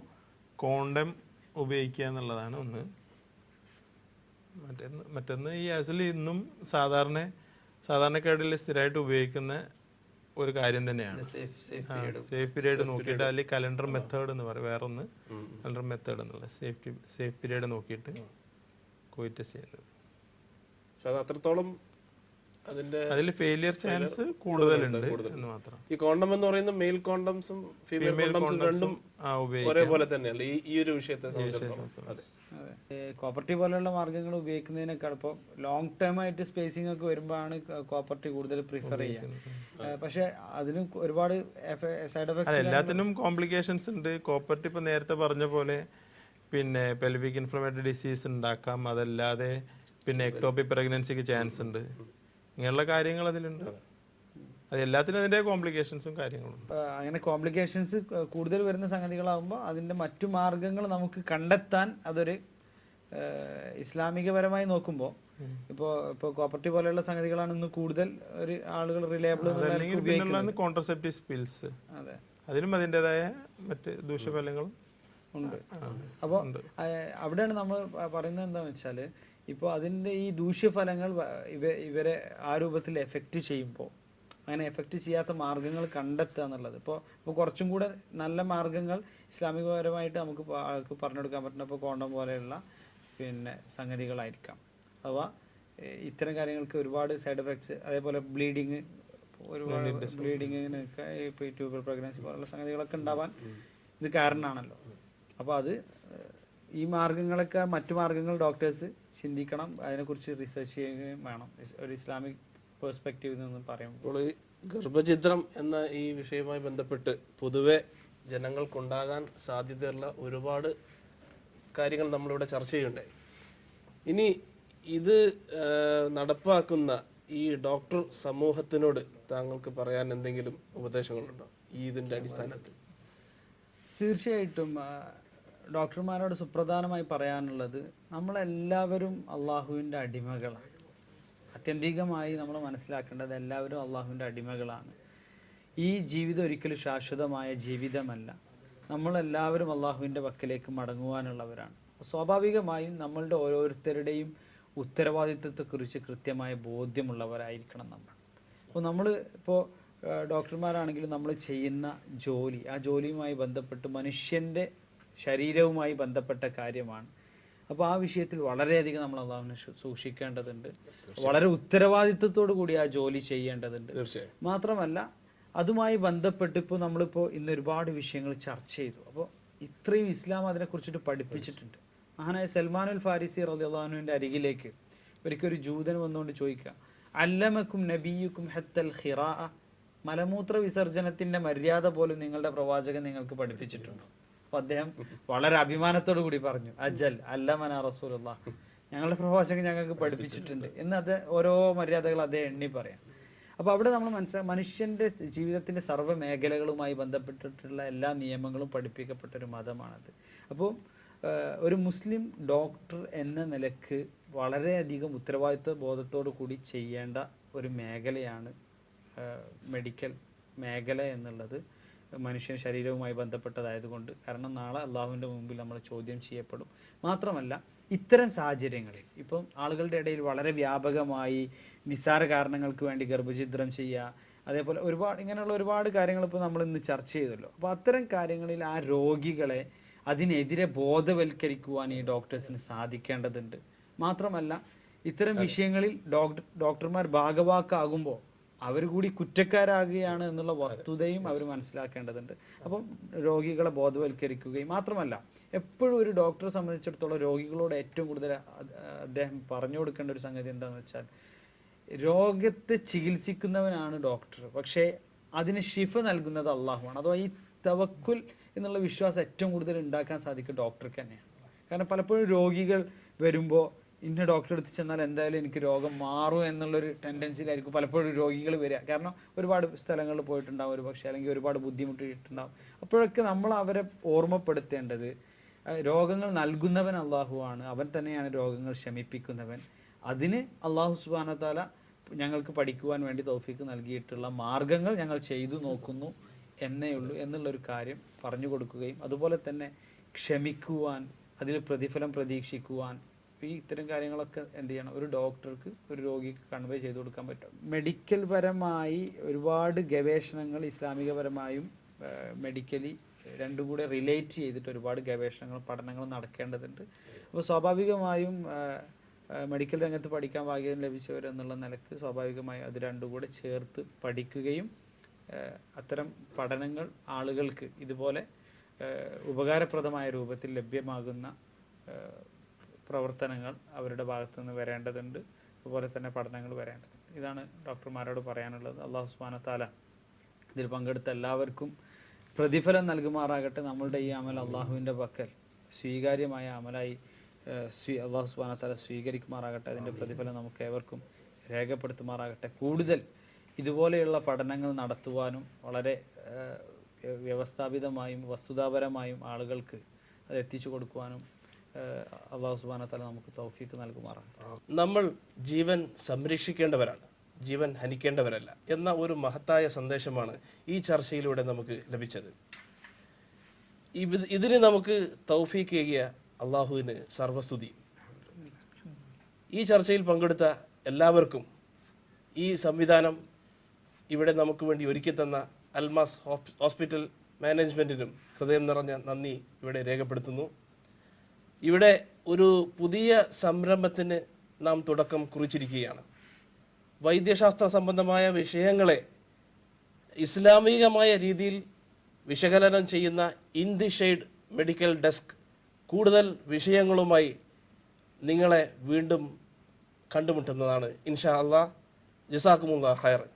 കോണ്ടം ഉപയോഗിക്കുക എന്നുള്ളതാണ് ഒന്ന്. മറ്റൊന്ന് ഈ അസിൽ ഇന്നും സാധാരണക്കാരിൽ സ്ഥിരമായിട്ട് ഉപയോഗിക്കുന്ന ഒരു കാര്യം തന്നെയാണ്. സേഫ് പീരീഡ് നോക്കിയിട്ട് അല്ലെങ്കിൽ കലണ്ടർ മെത്തേഡ് എന്ന് പറയും, വേറൊന്ന് കലണ്ടർ മെത്തേഡ് എന്നുള്ള സേഫ് പീരീഡ് നോക്കിയിട്ട് കോയിറ്റസ് ചെയ്യുന്നത്. പക്ഷെ അത് അത്രത്തോളം അതിൽ ഫെയിലിയർ ചാൻസ് കൂടുതലുണ്ട് എന്ന് മാത്രം. ഈ കോണ്ടം എന്ന് പറയുന്നത് മെയിൽ കോണ്ടംസും ഫീമെയിൽ കോണ്ടംസും രണ്ടും ഒരേപോലെ തന്നെയല്ലേ ഈ ഒരു വിഷയത്തെ സംബന്ധിച്ചിടത്തോളം? അതെ. കോപ്പർട്ടി പോലെയുള്ള മാർഗ്ഗങ്ങൾ ഉപയോഗിക്കുന്നതിനേക്കാൾ ഇപ്പോൾ ലോങ് ടേം ആയിട്ട് സ്പേസിംഗ് ഒക്കെ വരുമ്പോഴാണ് കോപ്പർട്ടി കൂടുതൽ പ്രിഫർ ചെയ്യുക. പക്ഷെ അതിന് ഒരുപാട് സൈഡ് എഫക്ട്സ്, എല്ലാത്തിനും കോംപ്ലിക്കേഷൻസ് ഉണ്ട്. കോപ്പർട്ടി ഇപ്പം നേരത്തെ പറഞ്ഞ പോലെ പിന്നെ പെൽവിക് ഇൻഫ്ലമേറ്ററി ഡിസീസ് ഉണ്ടാക്കാം, അതല്ലാതെ പിന്നെ എക്ടോപിക് പ്രഗ്നൻസിക്ക് ചാൻസ് ഉണ്ട്. ഇങ്ങനെയുള്ള കാര്യങ്ങൾ അതിലുണ്ട്. അത് എല്ലാത്തിനും അതിൻ്റെ കോംപ്ലിക്കേഷൻസും കാര്യങ്ങളും. അങ്ങനെ കോംപ്ലിക്കേഷൻസ് കൂടുതൽ വരുന്ന സംഗതികളാകുമ്പോൾ അതിൻ്റെ മറ്റു മാർഗങ്ങൾ നമുക്ക് കണ്ടെത്താൻ അതൊരു ഇസ്ലാമികപരമായി നോക്കുമ്പോൾ ഇപ്പോൾ കോപ്പർട്ടി പോലെയുള്ള സംഗതികളാണ് ഇന്ന് കൂടുതൽ ഒരു ആളുകൾ റിലയബിൾ കോൺട്രസെപ്റ്റീവ് പിൽസ്. അതെ, അതിനും അതിൻ്റെതായ മറ്റ് ദൂഷ്യഫലങ്ങളും ഉണ്ട്. അപ്പോൾ അവിടെയാണ് നമ്മൾ പറയുന്നത് എന്താണെന്ന് വെച്ചാൽ, ഇപ്പോൾ അതിൻ്റെ ഈ ദൂഷ്യഫലങ്ങൾ ഇവരെ ആ രൂപത്തിൽ എഫക്റ്റ് ചെയ്യുമ്പോൾ അങ്ങനെ എഫക്റ്റ് ചെയ്യാത്ത മാർഗ്ഗങ്ങൾ കണ്ടെത്തുക എന്നുള്ളത്. ഇപ്പോൾ കുറച്ചും കൂടെ നല്ല മാർഗ്ഗങ്ങൾ ഇസ്ലാമികപരമായിട്ട് നമുക്ക് ആൾക്ക് പറഞ്ഞു കൊടുക്കാൻ പറ്റുന്ന ഇപ്പോൾ കോണ്ടം പോലെയുള്ള പിന്നെ സംഗതികളായിരിക്കാം. അഥവാ ഇത്തരം കാര്യങ്ങൾക്ക് ഒരുപാട് സൈഡ് എഫക്ട്സ്, അതേപോലെ ബ്ലീഡിങ്, ഒരുപാട് ബ്ലീഡിങ്ങിനൊക്കെ ഇപ്പോൾ ഈ ട്യൂബൽ പ്രഗ്നൻസി പോലുള്ള സംഗതികളൊക്കെ ഉണ്ടാവാൻ ഇത് കാരണമാണല്ലോ. അപ്പോൾ അത് ഈ മാർഗ്ഗങ്ങളൊക്കെ മറ്റു മാർഗ്ഗങ്ങൾ ഡോക്ടേഴ്സ് ചിന്തിക്കണം, അതിനെക്കുറിച്ച് റിസർച്ച് ചെയ്യുകയും വേണം ഒരു ഇസ്ലാമിക് പെർസ്പെക്റ്റീവിൽ നിന്ന് പറയുമ്പോൾ. ഇപ്പോൾ ഈ ഗർഭഛിദ്രം എന്ന ഈ വിഷയവുമായി ബന്ധപ്പെട്ട് പൊതുവെ ജനങ്ങൾക്കുണ്ടാകാൻ സാധ്യതയുള്ള ഒരുപാട് കാര്യങ്ങൾ നമ്മളിവിടെ ചർച്ച ചെയ്യുന്നുണ്ടായി. ഇനി ഇത് നടപ്പാക്കുന്ന ഈ ഡോക്ടർ സമൂഹത്തിനോട് താങ്കൾക്ക് പറയാൻ എന്തെങ്കിലും ഉപദേശങ്ങളുണ്ടോ ഈ ഇതിൻ്റെ അടിസ്ഥാനത്തിൽ? തീർച്ചയായിട്ടും ഡോക്ടർമാരോട് സുപ്രധാനമായി പറയാനുള്ളത്, നമ്മളെല്ലാവരും അള്ളാഹുവിൻ്റെ അടിമകളാണ്. ആത്യന്തികമായി നമ്മൾ മനസ്സിലാക്കേണ്ടത് എല്ലാവരും അള്ളാഹുവിൻ്റെ അടിമകളാണ്. ഈ ജീവിതം ഒരിക്കലും ശാശ്വതമായ ജീവിതമല്ല. നമ്മളെല്ലാവരും അള്ളാഹുവിൻ്റെ പക്കലേക്ക് മടങ്ങുവാനുള്ളവരാണ്. സ്വാഭാവികമായും നമ്മളുടെ ഓരോരുത്തരുടെയും ഉത്തരവാദിത്വത്തെക്കുറിച്ച് കൃത്യമായ ബോധ്യമുള്ളവരായിരിക്കണം നമ്മൾ. അപ്പോൾ നമ്മൾ ഡോക്ടർമാരാണെങ്കിലും നമ്മൾ ചെയ്യുന്ന ജോലി, ആ ജോലിയുമായി ബന്ധപ്പെട്ട് മനുഷ്യൻ്റെ ശരീരവുമായി ബന്ധപ്പെട്ട കാര്യമാണ്. അപ്പോൾ ആ വിഷയത്തിൽ വളരെയധികം നമ്മൾ അള്ളാഹുവിനെ സൂക്ഷിക്കേണ്ടതുണ്ട്. വളരെ ഉത്തരവാദിത്വത്തോടു കൂടി ആ ജോലി ചെയ്യേണ്ടതുണ്ട്. മാത്രമല്ല അതുമായി ബന്ധപ്പെട്ട് നമ്മളിപ്പോൾ ഇന്ന് ഒരുപാട് വിഷയങ്ങൾ ചർച്ച ചെയ്തു. അപ്പോൾ ഇത്രയും ഇസ്ലാം അതിനെക്കുറിച്ചിട്ട് പഠിപ്പിച്ചിട്ടുണ്ട്. മഹാനായ സൽമാനുൽ ഫാരിസി റളിയല്ലാഹു അൻഹുവിൻ്റെ അരികിലേക്ക് ഒരിക്കൽ ഒരു ജൂതൻ വന്നുകൊണ്ട് ചോദിക്കുക, അല്ലമക്കും നബിയുക്കും ഹത്തൽ ഖിറാഅ, മലമൂത്ര വിസർജനത്തിൻ്റെ മര്യാദ പോലും നിങ്ങളുടെ പ്രവാചകൻ നിങ്ങൾക്ക് പഠിപ്പിച്ചിട്ടുണ്ടോ? അപ്പോൾ അദ്ദേഹം വളരെ അഭിമാനത്തോടു കൂടി പറഞ്ഞു, അജൽ അല്ലമന റസൂലുള്ളാഹ്, ഞങ്ങളുടെ പ്രവാചകൻ ഞങ്ങൾക്ക് പഠിപ്പിച്ചിട്ടുണ്ട് എന്ന്. അത് ഓരോ മര്യാദകൾ അദ്ദേഹം എണ്ണി പറയാം. അപ്പോൾ അവിടെ നമ്മൾ മനസ്സിലാക്കുക, മനുഷ്യൻ്റെ ജീവിതത്തിൻ്റെ സർവ്വ മേഖലകളുമായി ബന്ധപ്പെട്ടിട്ടുള്ള എല്ലാ നിയമങ്ങളും പഠിപ്പിക്കപ്പെട്ട ഒരു മതമാണത്. അപ്പോൾ ഒരു മുസ്ലിം ഡോക്ടർ എന്ന നിലക്ക് വളരെയധികം ഉത്തരവാദിത്വ ബോധത്തോടു കൂടി ചെയ്യേണ്ട ഒരു മേഖലയാണ് മെഡിക്കൽ മേഖല എന്നുള്ളത്. മനുഷ്യ ശരീരവുമായി ബന്ധപ്പെട്ടതായതുകൊണ്ട്, കാരണം നാളെ അള്ളാഹുവിൻ്റെ മുമ്പിൽ നമ്മൾ ചോദ്യം ചെയ്യപ്പെടും. മാത്രമല്ല ഇത്തരം സാഹചര്യങ്ങളിൽ ഇപ്പം ആളുകളുടെ ഇടയിൽ വളരെ വ്യാപകമായി നിസ്സാര കാരണങ്ങൾക്ക് വേണ്ടി ഗർഭഛിദ്രം ചെയ്യുക, അതേപോലെ ഇങ്ങനെയുള്ള ഒരുപാട് കാര്യങ്ങൾ ഇപ്പോൾ നമ്മൾ ഇന്ന് ചർച്ച ചെയ്തല്ലോ. അപ്പോൾ അത്തരം കാര്യങ്ങളിൽ ആ രോഗികളെ അതിനെതിരെ ബോധവൽക്കരിക്കുവാൻ ഈ ഡോക്ടേഴ്സിന് സാധിക്കേണ്ടതുണ്ട്. മാത്രമല്ല ഇത്തരം വിഷയങ്ങളിൽ ഡോക്ടർമാർ ഭാഗവാക്കാകുമ്പോൾ അവർ കൂടി കുറ്റക്കാരാകുകയാണ് എന്നുള്ള വസ്തുതയും അവർ മനസ്സിലാക്കേണ്ടതുണ്ട്. അപ്പം രോഗികളെ ബോധവൽക്കരിക്കുകയും മാത്രമല്ല, എപ്പോഴും ഒരു ഡോക്ടറെ സംബന്ധിച്ചിടത്തോളം രോഗികളോട് ഏറ്റവും കൂടുതൽ അദ്ദേഹം പറഞ്ഞു കൊടുക്കേണ്ട ഒരു സംഗതി എന്താണെന്ന് വെച്ചാൽ, രോഗത്തെ ചികിത്സിക്കുന്നവനാണ് ഡോക്ടർ, പക്ഷേ അതിന് ശിഫ നൽകുന്നത് അള്ളാഹുവാണ്. അഥവാ ഈ തവക്കുൽ എന്നുള്ള വിശ്വാസം ഏറ്റവും കൂടുതൽ ഉണ്ടാക്കാൻ സാധിക്കും ഡോക്ടർക്ക് തന്നെയാണ്. കാരണം പലപ്പോഴും രോഗികൾ വരുമ്പോൾ ഇന്ന ഡോക്ടറെ അടുത്ത് ചെന്നാൽ എന്തായാലും എനിക്ക് രോഗം മാറും എന്നുള്ളൊരു ടെൻഡൻസിയിലായിരിക്കും പലപ്പോഴും രോഗികൾ വരിക. കാരണം ഒരുപാട് സ്ഥലങ്ങളിൽ പോയിട്ടുണ്ടാവും ഒരു പക്ഷേ, അല്ലെങ്കിൽ ഒരുപാട് ബുദ്ധിമുട്ടിയിട്ടുണ്ടാവും. അപ്പോഴൊക്കെ നമ്മൾ അവരെ ഓർമ്മപ്പെടുത്തേണ്ടത്, രോഗങ്ങൾ നൽകുന്നവൻ അള്ളാഹുവാണ്, അവൻ തന്നെയാണ് രോഗങ്ങൾ ശമിപ്പിക്കുന്നവൻ. അതിന് അള്ളാഹു സുബ്ഹാനഹു വ തആല ഞങ്ങൾക്ക് പഠിക്കുവാൻ വേണ്ടി തൗഫീക്ക് നൽകിയിട്ടുള്ള മാർഗങ്ങൾ ഞങ്ങൾ ചെയ്തു നോക്കുന്നു എന്നേ ഉള്ളൂ എന്നുള്ളൊരു കാര്യം പറഞ്ഞു കൊടുക്കുകയും, അതുപോലെ തന്നെ ക്ഷമിക്കുവാൻ, അതിൽ പ്രതിഫലം പ്രതീക്ഷിക്കുവാൻ, ഈ ഇത്തരം കാര്യങ്ങളൊക്കെ എന്ത് ചെയ്യണം, ഒരു ഡോക്ടർക്ക് ഒരു രോഗിക്ക് കൺവേ ചെയ്ത് കൊടുക്കാൻ പറ്റും. മെഡിക്കൽ പരമായി ഒരുപാട് ഗവേഷണങ്ങൾ ഇസ്ലാമികപരമായും മെഡിക്കലി രണ്ടും കൂടെ റിലേറ്റ് ചെയ്തിട്ട് ഒരുപാട് ഗവേഷണങ്ങൾ പഠനങ്ങൾ നടക്കേണ്ടതുണ്ട്. അപ്പോൾ സ്വാഭാവികമായും മെഡിക്കൽ രംഗത്ത് പഠിക്കാൻ ഭാഗ്യം ലഭിച്ചവരെന്നുള്ള നിലക്ക് സ്വാഭാവികമായും അത് രണ്ടും കൂടെ ചേർത്ത് പഠിക്കുകയും അത്തരം പഠനങ്ങൾ ആളുകൾക്ക് ഇതുപോലെ ഉപകാരപ്രദമായ രൂപത്തിൽ ലഭ്യമാകുന്ന പ്രവർത്തനങ്ങൾ അവരുടെ ഭാഗത്തു നിന്ന് വരേണ്ടതുണ്ട്, അതുപോലെ തന്നെ പഠനങ്ങൾ വരേണ്ടതുണ്ട്. ഇതാണ് ഡോക്ടർമാരോട് പറയാനുള്ളത്. അല്ലാഹു സുബ്ഹാനഹു വ തആല ഇതിൽ പങ്കെടുത്ത എല്ലാവർക്കും പ്രതിഫലം നൽകുമാറാകട്ടെ. നമ്മളുടെ ഈ അമൽ അള്ളാഹുവിൻ്റെ പക്കൽ സ്വീകാര്യമായ അമലായി അല്ലാഹു സുബ്ഹാനഹു വ തആല സ്വീകരിക്കുമാറാകട്ടെ. അതിൻ്റെ പ്രതിഫലം നമുക്ക് ഏവർക്കും രേഖപ്പെടുത്തുമാറാകട്ടെ. കൂടുതൽ ഇതുപോലെയുള്ള പഠനങ്ങൾ നടത്തുവാനും വളരെ വ്യവസ്ഥാപിതമായും വസ്തുതാപരമായും ആളുകൾക്ക് അത് എത്തിച്ചു കൊടുക്കുവാനും അല്ലാഹു സുബ്ഹാനഹു വ തആല നമുക്ക് തൗഫീക്ക് നൽകുമാറാകട്ടെ. നമ്മൾ ജീവൻ സംരക്ഷിക്കേണ്ടവരാണ്, ജീവൻ ഹനിക്കേണ്ടവരല്ല എന്ന ഒരു മഹത്തായ സന്ദേശമാണ് ഈ ചർച്ചയിലൂടെ നമുക്ക് ലഭിച്ചത്. ഇതിന് നമുക്ക് തൗഫീക്ക് ഏകിയ അള്ളാഹുവിന് സർവസ്തുതി. ഈ ചർച്ചയിൽ പങ്കെടുത്ത എല്ലാവർക്കും ഈ സംവിധാനം ഇവിടെ നമുക്ക് വേണ്ടി ഒരുക്കി തന്ന അൽമാസ് ഹോസ്പിറ്റൽ മാനേജ്മെൻറ്റിനും ഹൃദയം നിറഞ്ഞ നന്ദി ഇവിടെ രേഖപ്പെടുത്തുന്നു. ഇവിടെ ഒരു പുതിയ സംരംഭത്തിന് നാം തുടക്കം കുറിച്ചിരിക്കുകയാണ്. വൈദ്യശാസ്ത്ര സംബന്ധമായ വിഷയങ്ങളെ ഇസ്ലാമികമായ രീതിയിൽ വിശകലനം ചെയ്യുന്ന in the shade medical desk കൂടുതൽ വിഷയങ്ങളുമായി നിങ്ങളെ വീണ്ടും കണ്ടുമുട്ടുന്നതാണ് ഇൻഷാ അല്ലാഹ്. ജസാക്കുമുല്ലാഹ് ഖൈറൻ.